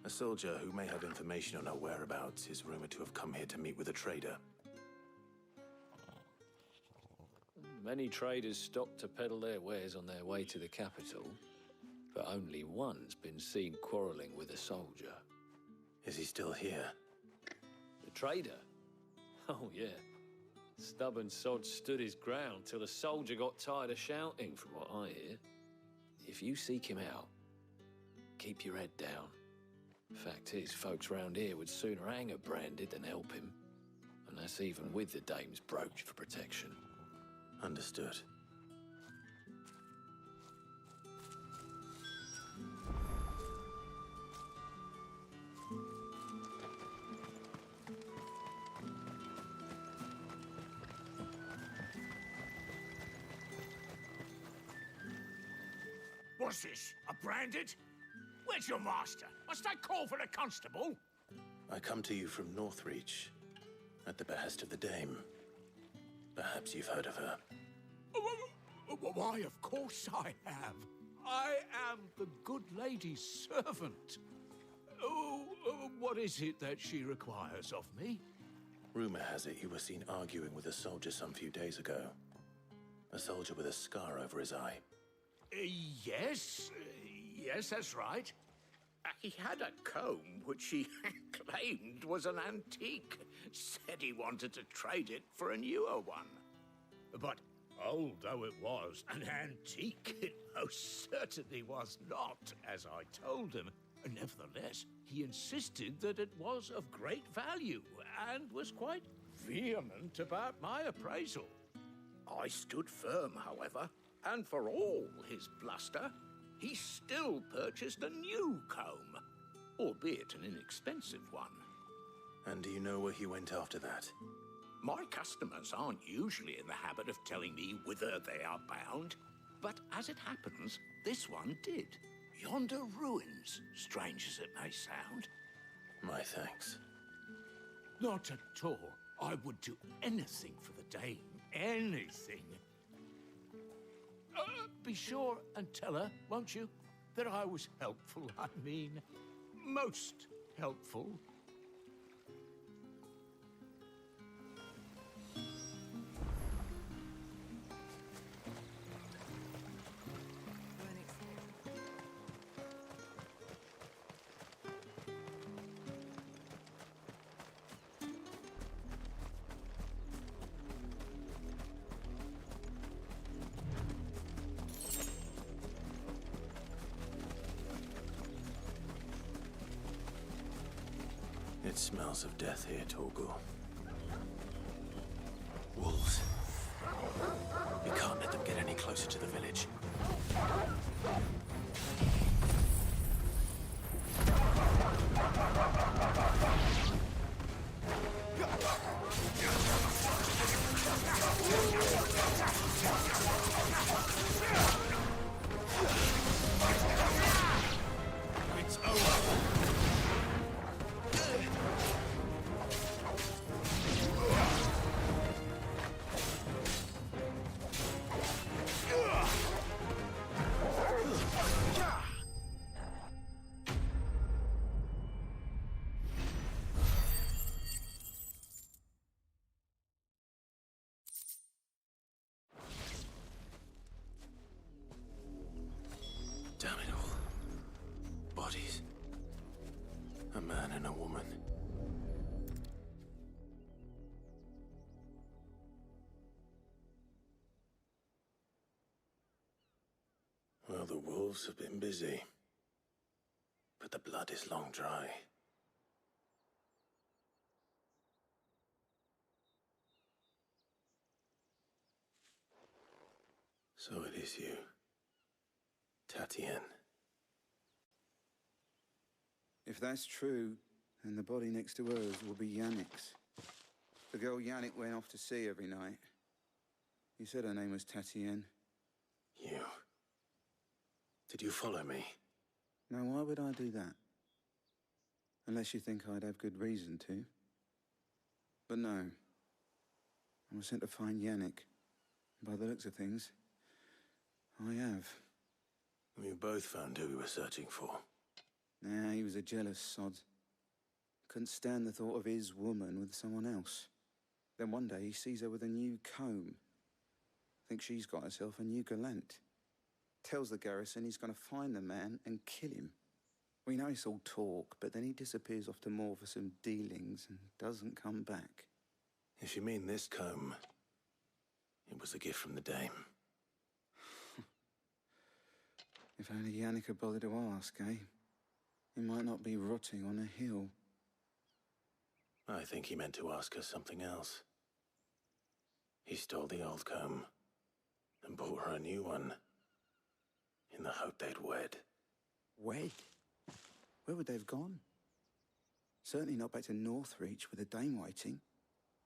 A soldier who may have information on her whereabouts is rumored to have come here to meet with a trader. Many traders stop to peddle their wares on their way to the capital, but only one's been seen quarreling with a soldier. Is he still here? The trader? Oh, yeah. Stubborn sod stood his ground till the soldier got tired of shouting, from what I hear. If you seek him out, keep your head down. Fact is, folks round here would sooner hang a branded than help him. And that's even with the dame's brooch for protection. Understood. What's this? A branded? Where's your master? Must I call for the constable? I come to you from Northreach, at the behest of the dame. Perhaps you've heard of her. Why, of course I have. I am the good lady's servant. What is it that she requires of me? Rumor has it you were seen arguing with a soldier some few days ago. A soldier with a scar over his eye. Yes, that's right. He had a comb which he claimed was an antique. Said he wanted to trade it for a newer one. But old though it was, an antique it most certainly was not, as I told him. Nevertheless, he insisted that it was of great value and was quite vehement about my appraisal. I stood firm, however, and for all his bluster, he still purchased a new comb, albeit an inexpensive one. And do you know where he went after that? My customers aren't usually in the habit of telling me whither they are bound, but as it happens, this one did. Yonder ruins, strange as it may sound. My thanks. Not at all. I would do anything for the dame. Anything. Be sure and tell her, won't you, that I was helpful. I mean, most helpful. It smells of death here, Torgal. Wolves. We can't let them get any closer to the village. A man and a woman. Well, the wolves have been busy, but the blood is long dry. So it is you, Tatienne. If that's true, then the body next to hers will be Yannick's. The girl Yannick went off to sea every night. You said her name was Tatienne. You... Did you follow me? Now, why would I do that? Unless you think I'd have good reason to. But no. I was sent to find Yannick. By the looks of things, I have. We both found who we were searching for. Nah, he was a jealous sod. Couldn't stand the thought of his woman with someone else. Then one day he sees her with a new comb. Thinks she's got herself a new gallant. Tells the garrison he's going to find the man and kill him. We know it's all talk, but then he disappears off to Moor for some dealings and doesn't come back. If you mean this comb, it was a gift from the dame. If only Yannick had bothered to ask, eh? He might not be rotting on a hill. I think he meant to ask her something else. He stole the old comb and bought her a new one in the hope they'd wed. Wed? Where would they have gone? Certainly not back to Northreach with a dame waiting.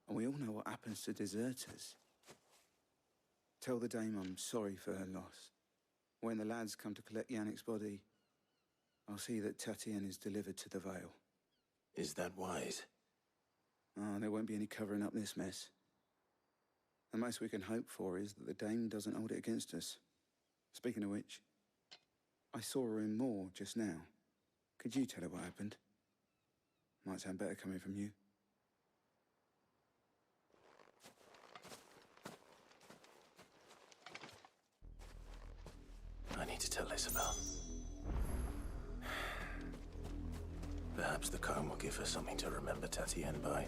And we all know what happens to deserters. Tell the dame I'm sorry for her loss. When the lads come to collect Yannick's body, I'll see that Tatienne is delivered to the Vale. Is that wise? Oh, there won't be any covering up this mess. The most we can hope for is that the dame doesn't hold it against us. Speaking of which, I saw her in Moor just now. Could you tell her what happened? Might sound better coming from you. I need to tell Isabel. Perhaps the comb will give her something to remember Tatienne by.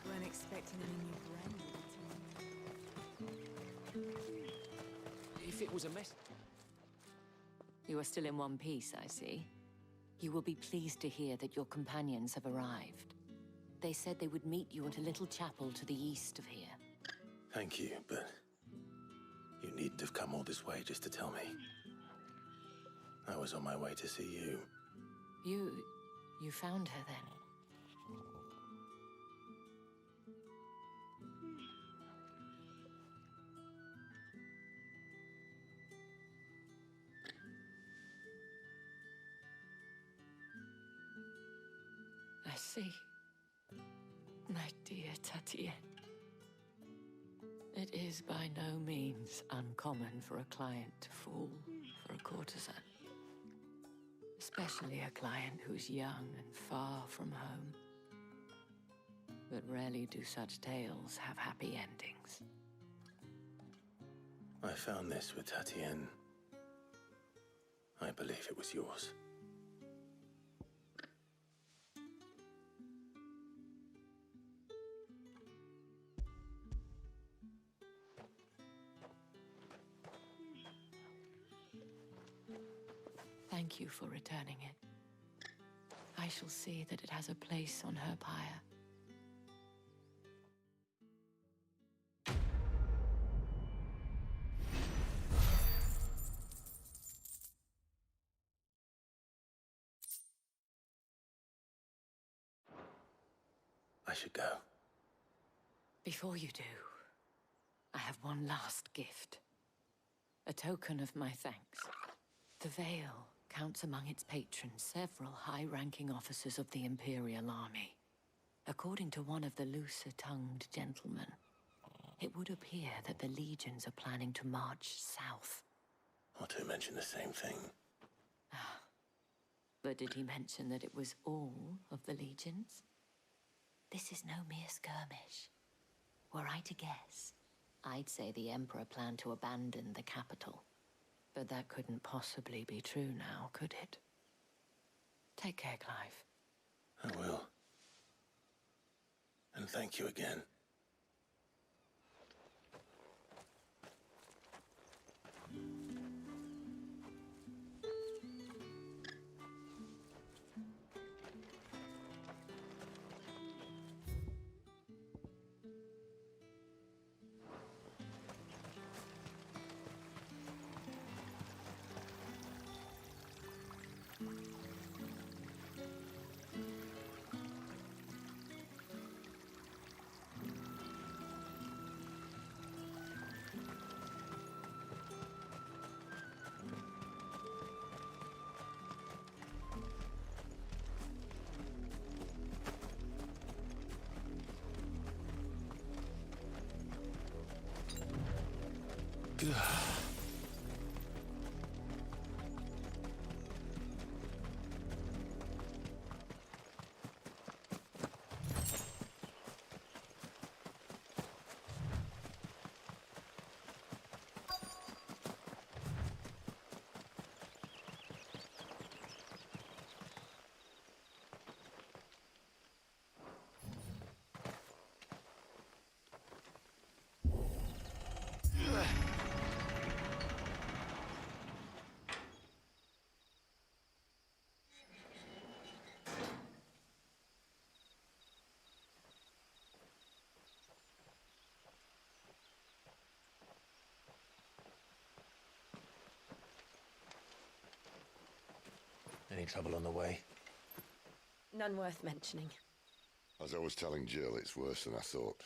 Weren't expecting any new brand. If it was a mess... You are still in one piece, I see. You will be pleased to hear that your companions have arrived. They said they would meet you at a little chapel to the east of here. Thank you, but you needn't have come all this way just to tell me. I was on my way to see you. You found her then? I see. My dear Tatienne. It is by no means uncommon for a client to fall for a courtesan. Especially a client who's young and far from home. But rarely do such tales have happy endings. I found this with Tatienne. I believe it was yours. Thank you for returning it. I shall see that it has a place on her pyre. I should go. Before you do, I have one last gift. A token of my thanks. The Vale counts among its patrons several high-ranking officers of the Imperial Army. According to one of the looser-tongued gentlemen, it would appear that the legions are planning to march south. Not to mention the same thing. But did he mention that it was all of the legions? This is no mere skirmish. Were I to guess, I'd say the Emperor planned to abandon the capital. But that couldn't possibly be true now, could it? Take care, Clive. I will. And thank you again. Any trouble on the way? None worth mentioning. As I was telling Jill, it's worse than I thought.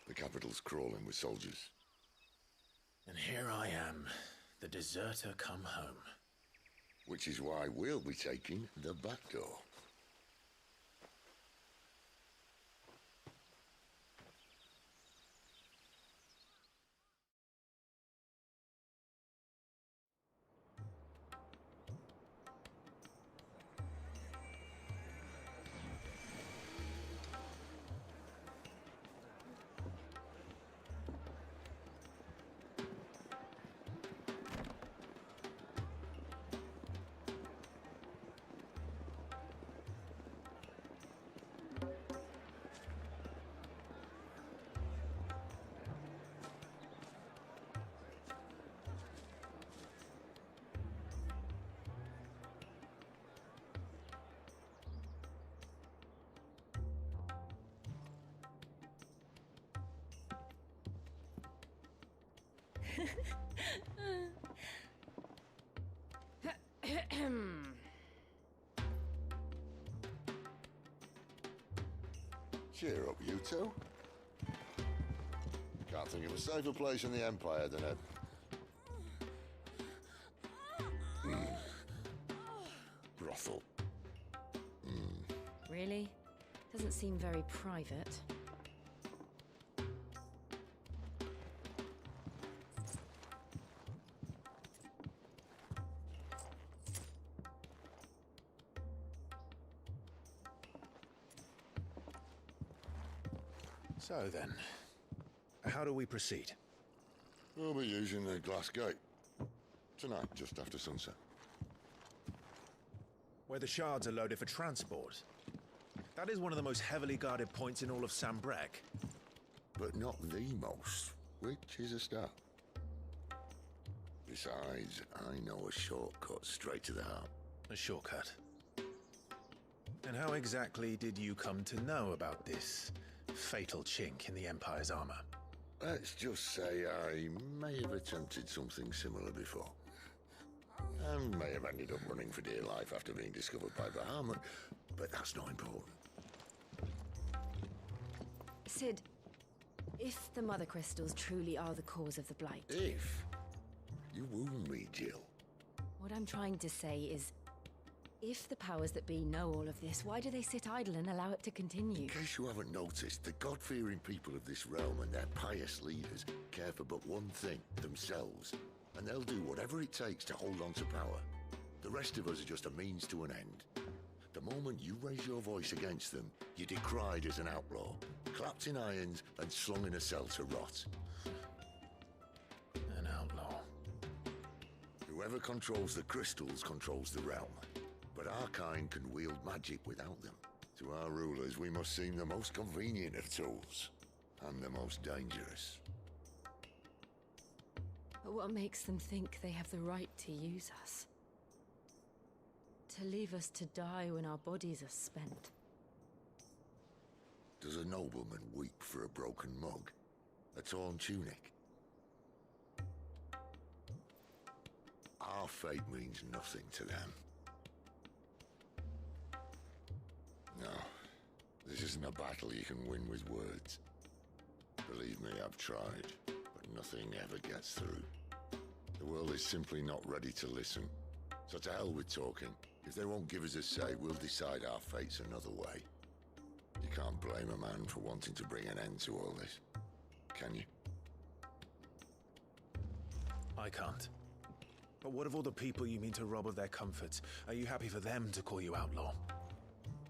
The capital's crawling with soldiers. And here I am, the deserter come home. Which is why we'll be taking the back door. Cheer up, you two. Can't think of a safer place in the Empire than a... brothel. Really? Doesn't seem very private. So then, how do we proceed? We'll be using the glass gate. Tonight, just after sunset. Where the shards are loaded for transport. That is one of the most heavily guarded points in all of Sambrek. But not the most, which is a start. Besides, I know a shortcut straight to the heart. A shortcut? And how exactly did you come to know about this fatal chink in the Empire's armor? Let's just say I may have attempted something similar before. And may have ended up running for dear life after being discovered by Bahamut, but that's not important. Sid, if the Mother Crystals truly are the cause of the Blight... If? You wound me, Jill. What I'm trying to say is, if the powers that be know all of this, why do they sit idle and allow it to continue? In case you haven't noticed, the God-fearing people of this realm and their pious leaders care for but one thing, themselves. And they'll do whatever it takes to hold on to power. The rest of us are just a means to an end. The moment you raise your voice against them, you're decried as an outlaw, clapped in irons and slung in a cell to rot. An outlaw. Whoever controls the crystals controls the realm. But our kind can wield magic without them. To our rulers, we must seem the most convenient of tools, and the most dangerous. But what makes them think they have the right to use us? To leave us to die when our bodies are spent? Does a nobleman weep for a broken mug? A torn tunic? Our fate means nothing to them. No, this isn't a battle you can win with words. Believe me, I've tried, but nothing ever gets through. The world is simply not ready to listen. So to hell with talking. If they won't give us a say, we'll decide our fates another way. You can't blame a man for wanting to bring an end to all this, can you? I can't. But what of all the people you mean to rob of their comforts? Are you happy for them to call you outlaw?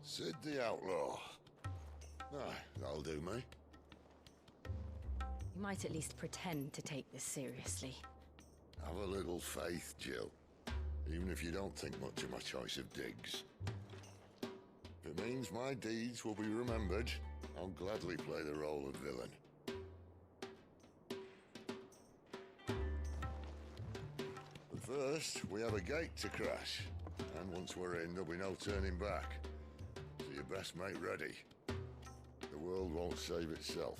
Sid the Outlaw. Ah, that'll do me. You might at least pretend to take this seriously. Have a little faith, Jill. Even if you don't think much of my choice of digs. If it means my deeds will be remembered, I'll gladly play the role of villain. But first, we have a gate to crash. And once we're in, there'll be no turning back. So you best make ready. The world won't save itself.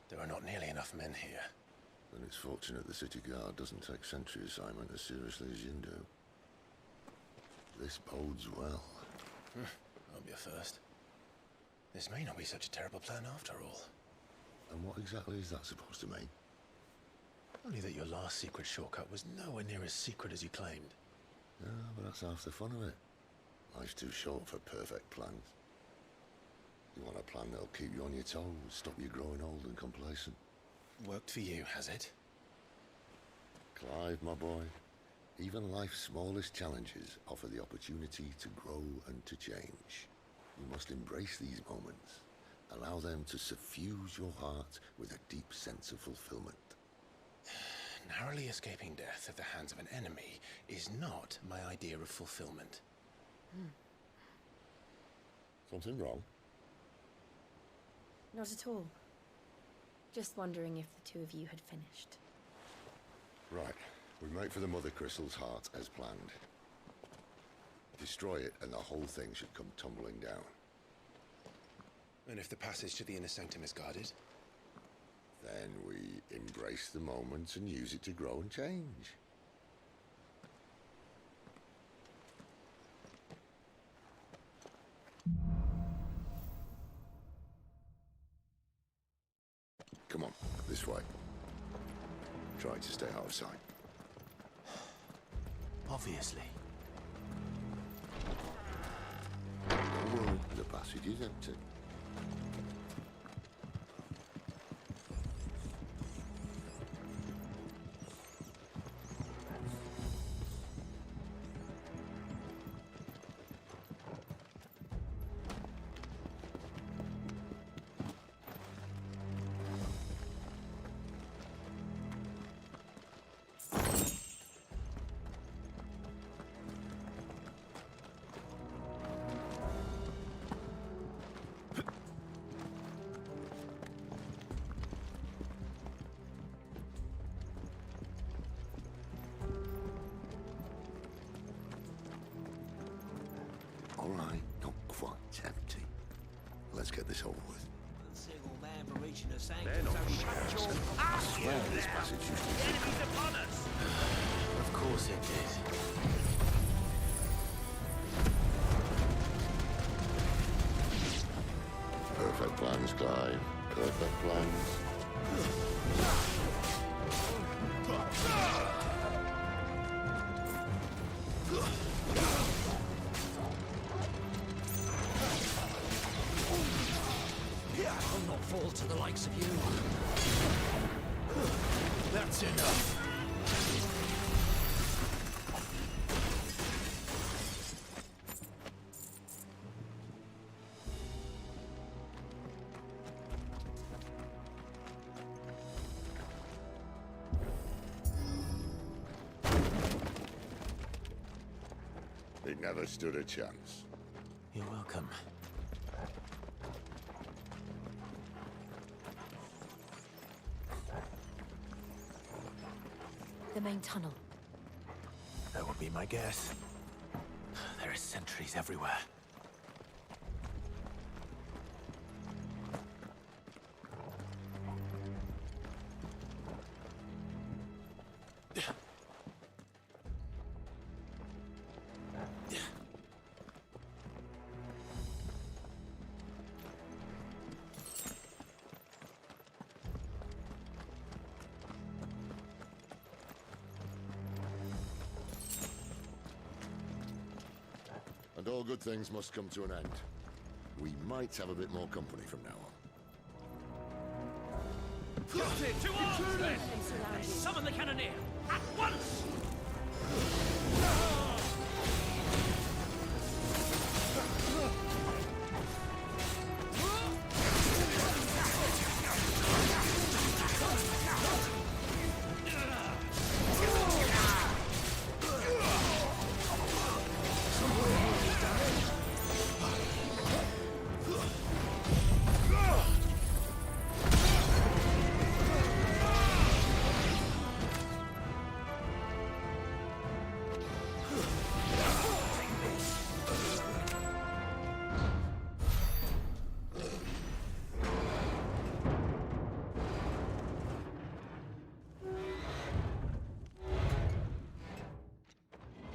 There are not nearly enough men here. Then it's fortunate the city guard doesn't take sentry assignment as seriously as you do. This bodes well. Won't be a first. This may not be such a terrible plan after all. And what exactly is that supposed to mean? Only that your last secret shortcut was nowhere near as secret as you claimed. Yeah, but that's half the fun of it. Life's too short for perfect plans. You want a plan that'll keep you on your toes, stop you growing old and complacent. Worked for you, has it? Clive, my boy, even life's smallest challenges offer the opportunity to grow and to change. You must embrace these moments. Allow them to suffuse your heart with a deep sense of fulfillment. Narrowly escaping death at the hands of an enemy is not my idea of fulfillment. Something wrong? Not at all. Just wondering if the two of you had finished. Right. We make for the Mother Crystal's heart as planned. Destroy it and the whole thing should come tumbling down. And if the passage to the inner sanctum is guarded? Then we embrace the moment and use it to grow and change. Come on, this way. tried to stay out of sight. Obviously. Well, the passage is empty. All right, not quite empty. Let's get this over with. Single man for reaching the sanctum, They're not so shut your ass, you swear this now. passage used to The enemy's upon us! Of course it did. Perfect plans, Clive. Perfect plans. I'll not fall to the likes of you. That's enough. It never stood a chance. You're welcome. The main tunnel. That would be my guess. There are sentries everywhere. And all good things must come to an end. We might have a bit more company from now on. Get it! To arms, then! Summon the cannoneer! At once!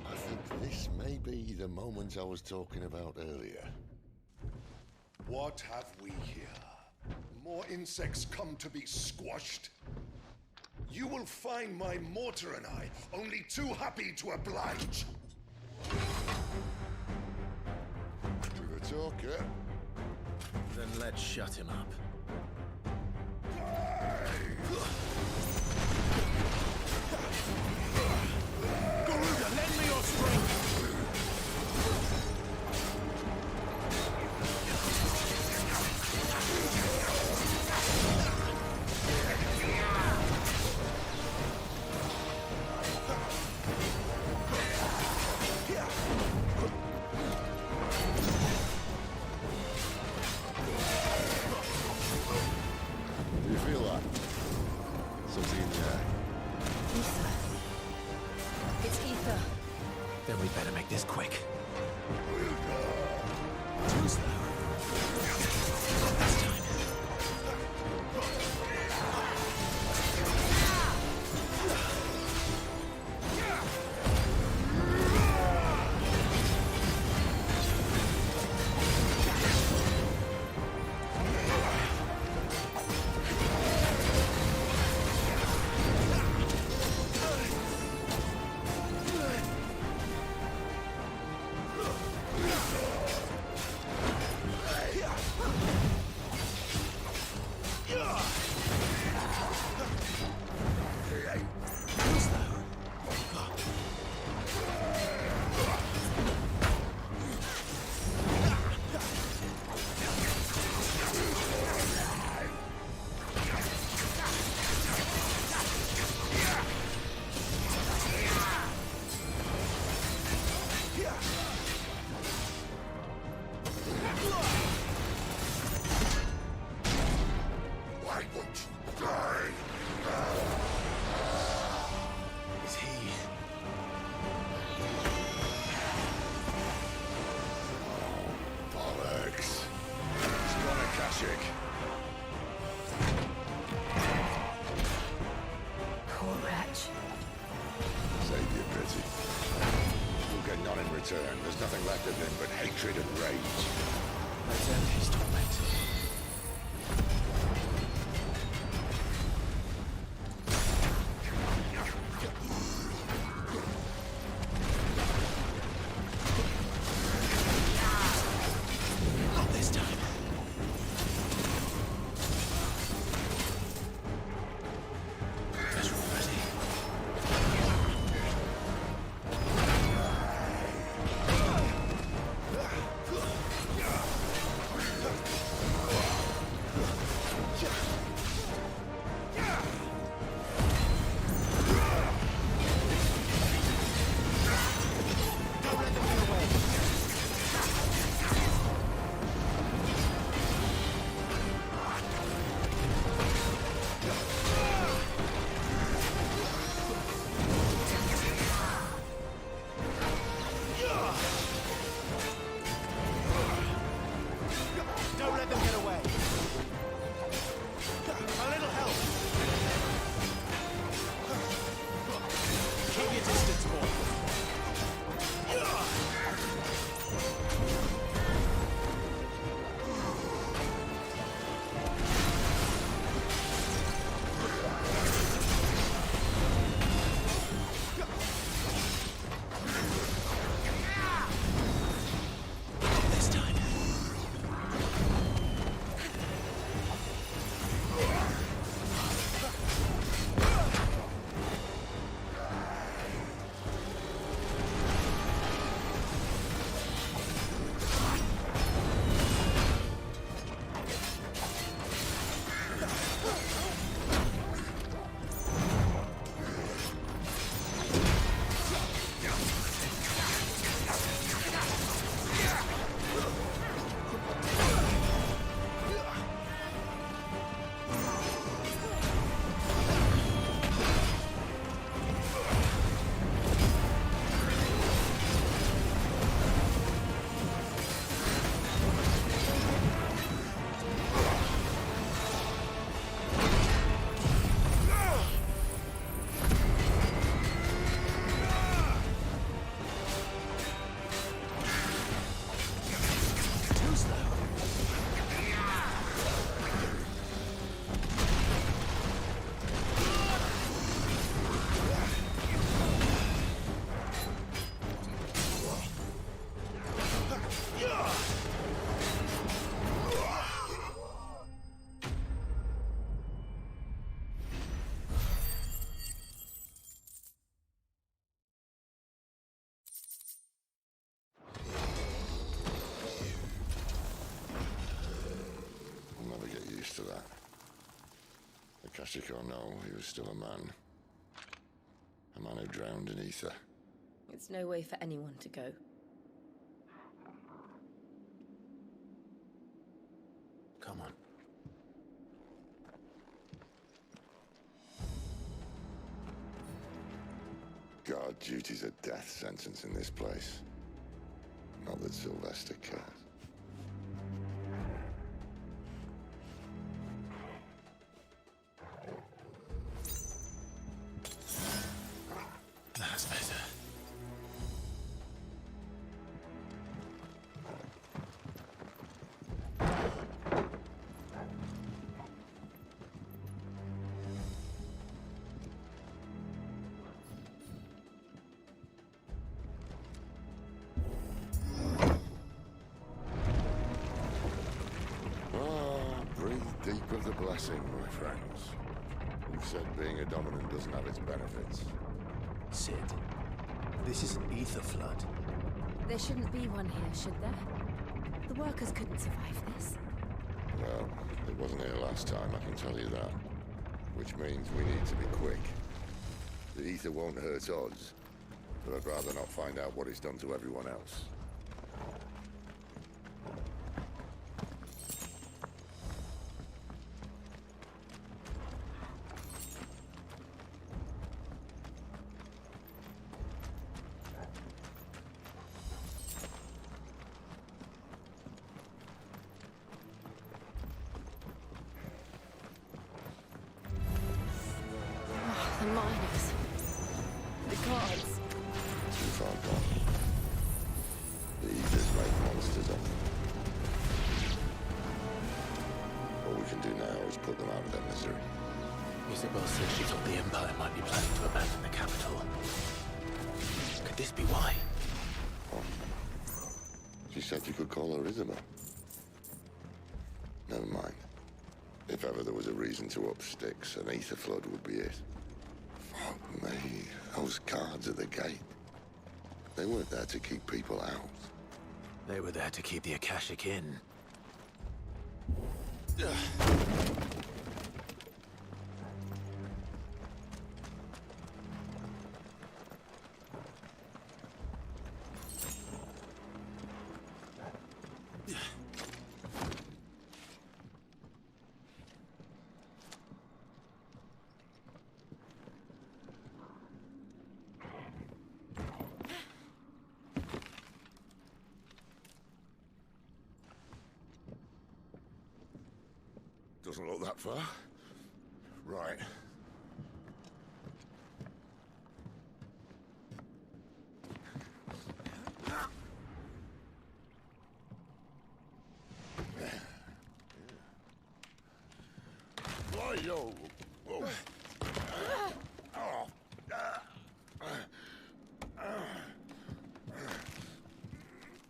I think this may be the moment I was talking about earlier. What have we here? More insects come to be squashed? You will find my mortar and I only too happy to oblige. With a talker. Then let's shut him up. Garuda, lend me your strength! Do you feel that? Something in the air. Ether. It's ether. Then we better make this quick. Too slow. This time. scratch. Save you, Betsy. You'll get none in return. There's nothing left of him but hatred and rage. Let's end his torment. Not this time. Guess we're ready. Don't let them get away. A little help. Keep your distance, boy. This time. Too slow. I'll never get used to that. Akashic or no, he was still a man. A man who drowned in ether. It's no way for anyone to go. Come on. Guard duty's a death sentence in this place. Not that Sylvester cares. That's better. Breathe deep of the blessing, my friends. Who said being a dominant doesn't have its benefits? Sid, this is an ether flood. There shouldn't be one here, should there? The workers couldn't survive this. Well, it wasn't here last time, I can tell you that. Which means we need to be quick. The ether won't hurt odds, but I'd rather not find out what it's done to everyone else. The miners. The gods. Too far gone. The Aethers make monsters of them. All we can do now is put them out of their misery. Isabel said she thought the Empire might be planning to abandon the capital. Could this be why? Oh. She said you could call her Isabel. Never mind. If ever there was a reason to up sticks, an Aether flood would be it. Fuck me. Those guards at the gate. They weren't there to keep people out. They were there to keep the Akashic in. Doesn't look that far. Right. Why, yo? Whoa.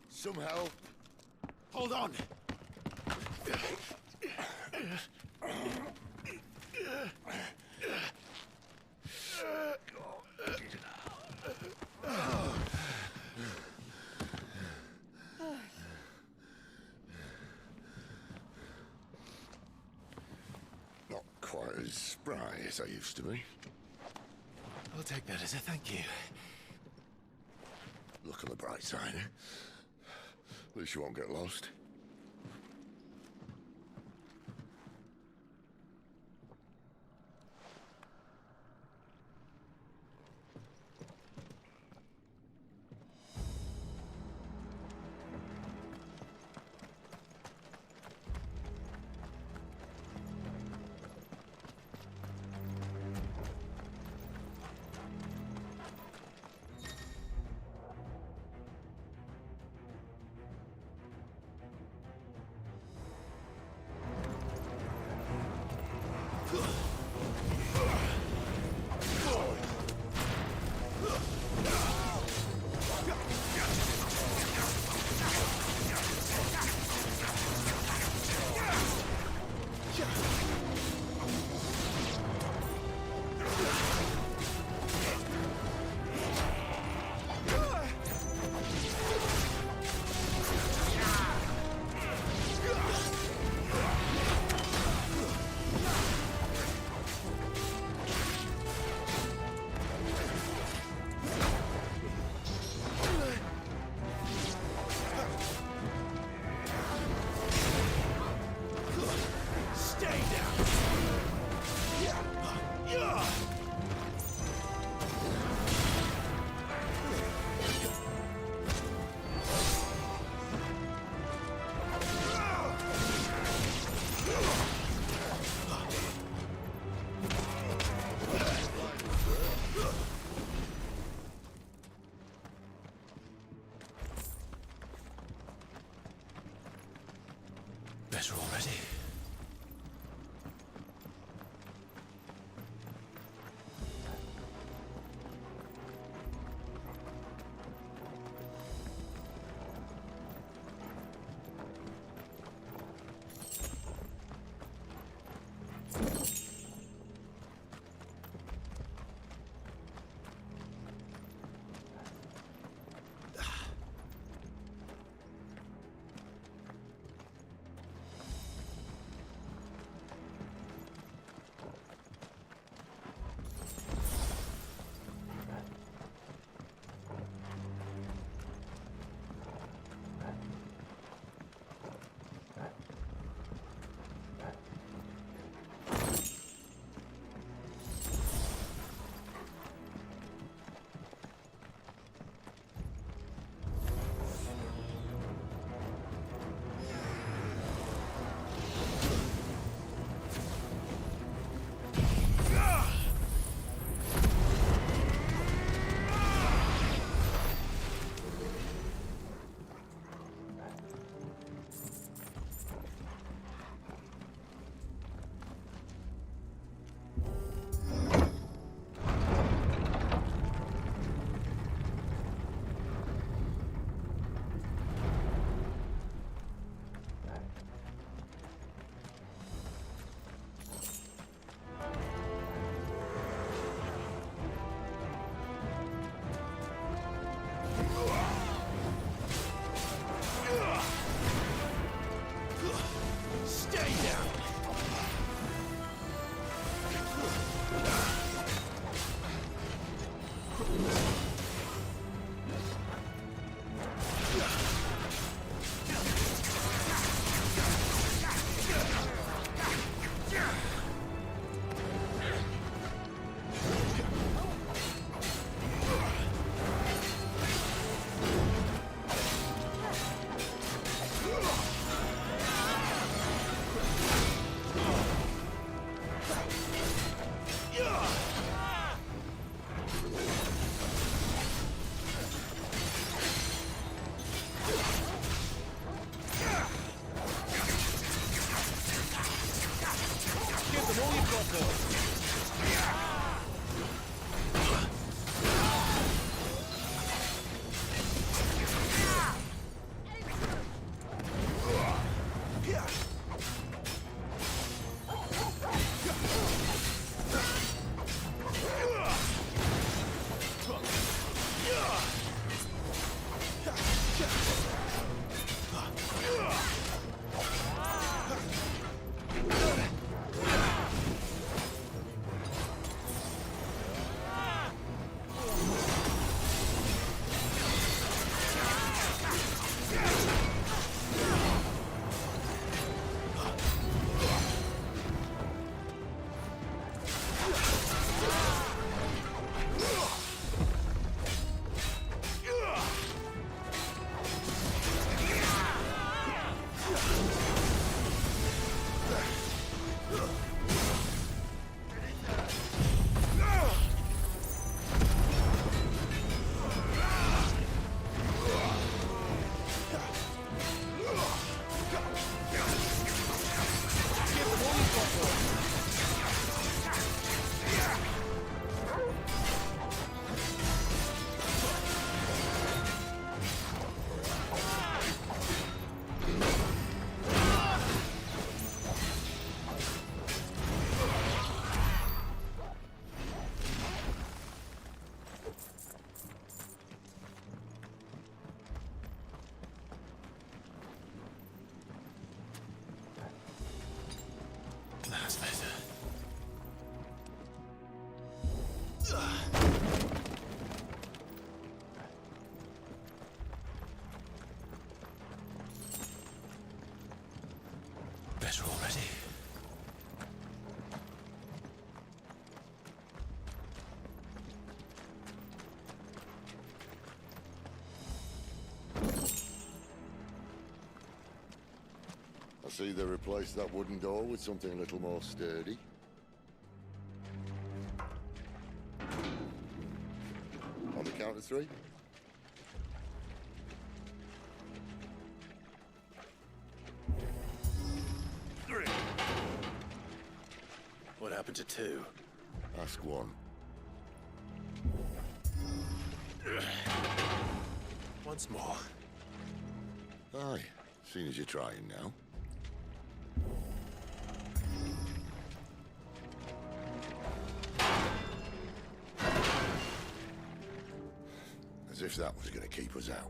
Some help. Hold on! Not quite as spry as I used to be. I'll take that as a thank you. Look on the bright side, eh? At least you won't get lost. see they replaced that wooden door with something a little more sturdy? On the count of 3? What happened to 2? Ask 1. Once more. Aye, seeing as you're trying now. As if that was going to keep us out.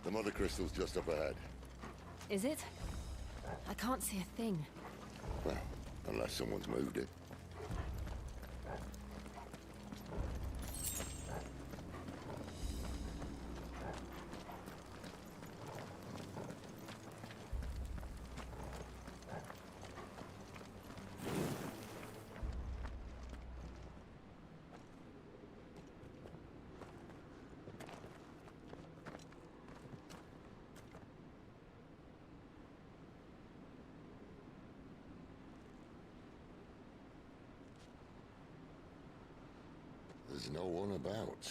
The mother crystal's just up ahead. Is it? I can't see a thing. Well, unless someone's moved it. There's no one about.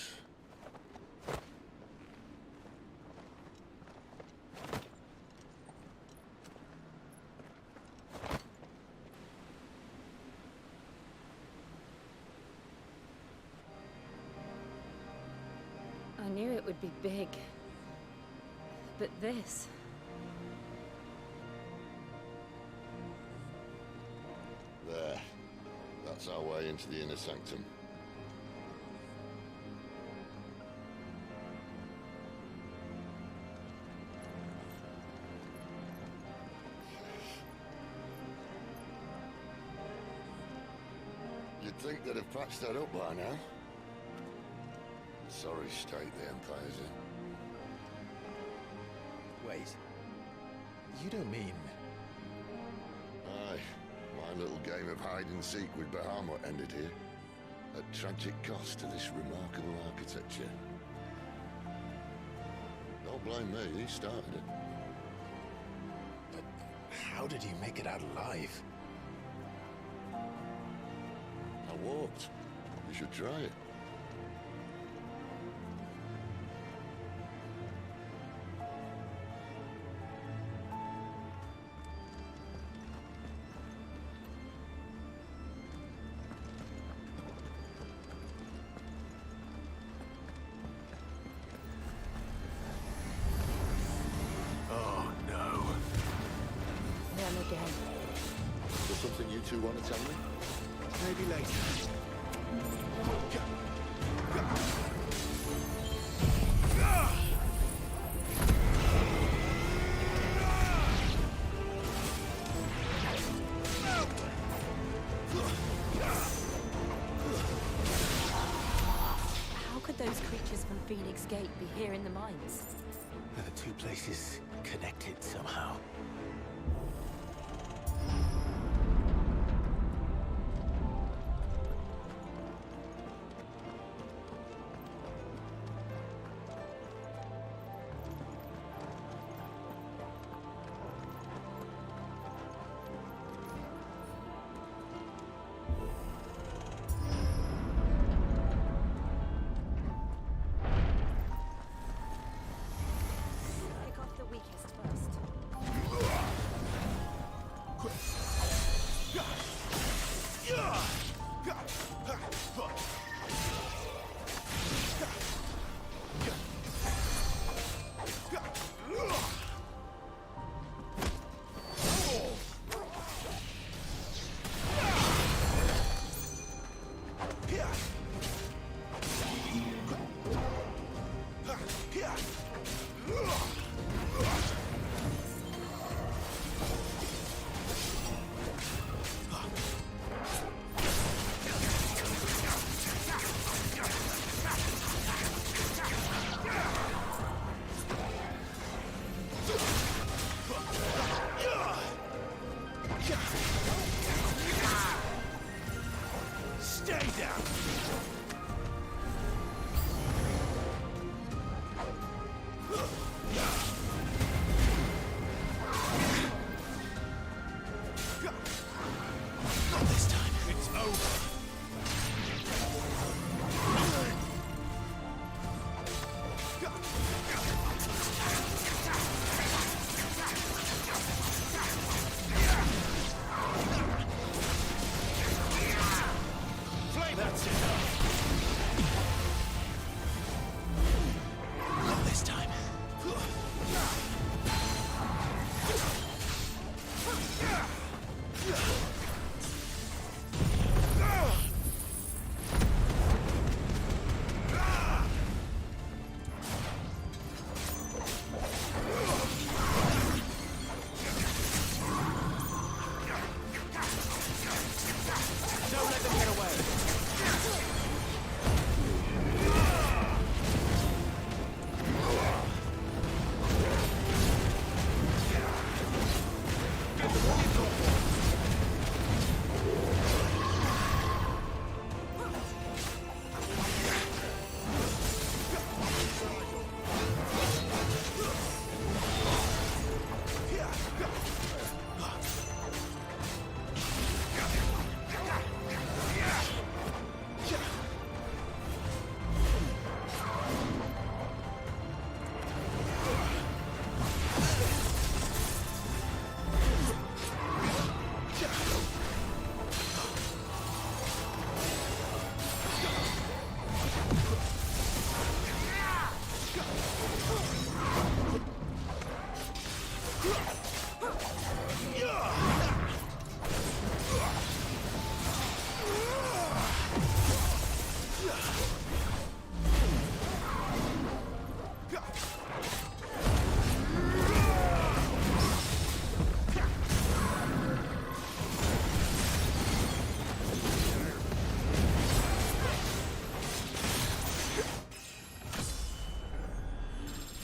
I knew it would be big. But this... There. That's our way into the inner sanctum. You'd think they'd have patched that up by now. Sorry state the Empire's in. Wait. You don't mean... Aye. My little game of hide-and-seek with Bahamut ended here. At tragic cost to this remarkable architecture. Don't blame me, he started it. But how did he make it out alive? I walked. You should try it. Oh, no. Them again. Is there something you two want to tell me? Maybe later. How could those creatures from Phoenix Gate be here in the mines? Are the two places connected somehow? Pick off the weakest first.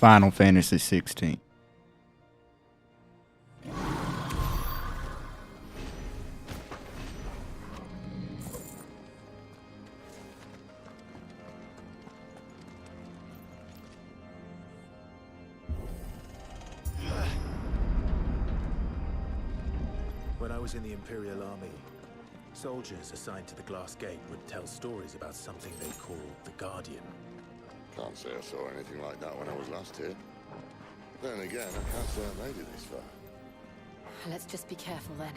Final Fantasy 16. When I was in the Imperial Army, soldiers assigned to the Glass Gate would tell stories about something they called the Guardian. Can't say I saw anything like that when I was last here. Then again, I can't say I made it this far. Let's just be careful then.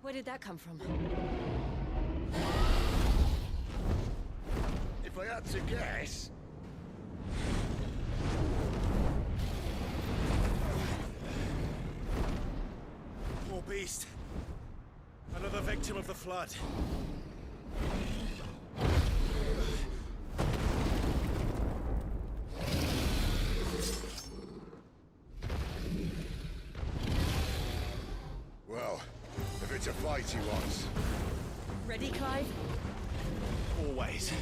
Where did that come from? If I had to guess... Poor beast. Another victim of the flood. Well, if it's a fight he wants. Ready, Clive? Always.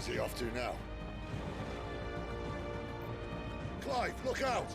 Where's he off to now? Clive, look out!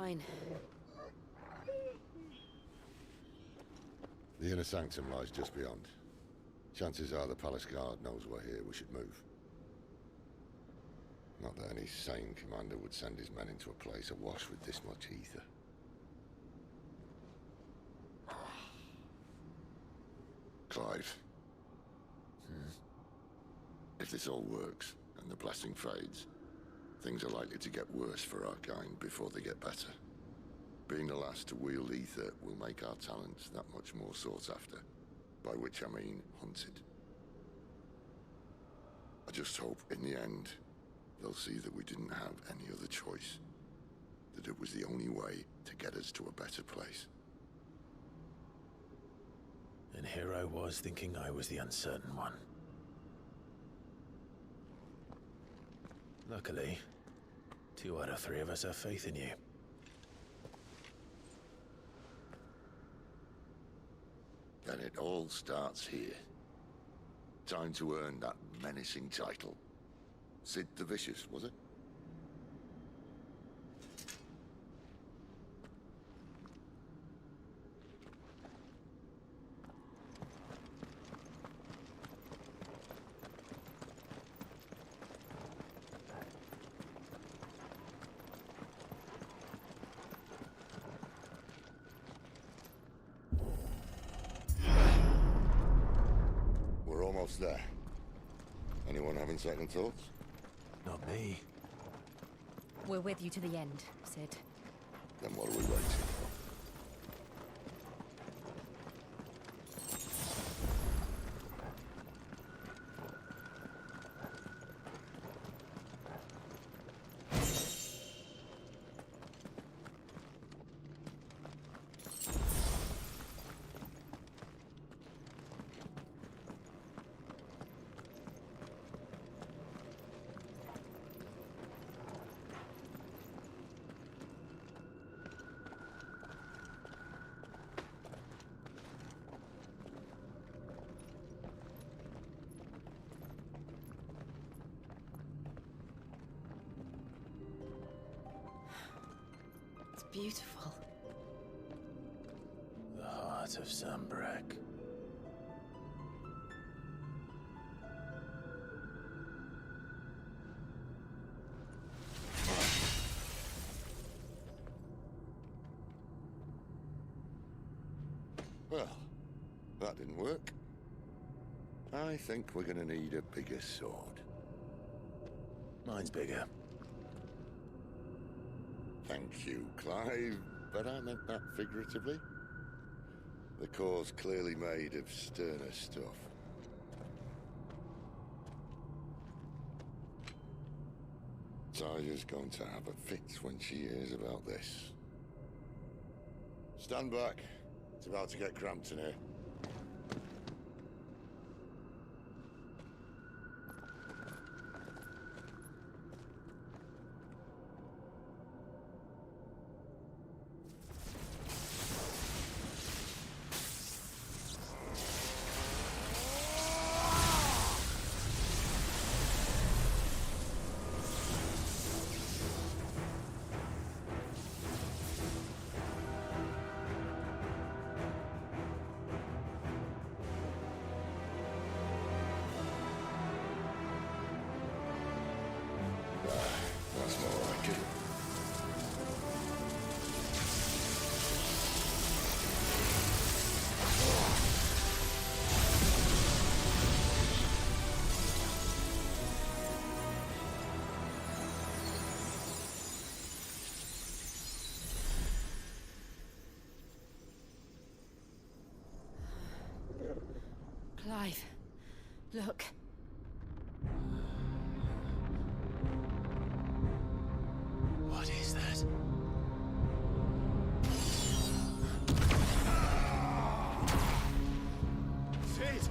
fine. The inner sanctum lies just beyond. Chances are the palace guard knows we're here. We should move. Not that any sane commander would send his men into a place awash with this much ether. Clive. If this all works, and the blessing fades, things are likely to get worse for our kind before they get better. Being the last to wield ether will make our talents that much more sought after. By which I mean hunted. I just hope, in the end, they'll see that we didn't have any other choice. That it was the only way to get us to a better place. And here I was thinking I was the uncertain one. Luckily, 2 out of 3 of us have faith in you. Then it all starts here. Time to earn that menacing title. Sid the Vicious, was it? Almost there. Anyone having second thoughts? Not me. We're with you to the end, Sid. Then what are we waiting for? Beautiful. The heart of Zambrek. Well, that didn't work. I think we're gonna need a bigger sword. Mine's bigger. Thank you, Clive, but I meant that figuratively. The core's clearly made of sterner stuff. Taja's going to have a fit when she hears about this. Stand back. It's about to get cramped in here. That's more like it. Clive, look. What is that? Sid!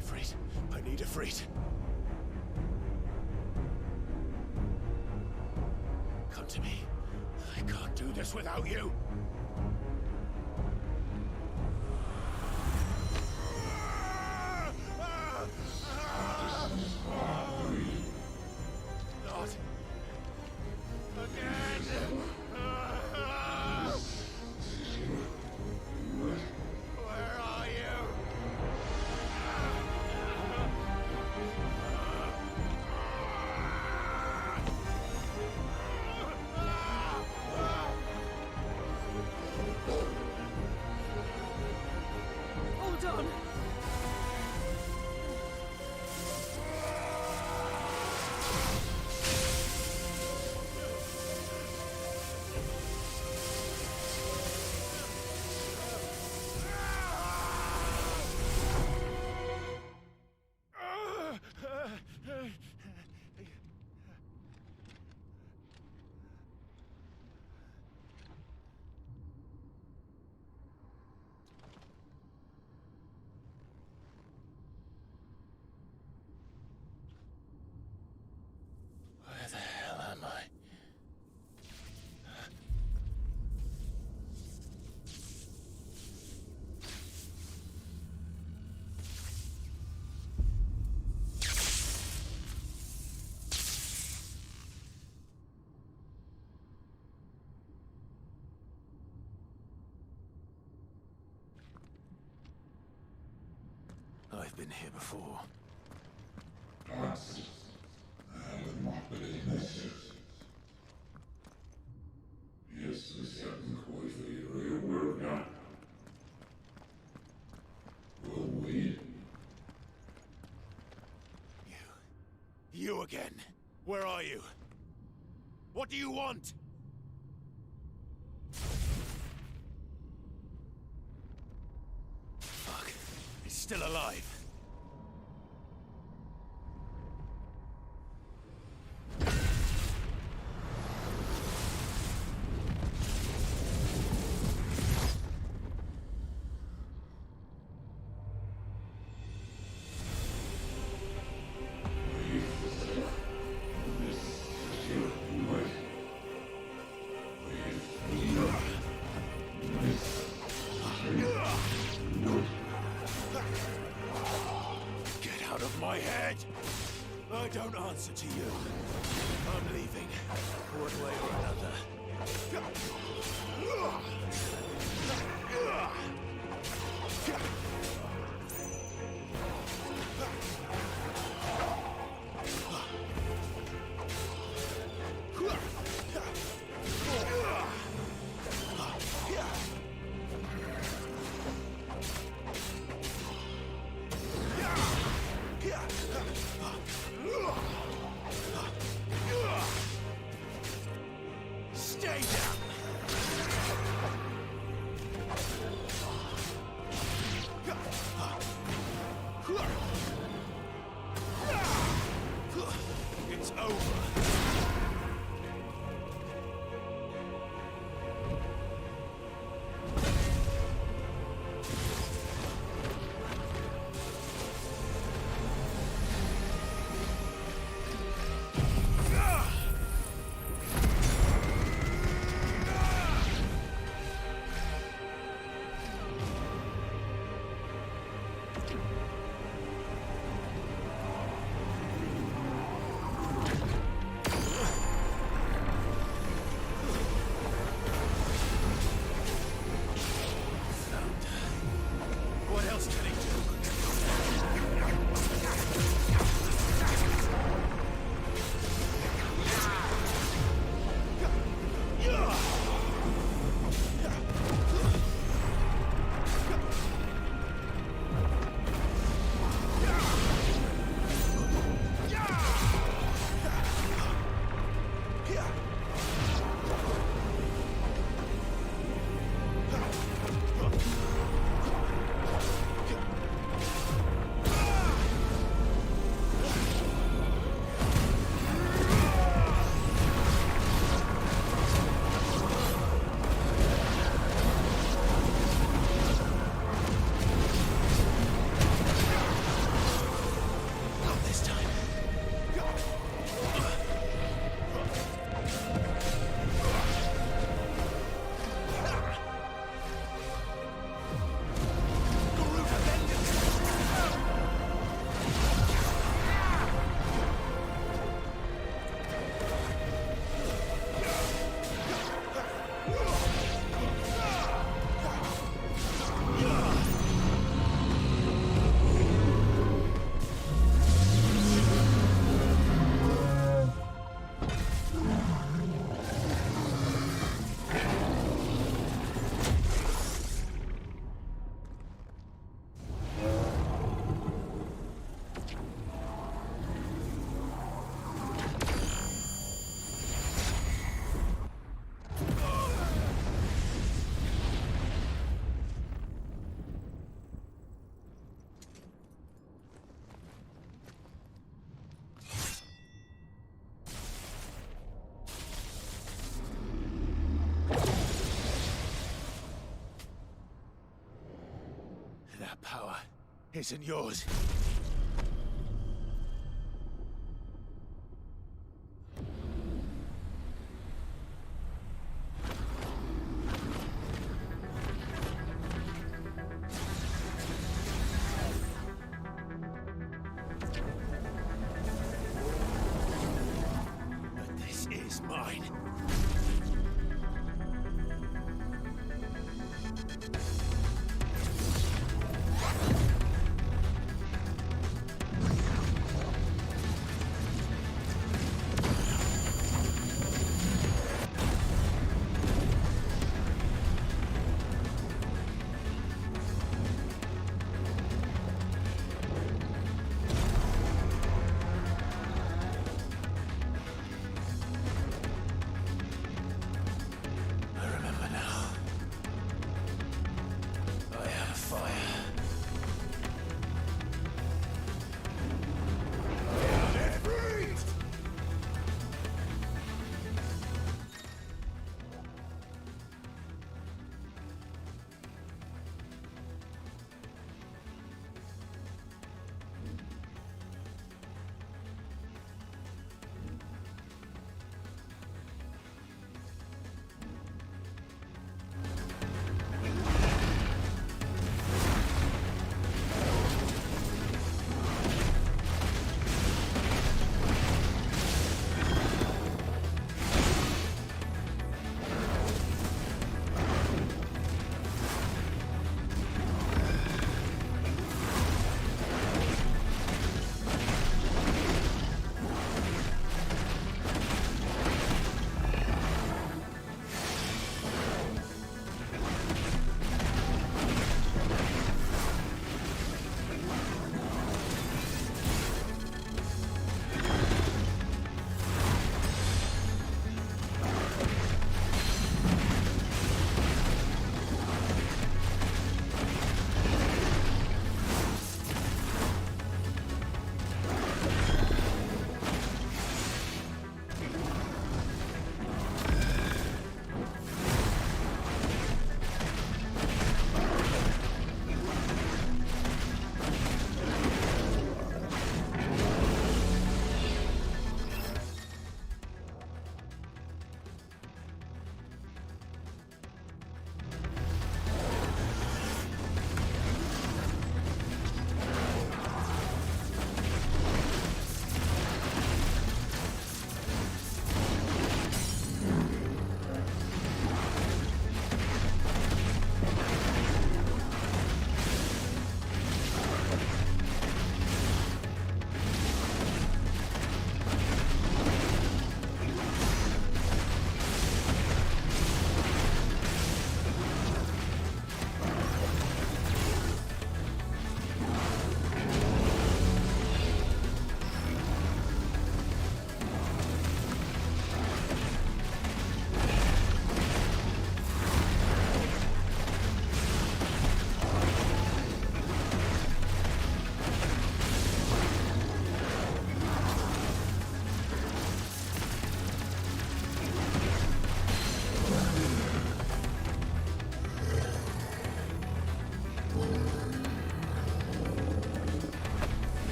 Ifrit, I need Ifrit. Come to me. I can't do this without you. on! Where the hell am I? I've been here before. You again. Where are you? What do you want? Fuck. He's still alive. Get out of my head! I don't answer to you. I'm leaving, one way or another. Stay down! That power isn't yours. But this is mine.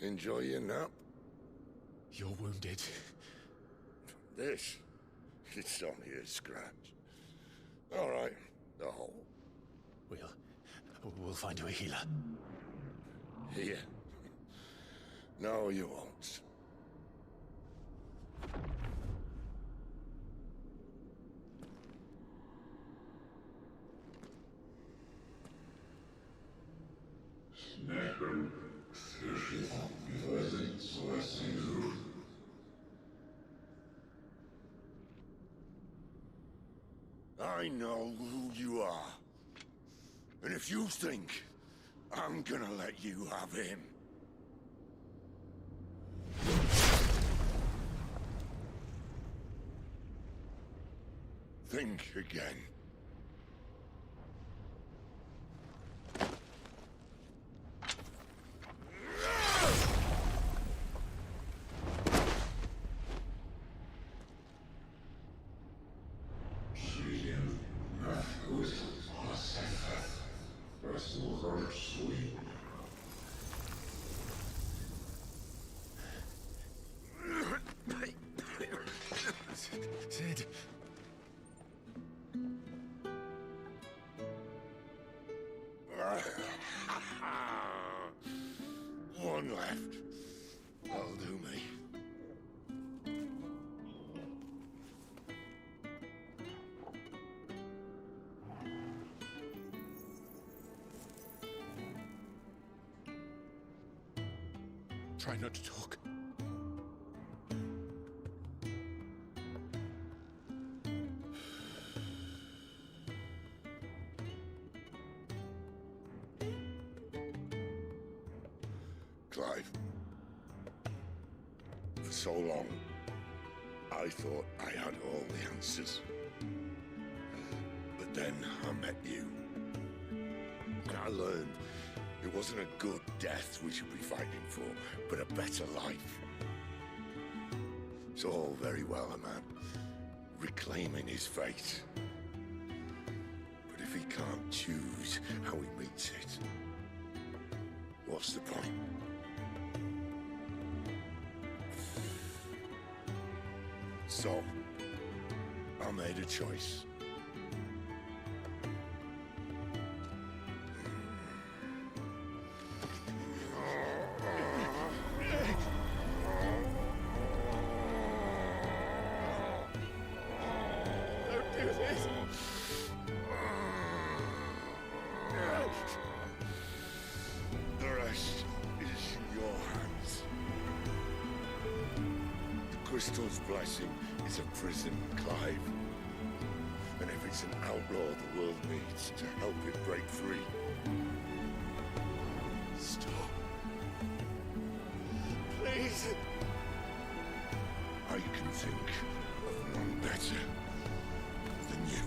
Enjoy your nap? You're wounded. This? It's only a scratch. All right, the hole. We'll find you a healer. Here. No, you won't. I know who you are. And if you think I'm gonna let you have him... think again. Sid. One left. That'll do me. Try not to talk. Clive. For so long, I thought I had all the answers. But then I met you. And I learned it wasn't a good death we should be fighting for, but a better life. It's all very well a man reclaiming his fate. But if he can't choose how he meets it, what's the point? So, I made a choice. Don't do this! The rest is in your hands. The crystal's blessing is a prison, Clive. And if it's an outlaw the world needs to help it break free... Stop. Please. I can think of none better than you.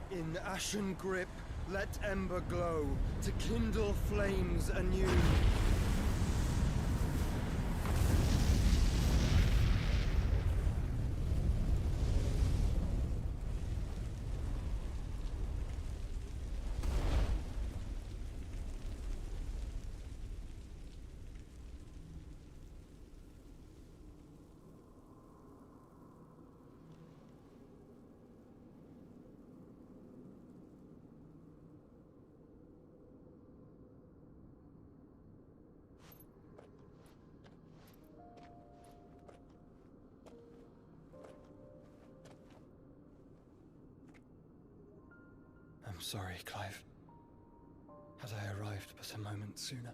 In ashen grip, let ember glow, to kindle flames anew. I'm sorry, Clive. Had I arrived but a moment sooner.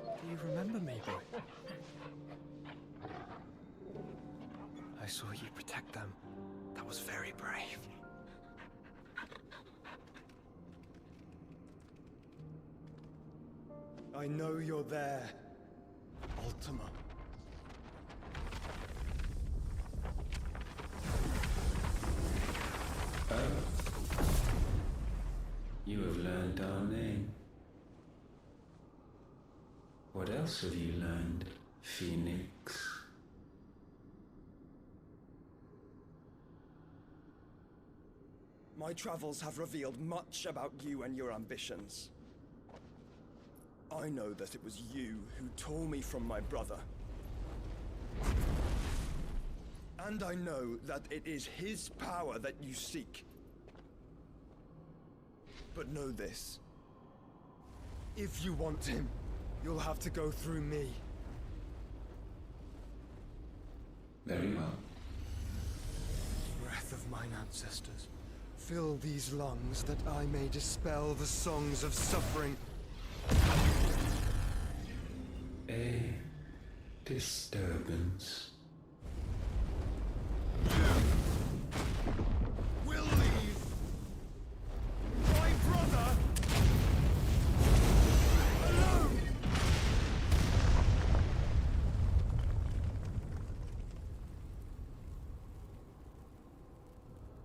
Do you remember me, boy? I saw you protect them. That was very brave. I know you're there, Ultima. You have learned our name. What else have you learned, Phoenix? My travels have revealed much about you and your ambitions. I know that it was you who tore me from my brother. And I know that it is his power that you seek. But know this. If you want him, you'll have to go through me. Very well. Breath of mine ancestors, fill these lungs that I may dispel the songs of suffering. A disturbance. We'll leave. My brother alone.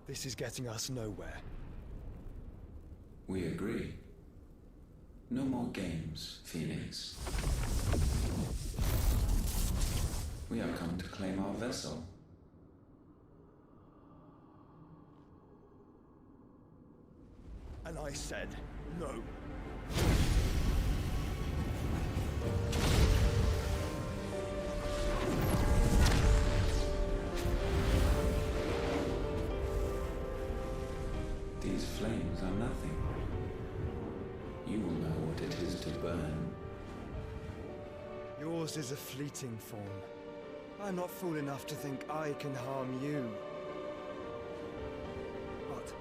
This is getting us nowhere. We agree. No more games, Phoenix. We have come to claim our vessel. And I said no. These flames are nothing. You will know what it is to burn. Yours is a fleeting form. I'm not fool enough to think I can harm you. But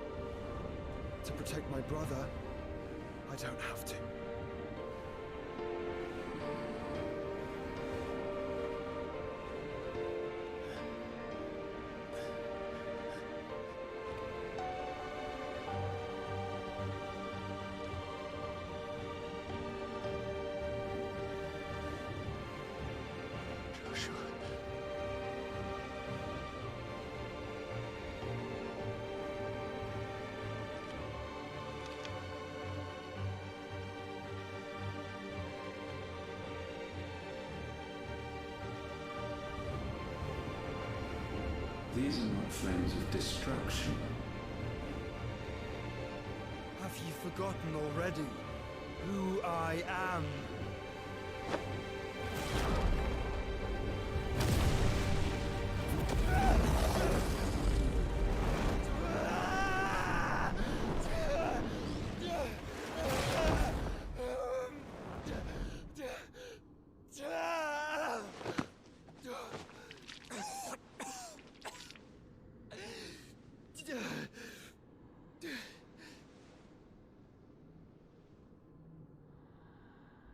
to protect my brother, I don't have to. These are not flames of destruction. Have you forgotten already who I am?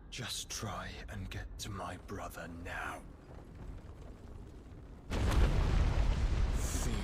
Just try and get to my brother now. Fiend.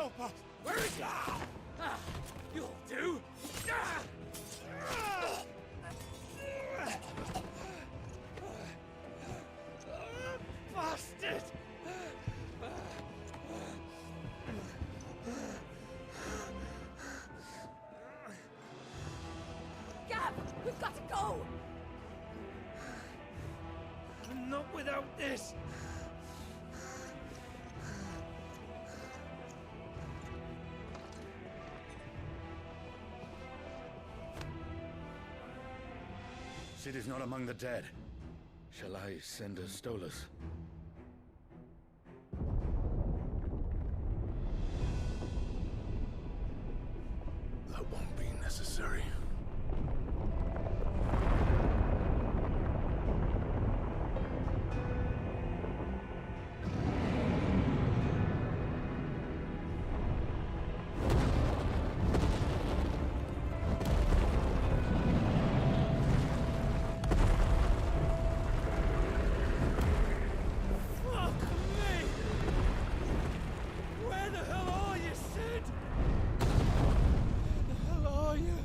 help us! Where is he? You'll do! Bastard! Gab, we've got to go! Not without this! Sid is not among the dead. Shall I send a Stolas? That won't be necessary. Fuck me! Where the hell are you, Sid? Where the hell are you?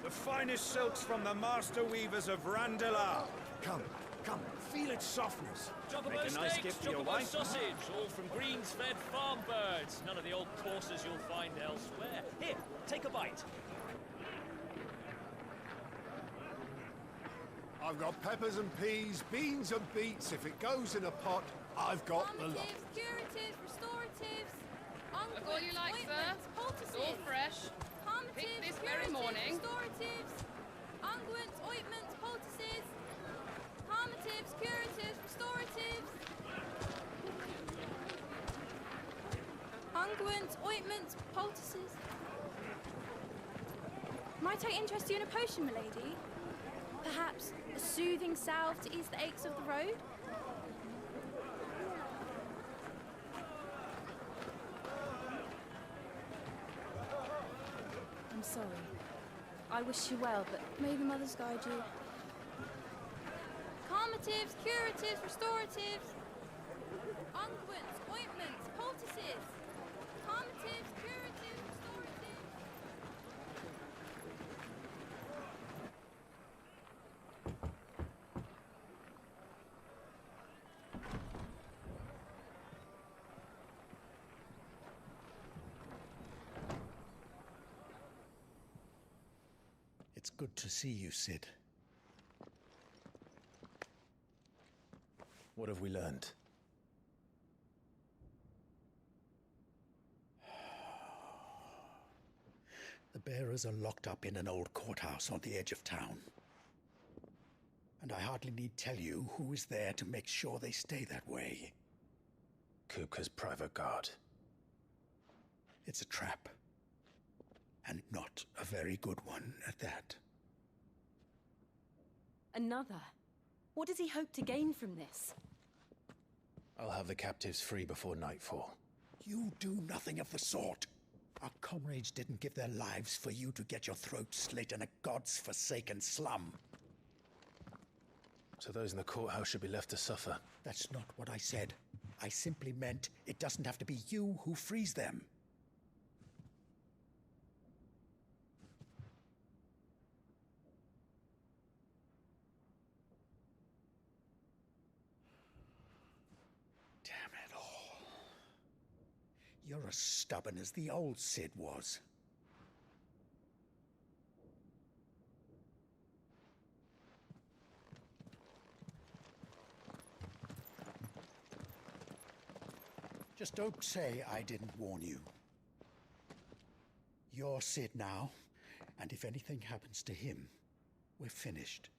The finest silks from the master weavers of Randelar. Come, feel its softness. Chocobo Make a nice steaks, gift for your chocobo wife. sausage, all from greens-fed farm birds. None of the old courses you'll find elsewhere. Here, take a bite. I've got peppers and peas, beans and beets. If it goes in a pot, I've got the lot. Curatives, restoratives, Look all you like, sir. It's all fresh. Picked this very morning. restoratives, unguents, ointments, poultices, palmatives, curatives, restoratives, unguents, ointments, poultices. Might I interest you in a potion, milady? Perhaps a soothing salve to ease the aches of the road? I'm sorry. I wish you well, but may the mothers guide you. Calmatives, curatives, restoratives, unguents, ointments, poultices. Calmatives, curatives, restoratives. It's good to see you, Sid. What have we learned? The bearers are locked up in an old courthouse on the edge of town. And I hardly need tell you who is there to make sure they stay that way. Kupka's private guard. It's a trap. And not a very good one at that. Another? What does he hope to gain from this? I'll have the captives free before nightfall. You do nothing of the sort. Our comrades didn't give their lives for you to get your throat slit in a god's-forsaken slum. So those in the courthouse should be left to suffer. That's not what I said. I simply meant it doesn't have to be you who frees them. Damn it all. You're as stubborn as the old Sid was. Just don't say I didn't warn you. You're Sid now, and if anything happens to him, we're finished.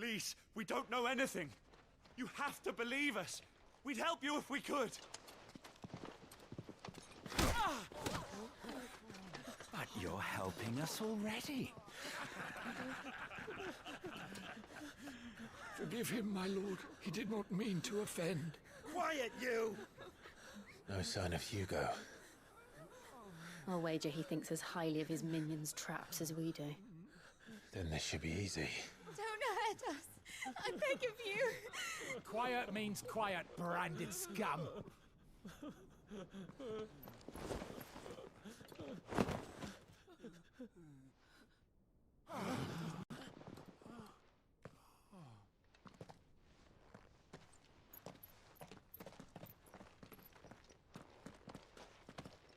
Please, we don't know anything. You have to believe us. We'd help you if we could. But you're helping us already. Forgive him, my lord. He did not mean to offend. Quiet, you! No sign of Hugo. I'll wager he thinks as highly of his minions' traps as we do. Then this should be easy. Don't hurt us. I beg of you. Quiet means quiet, branded scum.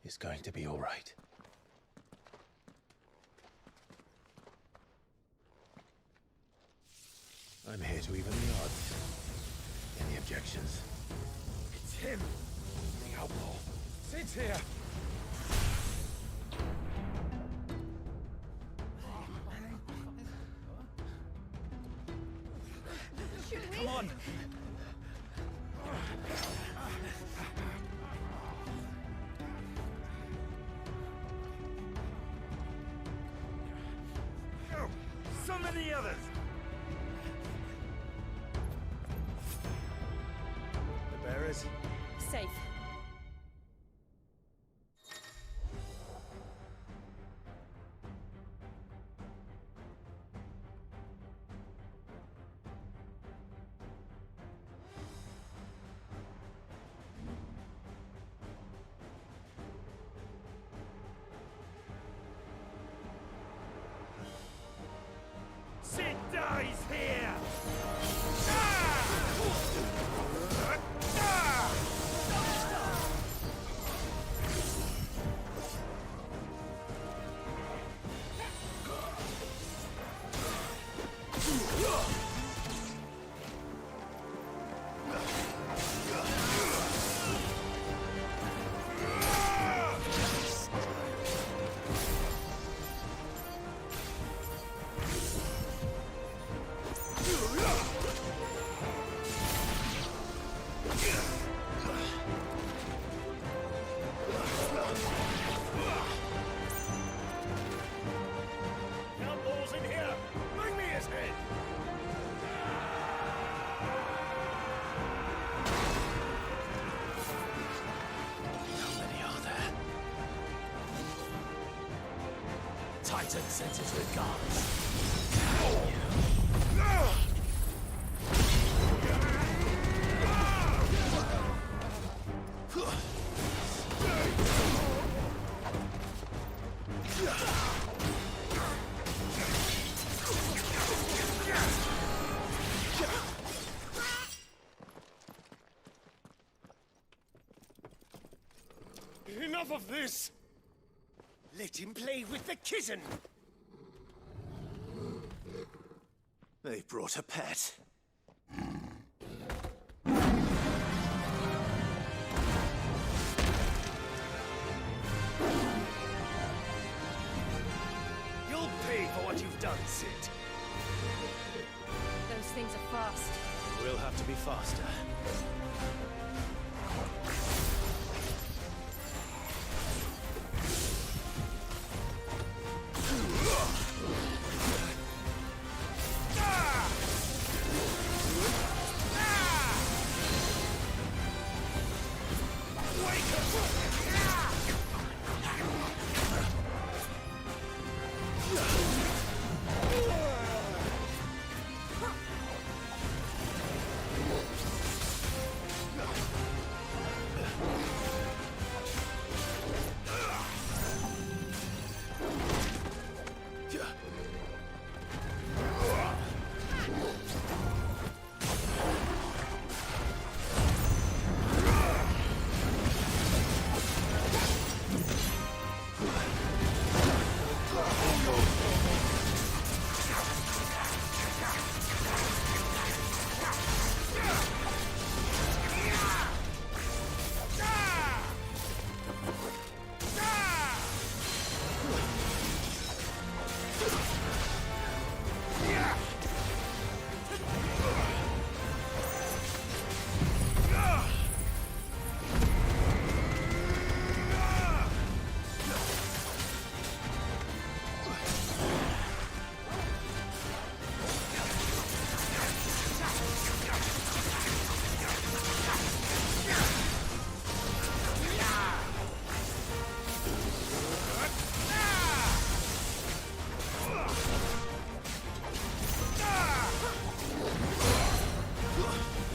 It's going to be all right. I'm here to even the odds. Any objections? It's him, the outlaw. Sit here. Come on. Go! Summon the others! The bearers? Safe. Sid dies here! Gumball's in here. Bring me his head. How many are there? Titan sends his regards. Enough of this! Let him play with the kitten! They brought a pet. You'll pay for what you've done, Sid. Those things are fast. We'll have to be faster.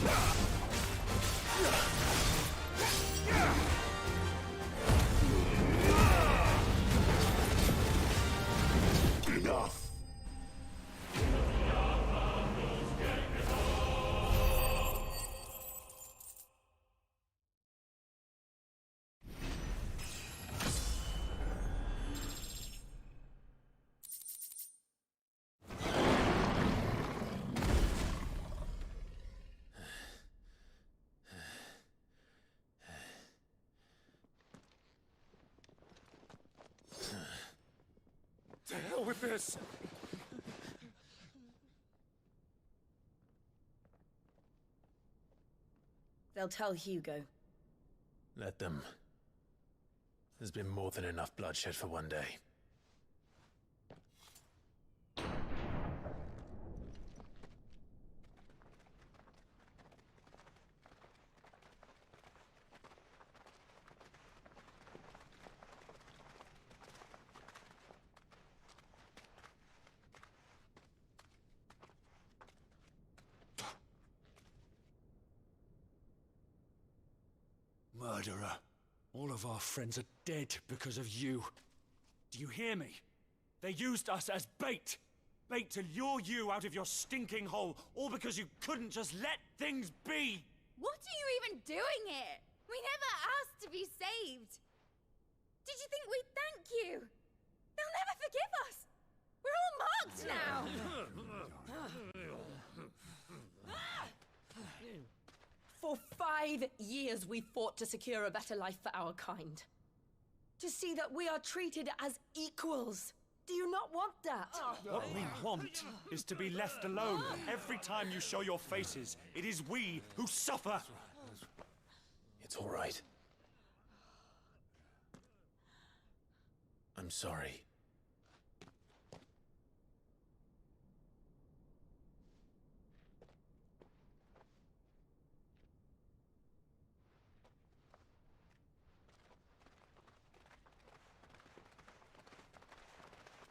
Enough! To hell with this! They'll tell Hugo. Let them. There's been more than enough bloodshed for one day. Murderer. All of our friends are dead because of you. Do you hear me? They used us as bait. Bait to lure you out of your stinking hole, all because you couldn't just let things be. What are you even doing here? We never asked to be saved. Did you think we'd thank you? They'll never forgive us. We're all marked now. For 5 years we fought to secure a better life for our kind. To see that we are treated as equals. Do you not want that? What we want is to be left alone. Every time you show your faces, it is we who suffer. It's all right. I'm sorry.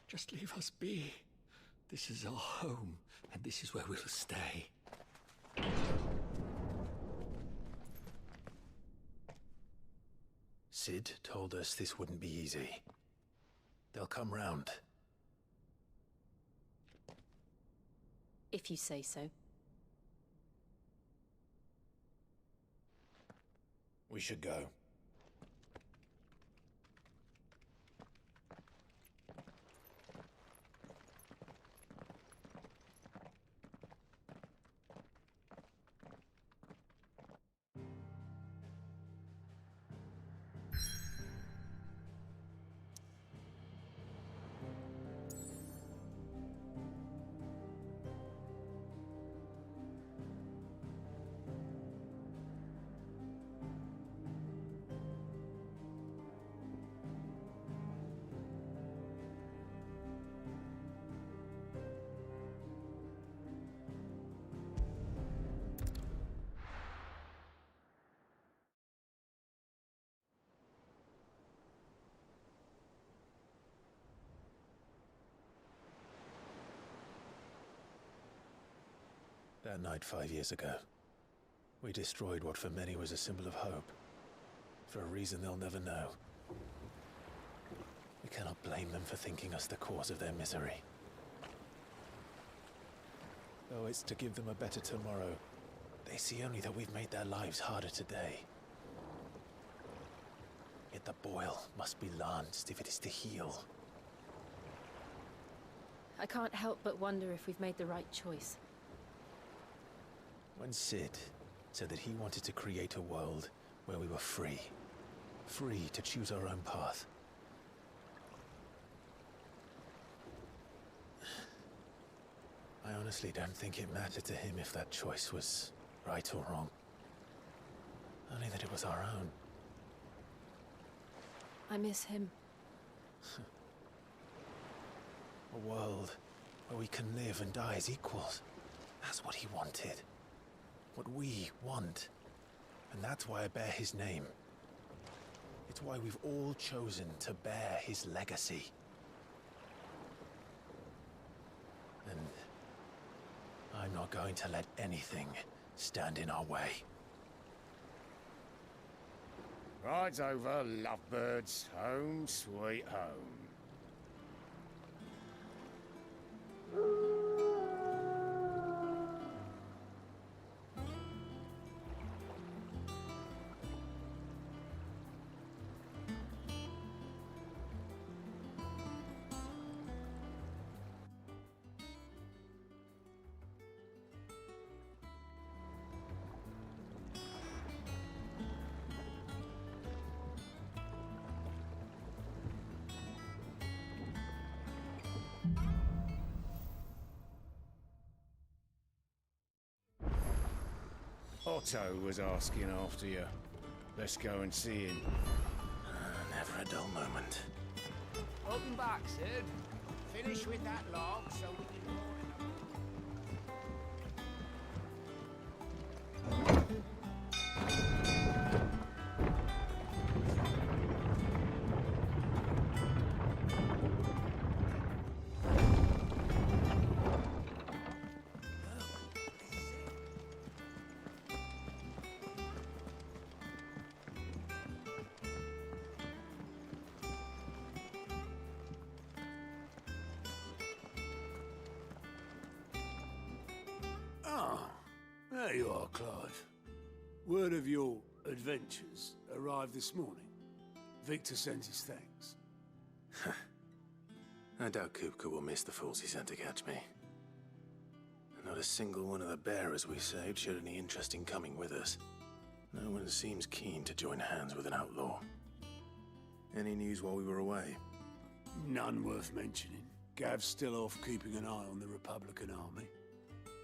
Just leave us be. This is our home, and this is where we'll stay. Sid told us this wouldn't be easy. They'll come round. If you say so. We should go. That night 5 years ago, we destroyed what for many was a symbol of hope. For a reason they'll never know. We cannot blame them for thinking us the cause of their misery. Though it's to give them a better tomorrow, they see only that we've made their lives harder today. Yet the boil must be lanced if it is to heal. I can't help but wonder if we've made the right choice. When Sid said that he wanted to create a world where we were free. Free to choose our own path. I honestly don't think it mattered to him if that choice was right or wrong. Only that it was our own. I miss him. A world where we can live and die as equals. That's what he wanted. What we want. And that's why I bear his name. It's why we've all chosen to bear his legacy. And I'm not going to let anything stand in our way. Rides over, lovebirds. Home sweet home. Otto was asking after you. Let's go and see him. Never a dull moment. Welcome back, Sid. Finish with that log so we can roll There you are, Clive. Word of your adventures arrived this morning. Victor sends his thanks. I doubt Kupka will miss the fools he sent to catch me. Not a single one of the bearers we saved showed any interest in coming with us. No one seems keen to join hands with an outlaw. Any news while we were away? None worth mentioning. Gav's still off keeping an eye on the Republican army.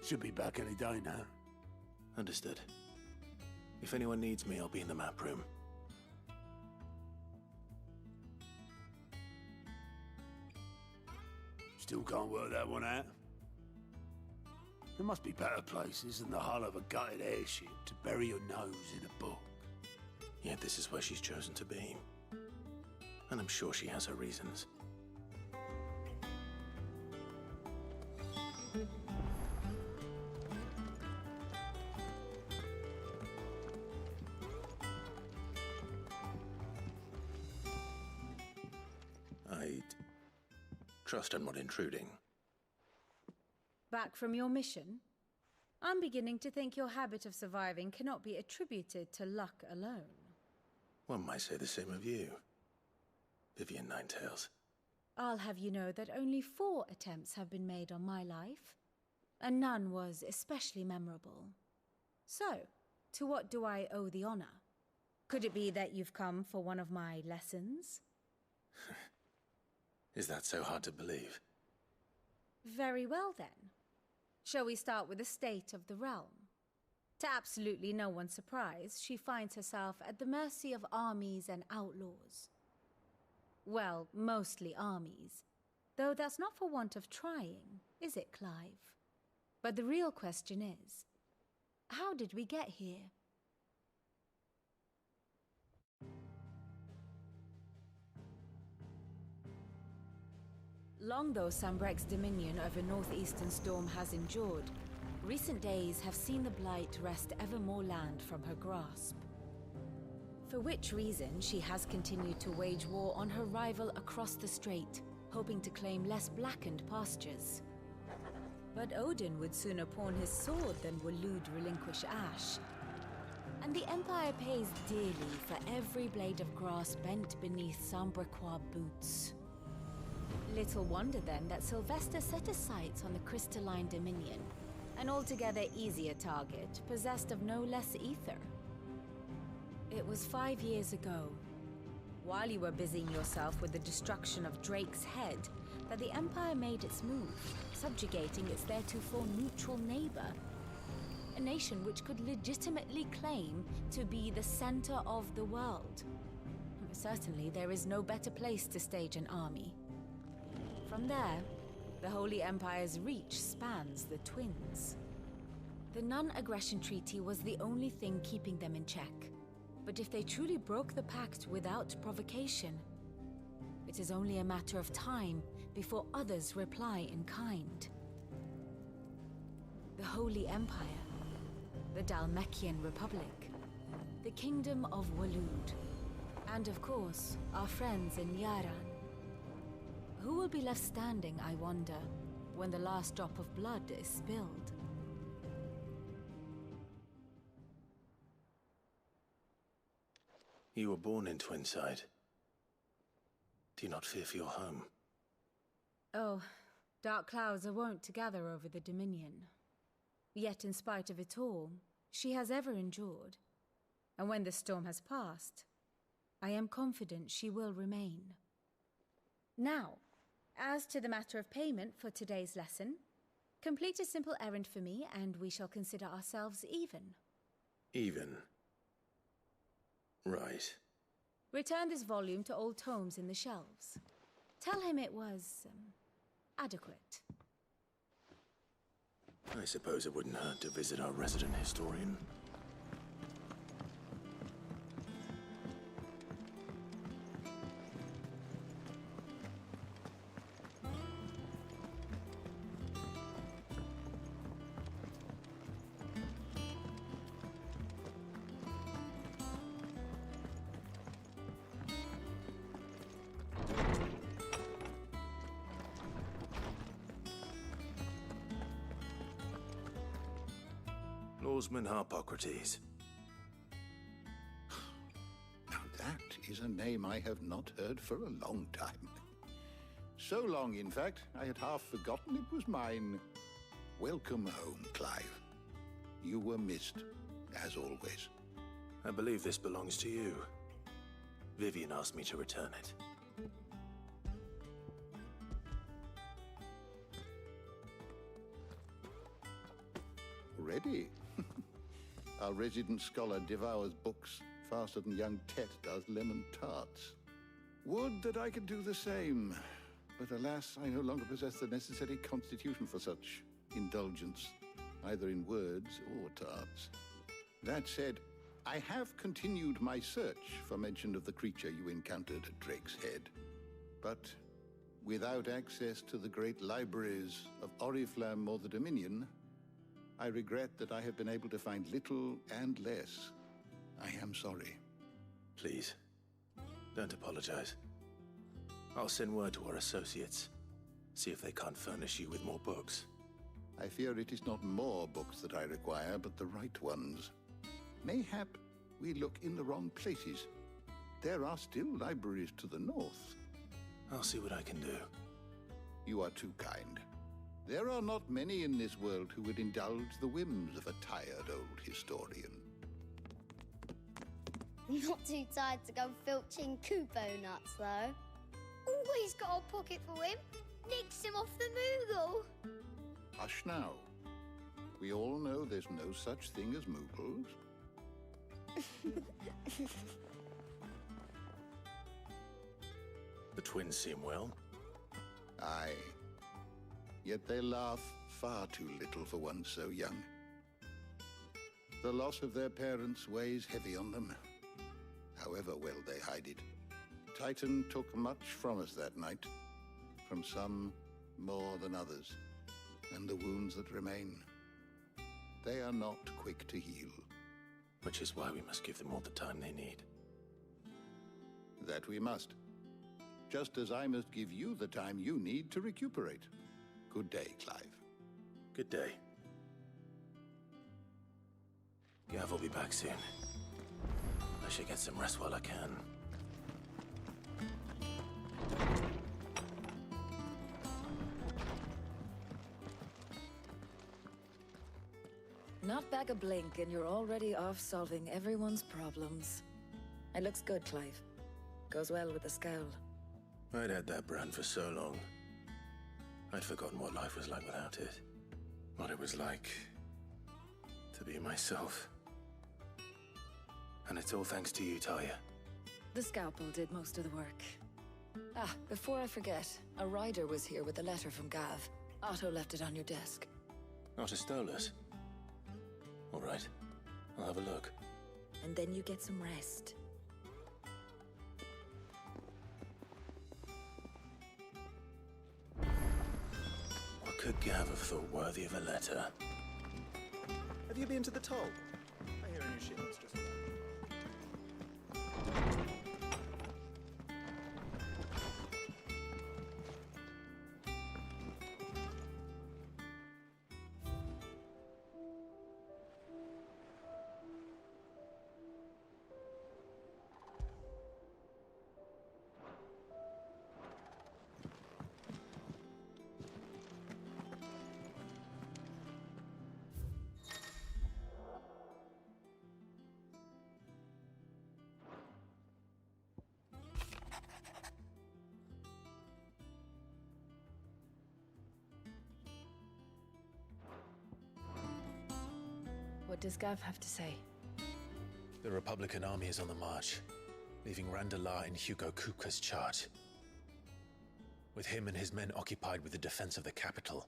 Should be back any day now. Understood. If anyone needs me, I'll be in the map room. Still can't work that one out. There must be better places than the hull of a gutted airship to bury your nose in a book. Yet this is where she's chosen to be. And I'm sure she has her reasons. I'd trust I'm not intruding. Back from your mission? I'm beginning to think your habit of surviving cannot be attributed to luck alone. One might say the same of you, Vivian Ninetails. I'll have you know that only 4 attempts have been made on my life, and none was especially memorable. So, to what do I owe the honor? Could it be that you've come for one of my lessons? Is that so hard to believe? Very well then. Shall we start with the state of the realm? To absolutely no one's surprise, she finds herself at the mercy of armies and outlaws. Well, mostly armies. Though that's not for want of trying, is it, Clive? But the real question is, how did we get here? Long though Sambrek's dominion over northeastern Storm has endured, recent days have seen the Blight wrest ever more land from her grasp. For which reason she has continued to wage war on her rival across the strait, hoping to claim less blackened pastures. But Odin would sooner pawn his sword than Waloed relinquish Ash. And the Empire pays dearly for every blade of grass bent beneath Sambrequois boots. Little wonder then that Sylvester set his sights on the crystalline dominion, an altogether easier target, possessed of no less ether. It was 5 years ago, while you were busying yourself with the destruction of Drake's head, that the Empire made its move, subjugating its theretofore neutral neighbor. A nation which could legitimately claim to be the center of the world. Certainly, there is no better place to stage an army. From there, the Holy Empire's reach spans the Twins. The non-aggression treaty was the only thing keeping them in check. But if they truly broke the pact without provocation, it is only a matter of time before others reply in kind. The Holy Empire, the Dalmekian Republic, the Kingdom of Waloed, and of course, our friends in Yaran. Who will be left standing, I wonder, when the last drop of blood is spilled? You were born in Twinside. Do you not fear for your home? Oh, dark clouds are wont to gather over the Dominion. Yet in spite of it all, she has ever endured. And when the storm has passed, I am confident she will remain. Now, as to the matter of payment for today's lesson, complete a simple errand for me and we shall consider ourselves even. Even? Right. Return this volume to old tomes in the shelves. Tell him it was, adequate. I suppose it wouldn't hurt to visit our resident historian. Lawsman Harpocrates. Now that is a name I have not heard for a long time. So long, in fact, I had half forgotten it was mine. Welcome home, Clive. You were missed, as always. I believe this belongs to you. Vivian asked me to return it. Already? Our resident scholar devours books faster than young Tet does lemon tarts. Would that I could do the same. But alas, I no longer possess the necessary constitution for such indulgence, either in words or tarts. That said, I have continued my search for mention of the creature you encountered at Drake's Head. But without access to the great libraries of Oriflamme or the Dominion, I regret that I have been able to find little and less. I am sorry. Please, don't apologize. I'll send word to our associates. See if they can't furnish you with more books. I fear it is not more books that I require, but the right ones. Mayhap we look in the wrong places. There are still libraries to the north. I'll see what I can do. You are too kind. There are not many in this world who would indulge the whims of a tired old historian. Not too tired to go filching Kupo nuts, though. Always got a pocket for him. Nicks him off the Moogle. Hush now. We all know there's no such thing as Moogles. The twins seem well. Aye. Yet they laugh far too little for one so young. The loss of their parents weighs heavy on them, however well they hide it. Titan took much from us that night, from some more than others, and the wounds that remain, they are not quick to heal. Which is why we must give them all the time they need. That we must. Just as I must give you the time you need to recuperate. Good day, Clive. Good day. Gav will be back soon. I should get some rest while I can. Not back a blink and you're already off solving everyone's problems. It looks good, Clive. Goes well with the scowl. I'd had that brand for so long. I'd forgotten what life was like without it. What it was like to be myself. And it's all thanks to you, Talia. The scalpel did most of the work. Ah, before I forget, a rider was here with a letter from Gav. Otto left it on your desk. Not a Stolas. All right, I'll have a look. And then you get some rest. What could Gav have thought worthy of a letter? Have you been to the toll? What does Gav have to say? The Republican army is on the march, leaving Randalar in Hugo Kupka's charge. With him and his men occupied with the defense of the capital,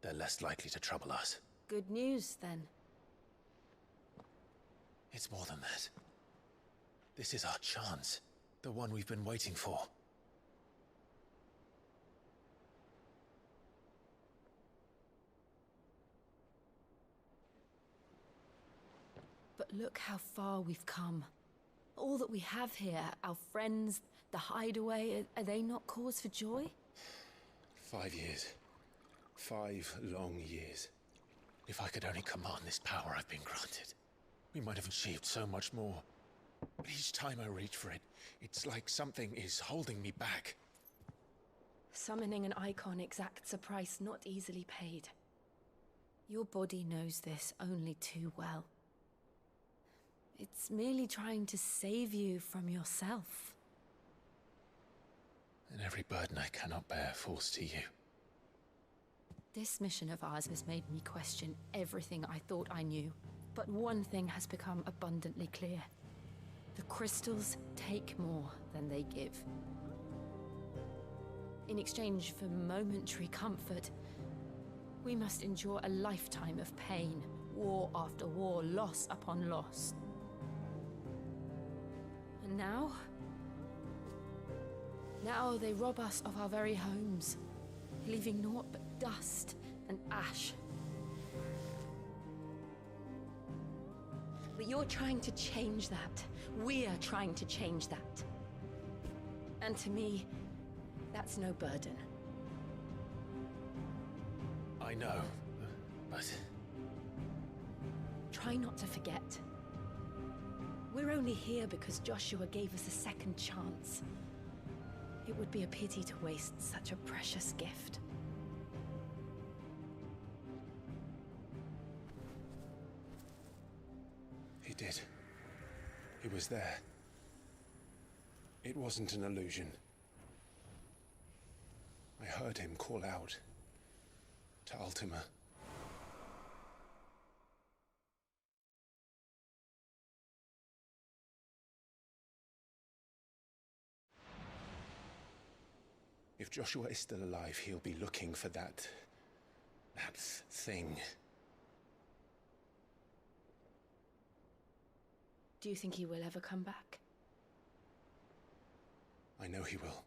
they're less likely to trouble us. Good news, then. It's more than that. This is our chance. The one we've been waiting for. But look how far we've come. All that we have here, our friends, the hideaway, are they not cause for joy? 5 years. 5 long years. If I could only command this power I've been granted, we might have achieved so much more. But each time I reach for it, it's like something is holding me back. Summoning an icon exacts a price not easily paid. Your body knows this only too well. It's merely trying to save you from yourself. And every burden I cannot bear falls to you. This mission of ours has made me question everything I thought I knew. But one thing has become abundantly clear. The crystals take more than they give. In exchange for momentary comfort, we must endure a lifetime of pain, war after war, loss upon loss. And now they rob us of our very homes, leaving naught but dust and ash. But you're trying to change that. We're trying to change that. And to me, that's no burden. I know, but... Try not to forget. We're only here because Joshua gave us a second chance. It would be a pity to waste such a precious gift. He did. He was there. It wasn't an illusion. I heard him call out to Ultima. If Joshua is still alive, he'll be looking for that thing. Do you think he will ever come back? I know he will.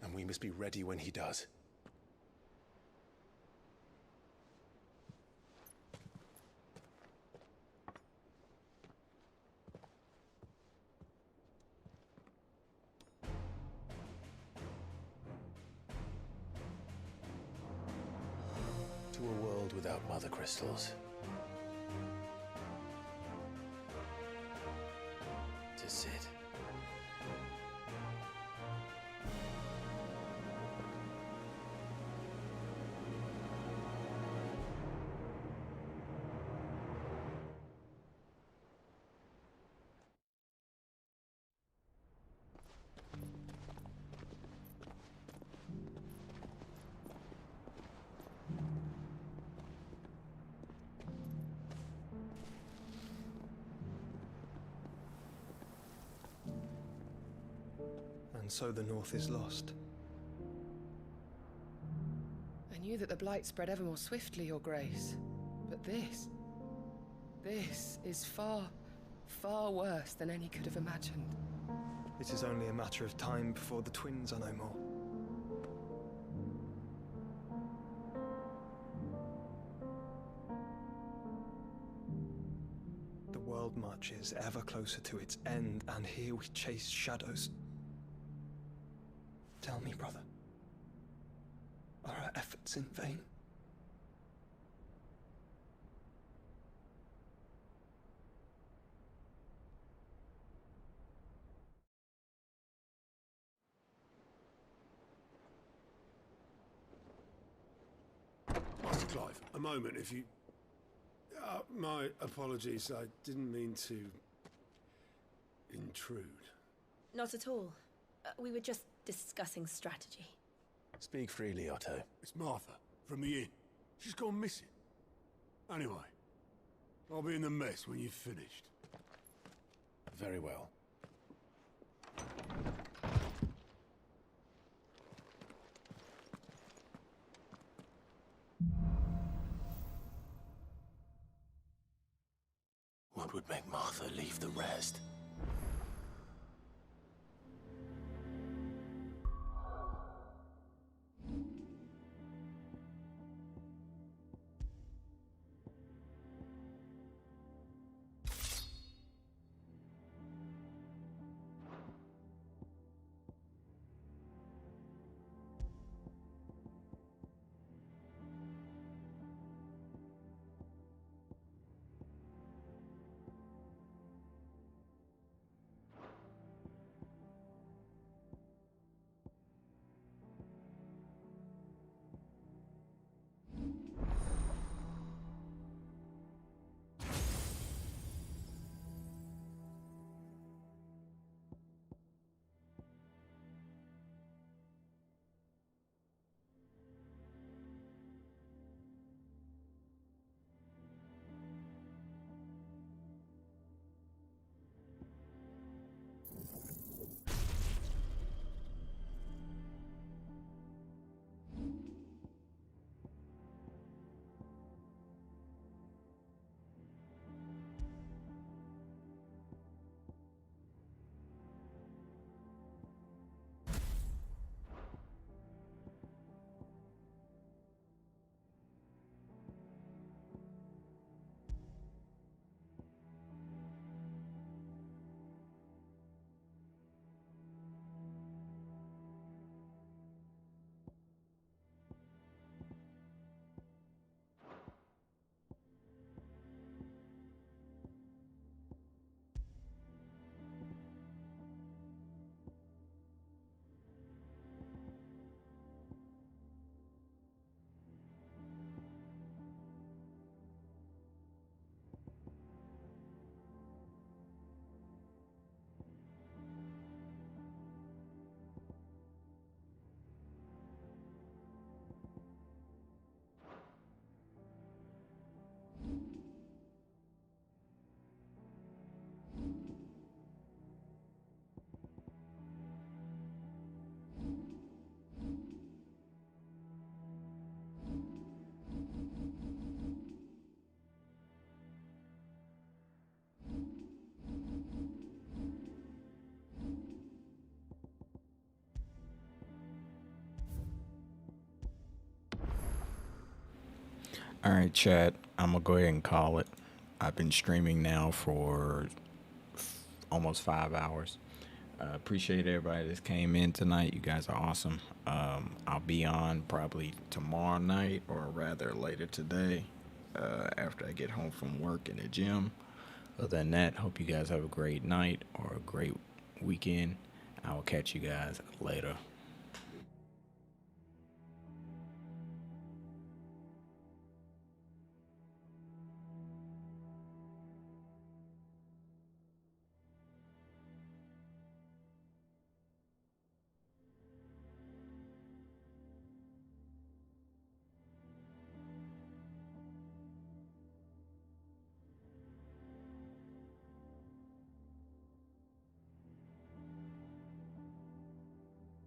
And we must be ready when he does. To a world without mother crystals. To Sid. And so the North is lost. I knew that the Blight spread ever more swiftly, Your Grace. But this is far, far worse than any could have imagined. It is only a matter of time before the twins are no more. The world marches ever closer to its end, and here we chase shadows. Tell me, brother, are our efforts in vain? Master Clive, a moment, if you... my apologies, I didn't mean to... intrude. Not at all. We were just discussing strategy. Speak freely, Otto. It's Martha, from the inn. She's gone missing. Anyway, I'll be in the mess when you've finished. Very well. What would make Martha leave the rest? Alright, chat. I'm gonna go ahead and call it. I've been streaming now for almost 5 hours. Appreciate everybody that came in tonight. You guys are awesome. I'll be on probably tomorrow night, or rather later today, after I get home from work in the gym. Other than that, hope you guys have a great night or a great weekend. I will catch you guys later.